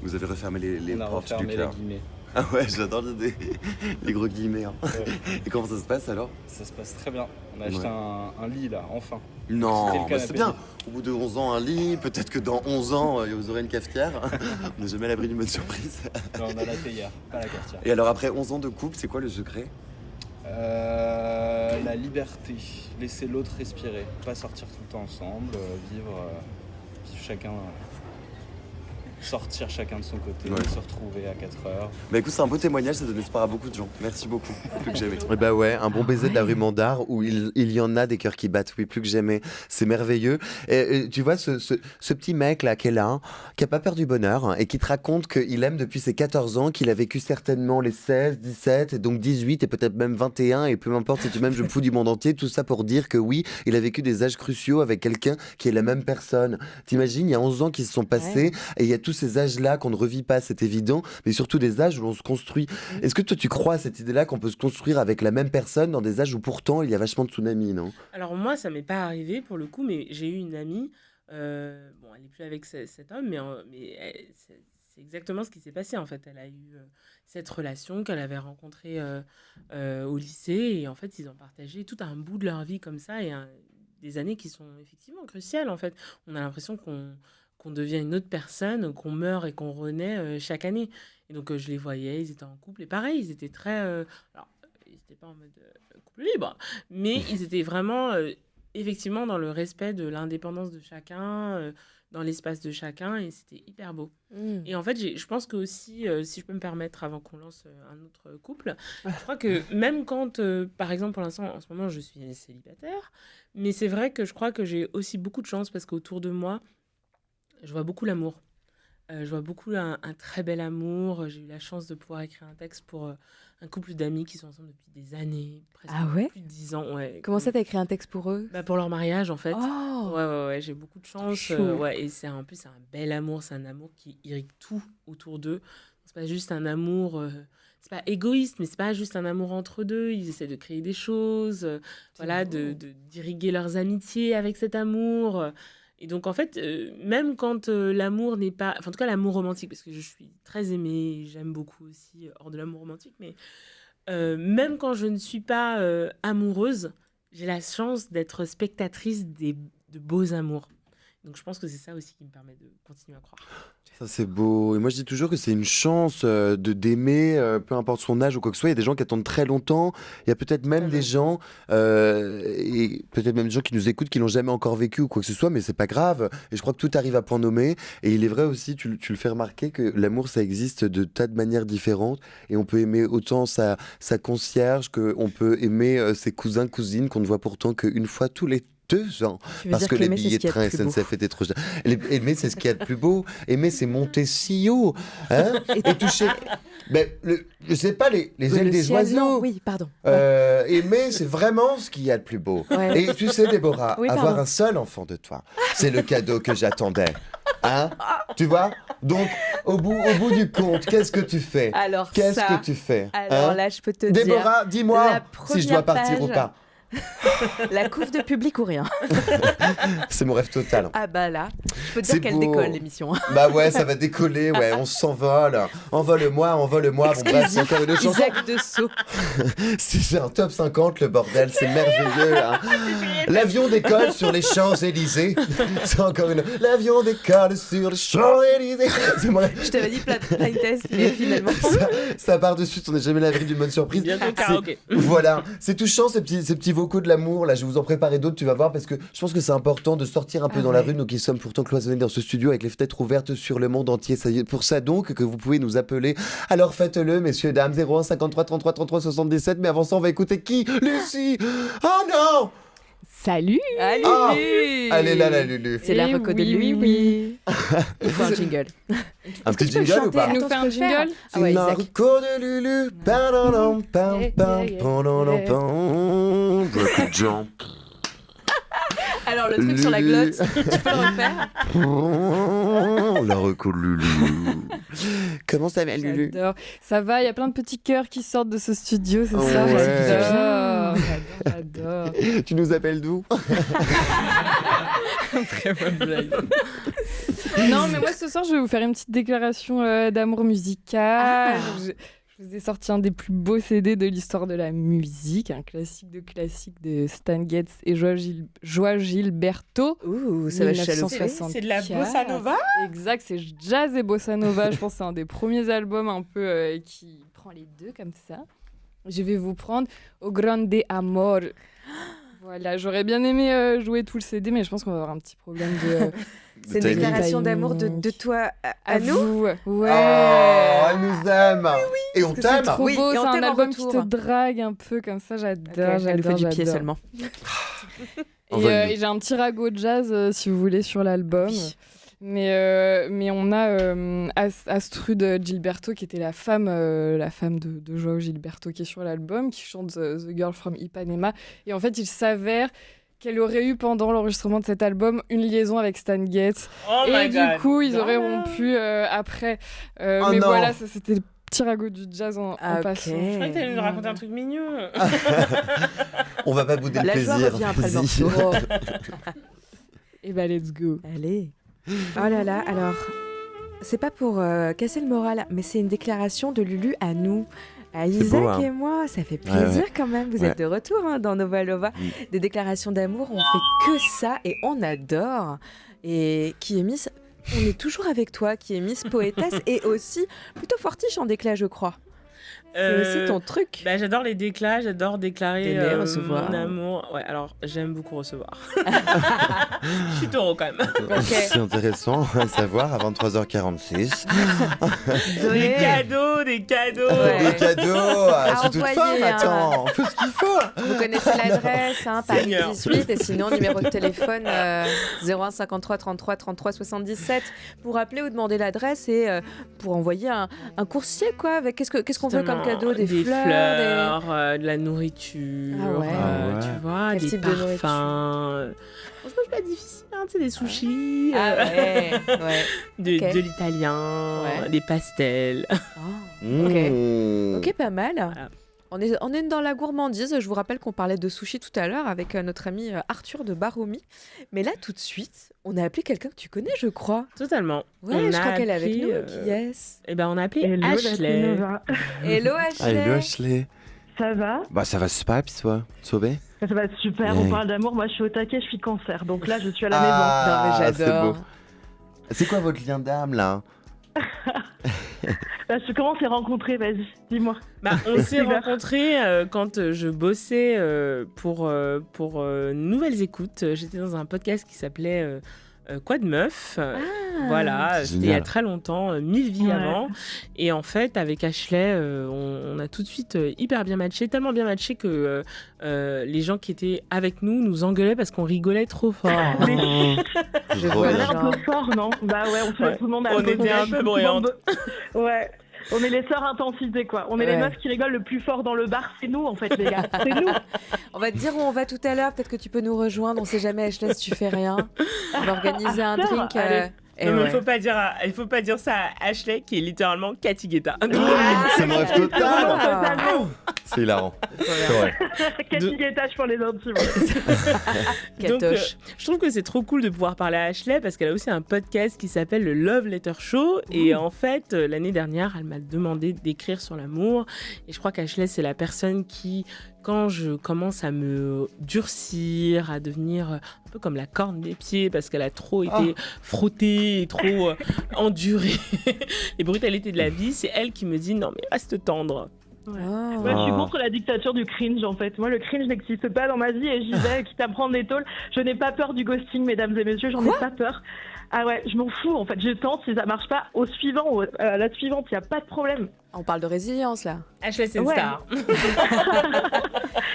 Vous avez refermé les portes du cœur. Les guillemets. Ah ouais, j'adore l'idée. Les gros guillemets. Hein. Ouais. Et comment ça se passe alors? Ça se passe très bien. On a acheté un lit là, enfin. Non, c'est bien. Au bout de 11 ans, un lit. Peut-être que dans 11 ans, vous aurez une cafetière. On n'est jamais à l'abri d'une bonne surprise. Non, on a la théière, pas la cafetière. Et alors après 11 ans de couple, c'est quoi le secret? La liberté. Laisser l'autre respirer. Pas sortir tout le temps ensemble. Vivre chacun... sortir chacun de son côté, se retrouver à 4 heures. Bah écoute, c'est un beau témoignage, ça donne espoir à beaucoup de gens. Merci beaucoup, plus que jamais. Et bah ouais, un bon baiser de la rue Mandar où il y en a des cœurs qui battent, oui, plus que jamais. C'est merveilleux. Et tu vois, ce petit mec là qu'elle a, qui a pas peur du bonheur et qui te raconte qu'il aime depuis ses 14 ans, qu'il a vécu certainement les 16, 17, et donc 18 et peut-être même 21, et peu importe si tu m'aimes, je me fous du monde entier. Tout ça pour dire que oui, il a vécu des âges cruciaux avec quelqu'un qui est la même personne. T'imagines, il y a 11 ans qui se sont passés et il y a tous ces âges-là qu'on ne revit pas, c'est évident, mais surtout des âges où l'on se construit. Est-ce que toi tu crois à cette idée-là qu'on peut se construire avec la même personne dans des âges où pourtant il y a vachement de tsunamis, non? Alors moi, ça m'est pas arrivé pour le coup, mais j'ai eu une amie, elle est plus avec cet homme, mais c'est exactement ce qui s'est passé en fait. Elle a eu cette relation qu'elle avait rencontrée au lycée, et en fait ils ont partagé tout un bout de leur vie comme ça, et des années qui sont effectivement cruciales en fait. On a l'impression qu'on devient une autre personne, qu'on meurt et qu'on renaît chaque année. Et donc je les voyais, ils étaient en couple, et pareil, ils étaient très... alors, ils n'étaient pas en mode couple libre, mais ils étaient vraiment, effectivement, dans le respect de l'indépendance de chacun, dans l'espace de chacun, et c'était hyper beau. Et en fait, je pense que aussi, si je peux me permettre, avant qu'on lance un autre couple, je crois que même quand, par exemple, pour l'instant, en ce moment, je suis célibataire, mais c'est vrai que je crois que j'ai aussi beaucoup de chance, parce qu'autour de moi, je vois beaucoup l'amour. Je vois beaucoup un très bel amour. J'ai eu la chance de pouvoir écrire un texte pour un couple d'amis qui sont ensemble depuis des années, presque plus de 10 ans. Ouais. Comment ça, t'as écrit un texte pour eux? Pour leur mariage, en fait. Oh Ouais, j'ai beaucoup de chance. Et c'est en plus, c'est un bel amour. C'est un amour qui irrigue tout autour d'eux. C'est pas juste un amour... c'est pas égoïste, mais c'est pas juste un amour entre deux. Ils essaient de créer des choses, d'irriguer leurs amitiés avec cet amour. Et donc, en fait, même quand l'amour n'est pas... Enfin, en tout cas, l'amour romantique, parce que je suis très aimée, j'aime beaucoup aussi hors de l'amour romantique, mais même quand je ne suis pas amoureuse, j'ai la chance d'être spectatrice de beaux amours. Donc, je pense que c'est ça aussi qui me permet de continuer à croire. Ça, c'est beau. Et moi, je dis toujours que c'est une chance d'aimer, peu importe son âge ou quoi que ce soit. Il y a des gens qui attendent très longtemps. Il y a peut-être même des gens, et peut-être même des gens qui nous écoutent, qui l'ont jamais encore vécu ou quoi que ce soit, mais c'est pas grave. Et je crois que tout arrive à point nommé. Et il est vrai aussi, tu le fais remarquer, que l'amour, ça existe de tas de manières différentes. Et on peut aimer autant sa concierge, qu'on peut aimer ses cousins, cousines, qu'on ne voit pourtant qu'une fois tous les 2 ans. Tu veux Parce dire que les qu'aimer, c'est ce billets de qu'il y a train de plus beau. SNCF étaient trop chers. Aimer, c'est ce qu'il y a de plus beau. Aimer, c'est monter si haut. Hein, et toucher. Ben, je sais pas, les ailes Le des ciel, oiseaux. non, oui, pardon. Aimer, c'est vraiment ce qu'il y a de plus beau. Ouais. Et tu sais, Déborah, Oui, avoir pardon. un seul enfant de toi, c'est le cadeau que j'attendais. Hein? Tu vois? Donc, au bout du compte, qu'est-ce que tu fais? Alors Qu'est-ce ça, que tu fais? alors là, je peux te dire, Déborah, dis-moi la si je dois première partir ou page. pas. La couve de public ou rien. C'est mon rêve total. Ah bah là, je peux te C'est dire qu'elle beau. décolle l'émission. Bah ouais, ça va décoller, ouais, on s'envole. Envole-moi. Bon bref, c'est encore une chanson. Isaac Dessau. C'est un top 50, le bordel, c'est merveilleux. Hein. L'avion décolle sur les Champs-Élysées. C'est encore une... L'avion décolle sur les Champs-Élysées. C'est mon rêve. Je t'avais dit blind test, mais finalement... Ça part de suite, on n'est jamais à l'abri d'une bonne surprise. Bientôt karaoké. Voilà, c'est touchant ces petits vocaux de l'amour. Là, je vais vous en préparer d'autres, tu vas voir, parce que je pense que c'est important de sortir un peu dans la rue. Nous qui sommes pourtant cloisonnés dans ce studio avec les fenêtres ouvertes sur le monde entier. C'est pour ça donc que vous pouvez nous appeler. Alors faites-le, messieurs, dames, 01 53 33 33 77. Mais avant ça, on va écouter qui? Lucie. Oh non! Salut. Allez, Ah, Lulu. elle est là, la Lulu. C'est la Eh reco de oui, lui, oui, Il faut un jingle. Un petit jingle ou pas? Tu nous fais un jingle? Ah ouais, La Isaac. reco de Lulu. Pam, pam, pam, pam, pam. Break jump. Alors, le truc sur la glotte, tu peux le refaire? La reco de Lulu. Comment ça va, Lulu? J'adore. Ça va, il y a plein de petits cœurs qui sortent de ce studio ce Oh soir. ouais. J'adore. Tu nous appelles d'où? Très bonne blague. Non, mais moi ce soir, je vais vous faire une petite déclaration d'amour musical. Je vous ai sorti un des plus beaux CD de l'histoire de la musique, un classique de Stan Getz et Joao Gilberto. Ouh, ça va chauffer. C'est de la bossa nova? Exact, c'est jazz et bossa nova. Je pense que c'est un des premiers albums un peu qui prend les deux comme ça. Je vais vous prendre O Grande Amor. Voilà, j'aurais bien aimé jouer tout le CD, mais je pense qu'on va avoir un petit problème de... C'est une déclaration d'amour de toi à nous? vous. Ouais. Oh, elle nous aime. Et on C'est t'aime. trop Oui, beau, et on c'est un t'aime en album qui retour. te drague un peu comme ça, j'adore. Elle nous fait du pied seulement. Et j'ai un petit ragot de jazz si vous voulez sur l'album. Oui. Mais on a Astrud Gilberto qui était la femme de Joao Gilberto qui est sur l'album, qui chante The Girl from Ipanema. Et en fait, il s'avère qu'elle aurait eu pendant l'enregistrement de cet album une liaison avec Stan Getz. Oh et my du God. coup, ils auraient rompu après. Oh mais non. voilà, ça c'était le petit ragot du jazz en Ok. passant. Je croyais que t'allais nous raconter un truc mignon. On va pas bouder le La joie plaisir. revient après le Vas-y. morceau. Et bah, let's go. Allez. Oh là là, alors, c'est pas pour casser le moral, mais c'est une déclaration de Lulu à nous. À Isaac beau, hein. et moi, ça fait plaisir ouais. quand même. Vous Ouais. êtes de retour dans Nova Lova. Des déclarations d'amour, on fait que ça et on adore. Et qui est Miss, on est toujours avec toi, qui est Miss Poétesse et aussi plutôt fortiche en déclat, je crois. C'est aussi ton truc. Bah, j'adore les déclats, j'adore déclarer T'aimer recevoir. mon amour. Ouais, alors j'aime beaucoup recevoir. Je suis taureau quand même. C'est intéressant à savoir à 23h46. Des cadeaux. Des cadeaux. Je suis toute envoyer, femme, hein. attends. On fait ce qu'il faut. Vous connaissez l'adresse, Paris Seigneur. 18, et sinon, numéro de téléphone 01 53 33 33 77 pour appeler ou demander l'adresse et pour envoyer un coursier, quoi. Avec qu'est-ce qu'on veut comme cadeau? Des fleurs, de la nourriture, Ah ouais. tu vois, Quel des type de nourriture? parfums. Franchement, c'est pas difficile, hein, tu sais, des sushis, Ah ouais, ouais. Ok. de l'italien, Ouais. des pastels. Ok, pas mal. On est dans la gourmandise. Je vous rappelle qu'on parlait de sushi tout à l'heure avec notre ami Arthur de Baromi. Mais là, tout de suite, on a appelé quelqu'un que tu connais, je crois. Totalement. Ouais, je crois qu'elle est avec nous. Qui Qui est-ce? Eh ben, on a appelé Hello, Ashley. la Nova. Hello Ashley. Hello Ashley. Ça va? Bah ça va super, puis toi, sauvé? Ça va super, Ouais. on parle d'amour. Moi, je suis au taquet, je suis cancer. Donc là, je suis à la Ah, Non, mais c'est j'adore. beau. C'est quoi votre lien d'âme là? maison. Comment on s'est rencontrés? Vas-y, dis-moi. Bah, on s'est rencontrés quand je bossais pour Nouvelles Écoutes. J'étais dans un podcast qui s'appelait Quoi de meuf. Voilà, c'était il y a très longtemps, 1000 vies avant. Et en fait, avec Ashley, on a tout de suite hyper bien matché, tellement bien matché que les gens qui étaient avec nous engueulaient parce qu'on rigolait trop fort. Je vois un peu fort, non? Bah ouais, on fait tout le monde à on était un peu bruyantes. Ouais. On est les sœurs intensité, quoi. On est les meufs qui rigolent le plus fort dans le bar. C'est nous, en fait, les gars. C'est nous. On va te dire où on va tout à l'heure. Peut-être que tu peux nous rejoindre. On sait jamais, Ashley, si tu fais rien. On va organiser un drink. Non, mais il faut pas dire ça à Ashley, qui est littéralement Cathy Guetta. C'est mon rêve total. C'est hilarant. C'est vrai. Cathy Guetta pour les intimes. Donc, je trouve que c'est trop cool de pouvoir parler à Ashley parce qu'elle a aussi un podcast qui s'appelle le Love Letter Show. Et en fait, l'année dernière, elle m'a demandé d'écrire sur l'amour. Et je crois qu'Ashley, c'est la personne qui, quand je commence à me durcir, à devenir un peu comme la corne des pieds parce qu'elle a trop été frottée et trop endurée les brutalités de la vie, c'est elle qui me dit non mais reste tendre. Moi, je suis contre la dictature du cringe, en fait. Moi, le cringe n'existe pas dans ma vie et j'y vais, quitte à prendre des tôles. Je n'ai pas peur du ghosting, mesdames et messieurs, j'en ai pas peur. Ah ouais, je m'en fous, en fait. Je tente, si ça marche pas, au suivant, à la suivante, il n'y a pas de problème. On parle de résilience, là. Ashley, c'est une star.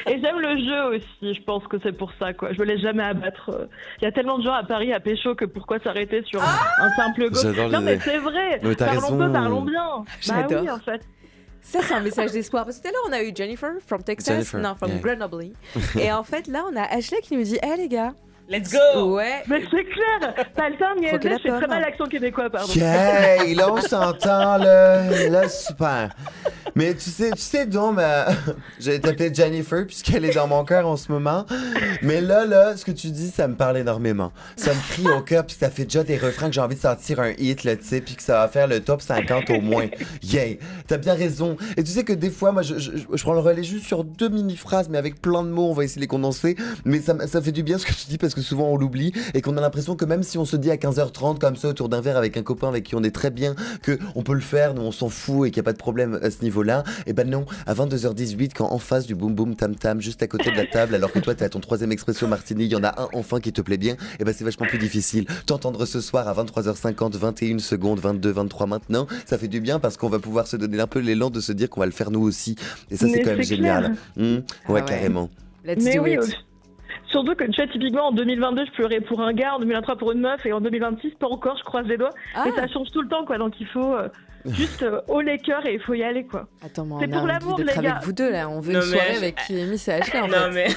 Et j'aime le jeu aussi, je pense que c'est pour ça, quoi. Je me laisse jamais abattre. Il y a tellement de gens à Paris à pécho que pourquoi s'arrêter sur un simple ghost. Non, mais c'est vrai. Mais parlons peu, parlons bien. J'adore. Bah oui, en fait. Ça, c'est un message d'espoir. Parce que tout à l'heure, on a eu Jennifer from Texas, from Grenoble. Et en fait, là, on a Ashley qui nous dit hey, les gars, let's go! Ouais. Mais c'est clair! T'as le temps, Niaise, je fais très mal l'accent québécois, pardon. Okay, là, on s'entend, là, super. Mais tu sais donc, j'ai tapé Jennifer puisqu'elle est dans mon cœur en ce moment. Mais là, ce que tu dis, ça me parle énormément. Ça me crie au cœur, puis ça fait déjà des refrains que j'ai envie de sortir un hit, là, tu sais, puis que ça va faire le top 50 au moins. Yeah! T'as bien raison. Et tu sais que des fois, moi, je prends le relais juste sur 2 mini-phrases, mais avec plein de mots, on va essayer de les condenser. Mais ça fait du bien ce que tu dis parce que souvent on l'oublie et qu'on a l'impression que même si on se dit à 15h30 comme ça autour d'un verre avec un copain avec qui on est très bien, qu'on peut le faire, nous on s'en fout et qu'il n'y a pas de problème à ce niveau-là, et ben non, à 22h18 quand en face du boum boum tam tam juste à côté de la table alors que toi t'es à ton 3e expresso martini, il y en a un enfin qui te plaît bien, et ben c'est vachement plus difficile. T'entendre ce soir à 23h50, 21 secondes, 22, 23 maintenant, ça fait du bien parce qu'on va pouvoir se donner un peu l'élan de se dire qu'on va le faire nous aussi, et ça c'est quand même génial. Ouais, carrément. Mais oui, surtout que tu vois, typiquement en 2022 je pleurais pour un gars, en 2023 pour une meuf, et en 2026 pas encore, je croise les doigts. Et ça change tout le temps, quoi, donc il faut juste haut les cœurs et il faut y aller, quoi. Attends, mais c'est pour l'amour, les gars. Avec vous deux là, on veut une soirée avec Miss et Ashley en fait. Non mais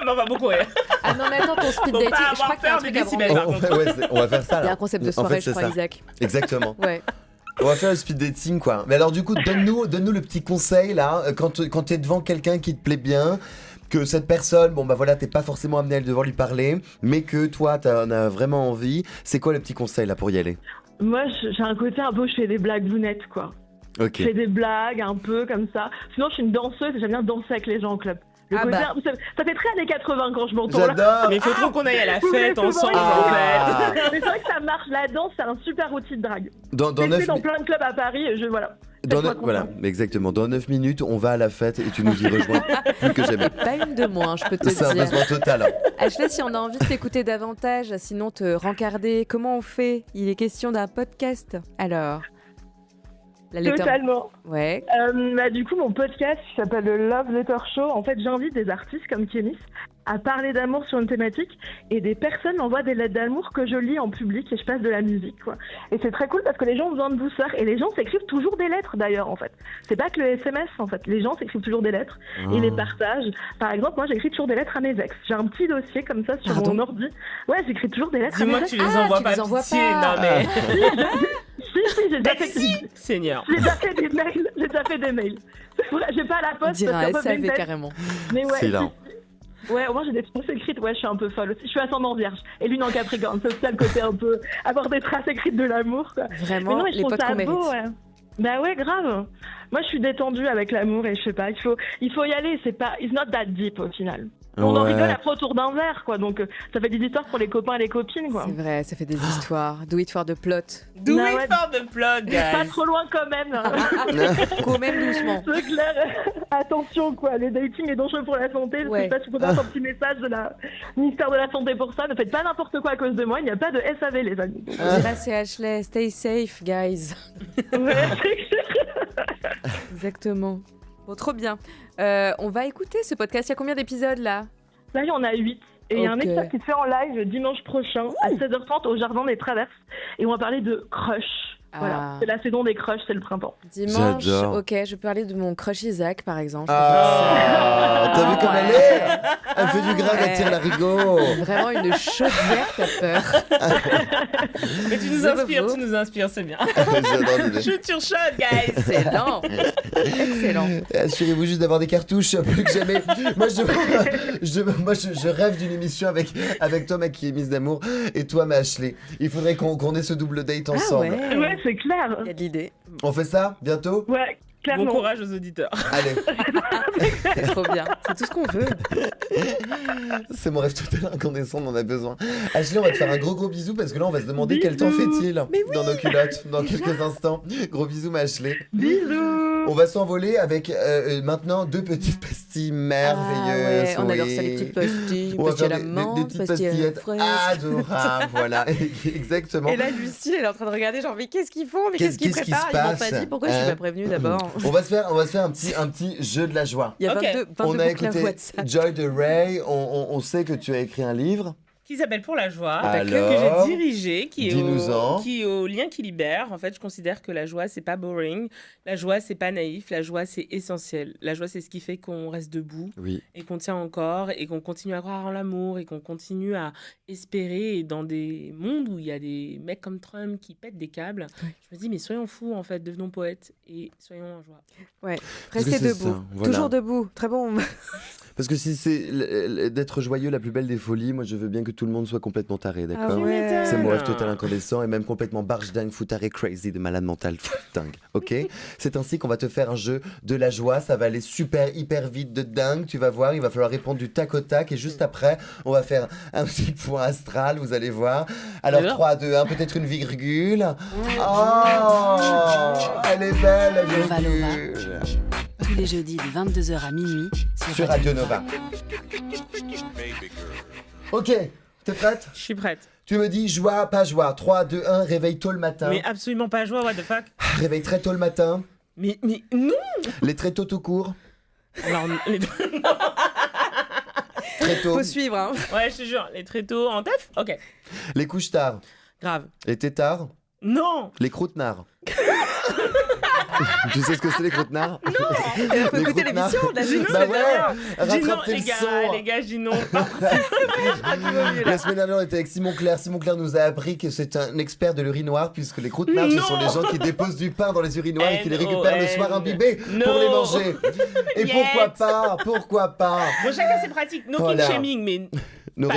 on va beaucoup rire. Ah non mais attends, ton speed dating, je crois qu'il y a un truc à branler. On va faire ça là. Il y a un concept de soirée, je crois, Isaac. Exactement. Ouais. On va faire le speed dating, quoi. Mais alors du coup, donne-nous le petit conseil là, quand t'es devant quelqu'un qui te plaît bien, que cette personne, bon bah voilà, t'es pas forcément amené à devoir lui parler, mais que toi t'en as vraiment envie, c'est quoi le petit conseil là pour y aller? Moi j'ai un côté un peu, je fais des blagues bounettes, quoi. Ok. Je fais des blagues un peu comme ça. Sinon je suis une danseuse et j'aime bien danser avec les gens au club. Ça fait très années 80 quand je m'entends. J'adore. Mais il faut trop qu'on aille à la fête ensemble en fait. Mais c'est vrai que ça marche, la danse c'est un super outil de drague. Dans plein de clubs à Paris, voilà. Voilà, exactement. Dans 9 minutes, on va à la fête et tu nous y rejoins plus que jamais. Pas une de moins, je peux te dire. C'est un besoin total. Ashley, si on a envie de t'écouter davantage, sinon te rencarder, comment on fait? Il est question d'un podcast. Alors, totalement. Ouais. Du coup, mon podcast qui s'appelle le Love Letter Show. En fait, j'invite des artistes comme Kémis à parler d'amour sur une thématique et des personnes m'envoient des lettres d'amour que je lis en public et je passe de la musique, quoi. Et c'est très cool parce que les gens ont besoin de douceur et les gens s'écrivent toujours des lettres d'ailleurs, en fait. C'est pas que le SMS, en fait. Les gens s'écrivent toujours des lettres et les partagent. Par exemple, moi, j'écris toujours des lettres à mes ex. J'ai un petit dossier comme ça sur mon ordi. Ouais, j'écris toujours des lettres à mes ex. Dis-moi que tu les envoies pas, pitié. Non mais... Si, j'ai déjà fait... Seigneur. J'ai déjà fait des mails. J'ai pas à la poste. On dirait un SAV carrément. Mais ouais. C'est là. Ouais, au moins j'ai des traces écrites, ouais, je suis un peu folle aussi. Je suis ascendant vierge et lune en Capricorne, c'est aussi le côté un peu avoir des traces écrites de l'amour, quoi. Vraiment, mais non, les potes qu'on mérite. Ouais. Bah ouais, grave. Moi je suis détendue avec l'amour et je sais pas, il faut y aller, c'est pas, it's not that deep au final. On en rigole après autour d'un verre, quoi. Donc, ça fait des histoires pour les copains et les copines, quoi. C'est vrai, ça fait des histoires. Do it for the plot. Do it for the plot, guys. Pas trop loin quand même. Quand même doucement. C'est clair. Attention, quoi. Le dating est dangereux pour la santé. Je sais pas si vous avez un petit message de la ministère de la Santé pour ça. Ne faites pas n'importe quoi à cause de moi. Il n'y a pas de SAV, les amis. Là, c'est Ashley. Stay safe, guys. Exactement. Bon, trop bien. On va écouter ce podcast. Il y a combien d'épisodes là? Là, il y en a 8. Et il y a un épisode qui se fait en live dimanche prochain à 16h30 au Jardin des Traverses. Et on va parler de crush. Voilà, c'est la saison des crushs, c'est le printemps. Dimanche, ok, je peux parler de mon crush Isaac par exemple. T'as vu comme elle est? Elle fait du grave, elle tire l'arigot. Vraiment une chaudière, t'as peur. Mais tu nous inspires, c'est bien. Shoot your shot, guys. Excellent. Excellent. Assurez-vous juste d'avoir des cartouches plus que jamais. Moi, je rêve d'une émission avec toi, ma qui est mise d'amour, et toi, ma Ashley. Il faudrait qu'on ait ce double date ensemble. Ouais, c'est clair. Il y a de l'idée. On fait ça bientôt? Ouais, clairement. Bon courage aux auditeurs. Allez. C'est trop bien. C'est tout ce qu'on veut. C'est mon rêve total incandescent, on en a besoin. Ashley, on va te faire un gros bisou parce que là, on va se demander quel temps fait-il dans nos culottes dans quelques instants. Gros bisous, ma Ashley. Bisous. On va s'envoler avec maintenant 2 petites pastilles merveilleuses. On adore ça, les petites pastilles. On va faire des petites petites pastillettes adorables. Voilà, exactement. Et là, Lucie, elle est en train de regarder, genre, mais qu'est-ce qu'ils font? Mais qu'est-ce qu'ils préparent? Ils m'ont pas dit. Pourquoi je suis pas prévenue d'abord? On va se faire un petit jeu de la joie. Il y a 22 on a boucles écouté WhatsApp. Joy de Ray. On sait que tu as écrit un livre. Qui s'appelle Pour la joie, Alors, que j'ai dirigé, qui est au Lien qui libère. En fait, je considère que la joie, c'est pas boring. La joie, c'est pas naïf. La joie, c'est essentiel. La joie, c'est ce qui fait qu'on reste debout et qu'on tient encore et qu'on continue à croire en l'amour et qu'on continue à espérer. Et dans des mondes où il y a des mecs comme Trump qui pètent des câbles, je me dis, mais soyons fous, en fait, devenons poètes et soyons en joie. Ouais, restez debout. Ça, voilà. Toujours debout. Très bon. Parce que si c'est d'être joyeux la plus belle des folies, moi je veux bien que tout le monde soit complètement taré, d'accord? C'est mon rêve total incandescent et même complètement barge dingue, foutaré, crazy, de malade mental, dingue, ok? C'est ainsi qu'on va te faire un jeu de la joie, ça va aller hyper vite de dingue, tu vas voir, il va falloir répondre du tac au tac et juste après, on va faire un petit point astral, vous allez voir. Alors 3, 2, 1, peut-être une virgule. Oh, elle est belle la virgule. Tous les jeudis de 22h à minuit sur Radio Nova. Ok, t'es prête? Je suis prête. Tu me dis joie, pas joie. 3, 2, 1, réveil tôt le matin. Mais absolument pas joie, what the fuck? Réveil très tôt le matin. Mais non. Les très tôt tout court. Alors, très tôt. Faut suivre, hein. Ouais, je te jure, les très tôt en teuf? Ok. Les couches tard. Grave. Les tétards. Non. Les croûtenards. Tu sais ce que c'est les croûtenards? Non. Il faut écouter l'émission de la Gino. Bah ouais. Gino, les gars, Gino. La semaine dernière, on était avec Simon Clair. Simon Clair nous a appris que c'est un expert de l'urinoir, puisque les croûtenards, ce sont les gens qui déposent du pain dans les urinoirs et qui les récupèrent le soir imbibés pour les manger. Et pourquoi pas? Bon, chacun ses pratiques. No king shaming, mais... Nos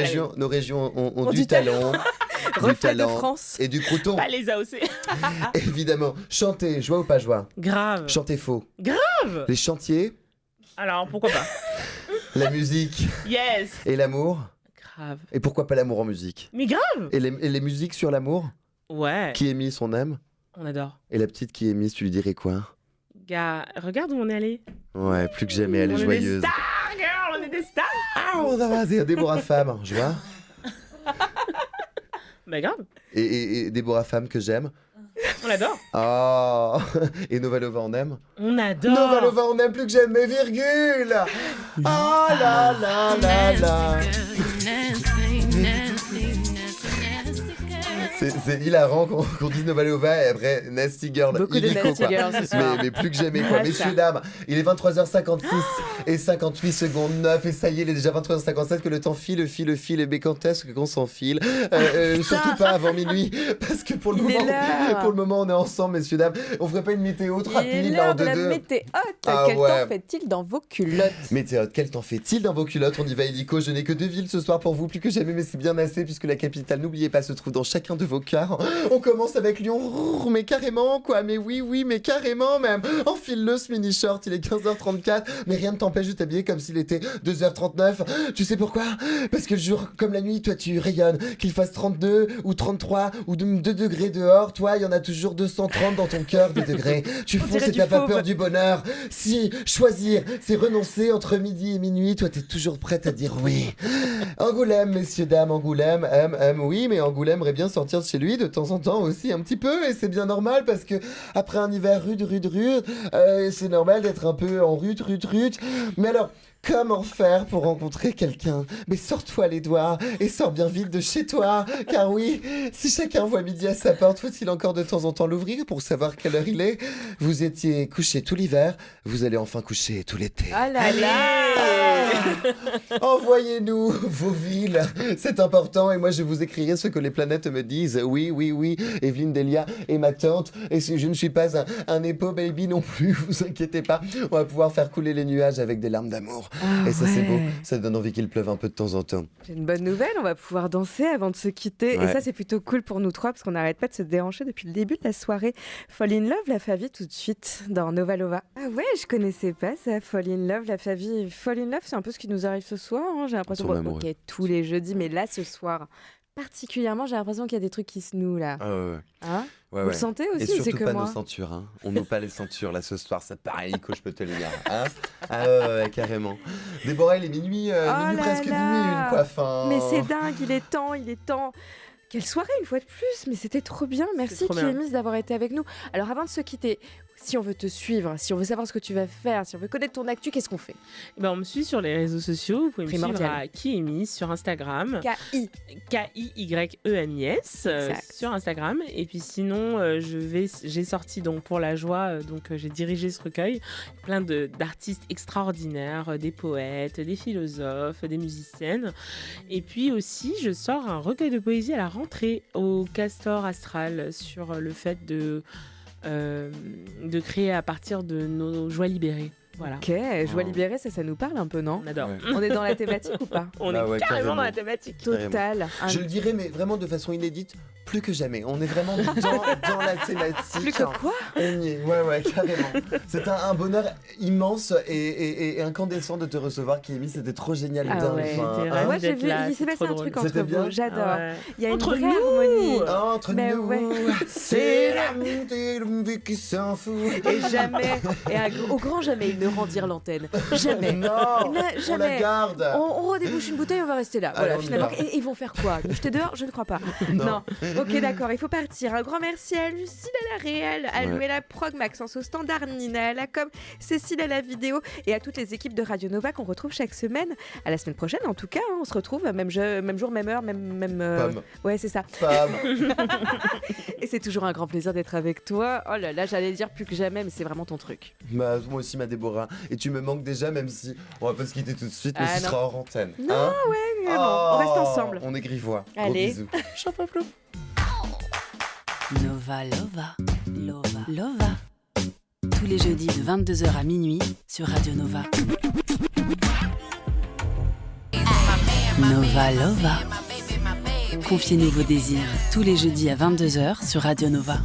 régions ont du talent. Du talent de France. Et du crouton. Pas les AOC. Évidemment. Chanter, joie ou pas joie? Grave. Chanter faux. Grave. Les chantiers. Alors, pourquoi pas? La musique. Yes. Et l'amour. Grave. Et pourquoi pas l'amour en musique? Mais grave. Et les musiques sur l'amour? Ouais. Qui est Miss, on aime? On adore. Et la petite qui est Miss, tu lui dirais quoi? Gars, regarde où on est allé. Ouais, plus que jamais, elle est joyeuse. On est des stars, girl, on est des stars. Ah, on a Déborah Femme, je vois. Bah grave. Et Déborah Femme que j'aime. On l'adore. Oh. Et Nova Lova, on aime. On adore. Nova Lova, on aime plus que j'aime, mais virgule. Oh là là là là. C'est hilarant qu'on dise Nova Lova et après Nasty Girl. Beaucoup de Nasty Girl ce soir. Mais plus que jamais, quoi. Messieurs, dames, il est 23h56 et 58 secondes 9 et ça y est, il est déjà 23h57 que le temps file et quand est-ce qu'on s'enfile surtout pas avant minuit parce que pour le moment on est ensemble, messieurs, dames. On ferait pas une météo rapide là en 2-2. La météo. Quel temps fait-il dans vos culottes? Météo, quel temps fait-il dans vos culottes? On y va illico. Je n'ai que 2 villes ce soir pour vous, plus que jamais, mais c'est bien assez puisque la capitale, n'oubliez pas, se trouve dans chacun de vos avocat. On commence avec Lyon, mais carrément, quoi. Mais oui, mais carrément, même. Enfile-le, ce mini-short, il est 15h34, mais rien ne t'empêche de t'habiller comme s'il était 2h39. Tu sais pourquoi ? Parce que le jour, comme la nuit, toi, tu rayonnes. Qu'il fasse 32 ou 33 ou 2 degrés dehors, toi, il y en a toujours 230 dans ton cœur, des degrés. Tu fonces et t'as pas peur du bonheur. Si, choisir, c'est renoncer entre midi et minuit, toi, t'es toujours prête à dire oui. Angoulême, messieurs, dames, Angoulême, oui, mais Angoulême aimerait bien sortir de chez lui de temps en temps aussi un petit peu, et c'est bien normal parce que après un hiver rude, c'est normal d'être un peu en rut. Mais alors, comment faire pour rencontrer quelqu'un ? Mais sors-toi les doigts et sors bien vite de chez toi, car oui, si chacun voit midi à sa porte, faut-il encore de temps en temps l'ouvrir pour savoir quelle heure il est ? Vous étiez couchés tout l'hiver, vous allez enfin coucher tout l'été. Ah là là. Envoyez-nous vos villes, c'est important, et moi je vous écrirai ce que les planètes me disent. Oui, Evelyne Delia est ma tante, et si je ne suis pas un Nepo baby non plus, vous inquiétez pas, on va pouvoir faire couler les nuages avec des larmes d'amour. Et ça c'est beau, ça donne envie qu'il pleuve un peu de temps en temps. J'ai une bonne nouvelle, on va pouvoir danser avant de se quitter. Ouais. Et ça c'est plutôt cool pour nous trois parce qu'on n'arrête pas de se déhancher depuis le début de la soirée. Fall in Love, la Favi, tout de suite dans Nova Lova. Ah ouais, je connaissais pas ça, Fall in Love, la Favi. Fall in Love, c'est un peu ce qui nous arrive ce soir, hein. J'ai l'impression ok, tous les jeudis, mais là ce soir particulièrement, j'ai l'impression qu'il y a des trucs qui se nouent là. Hein Ouais, Vous le sentez aussi, et ou c'est surtout que pas moi nos ceintures, hein. On noue pas les ceintures là ce soir, ça paraît Nico, je peux te le dire. Hein, ouais, carrément. Déborah, il est minuit, presque minuit, une coiffe. Hein. Mais c'est dingue, il est temps. Quelle soirée une fois de plus, mais c'était trop bien. Merci Kémis d'avoir été avec nous. Alors avant de se quitter, si on veut te suivre, si on veut savoir ce que tu vas faire, si on veut connaître ton actu, qu'est-ce qu'on fait ? On me suit sur les réseaux sociaux. Vous pouvez me suivre à Kémis sur Instagram. K-I-Y-E-M-I-S sur Instagram. Et puis sinon, j'ai sorti donc pour la joie, j'ai dirigé ce recueil. Plein d'artistes extraordinaires, des poètes, des philosophes, des musiciennes. Et puis aussi, je sors un recueil de poésie à la rentrée au Castor Astral sur le fait de créer à partir de nos joies libérées. Voilà. Ok, joie libérée, ça nous parle un peu, non ? On adore. Ouais. On est dans la thématique ou pas ? On est carrément dans la thématique. Totale. Je le dirais, mais vraiment de façon inédite, plus que jamais. On est vraiment dans la thématique. Plus que quoi ? On y est, ouais, carrément. C'est un bonheur immense et incandescent de te recevoir, Kémis. C'était trop génial. Moi, j'ai vu, il s'est passé un truc entre vous. J'adore. Il y a une vraie harmonie. Entre nous, c'est l'amour qui s'en fout. Et jamais, au grand jamais, ils ne rendirent l'antenne. Jamais. Non, jamais. On la garde. On redébouche une bouteille, on va rester là. Voilà, finalement. Et ils vont faire quoi ? Nous jeter dehors ? Je ne crois pas. Non. Ok, d'accord, il faut partir. Un grand merci à Lucille à la réal, à Lou à la prog, Maxence au standard, Nina à la com, Cécile à la vidéo et à toutes les équipes de Radio Nova qu'on retrouve chaque semaine. À la semaine prochaine, en tout cas, on se retrouve même jour, même heure, même. Ouais, c'est ça. Et c'est toujours un grand plaisir d'être avec toi. Oh là là, j'allais dire plus que jamais, mais c'est vraiment ton truc. Moi aussi, ma Déborah. Et tu me manques déjà, même si on va pas se quitter tout de suite, mais ce sera hors antenne. Non, on reste ensemble. On est grivois. Allez. Gros bisous. Nova Lova. Tous les jeudis de 22h à minuit sur Radio Nova. Nova Lova. Confiez-nous vos désirs tous les jeudis à 22h sur Radio Nova.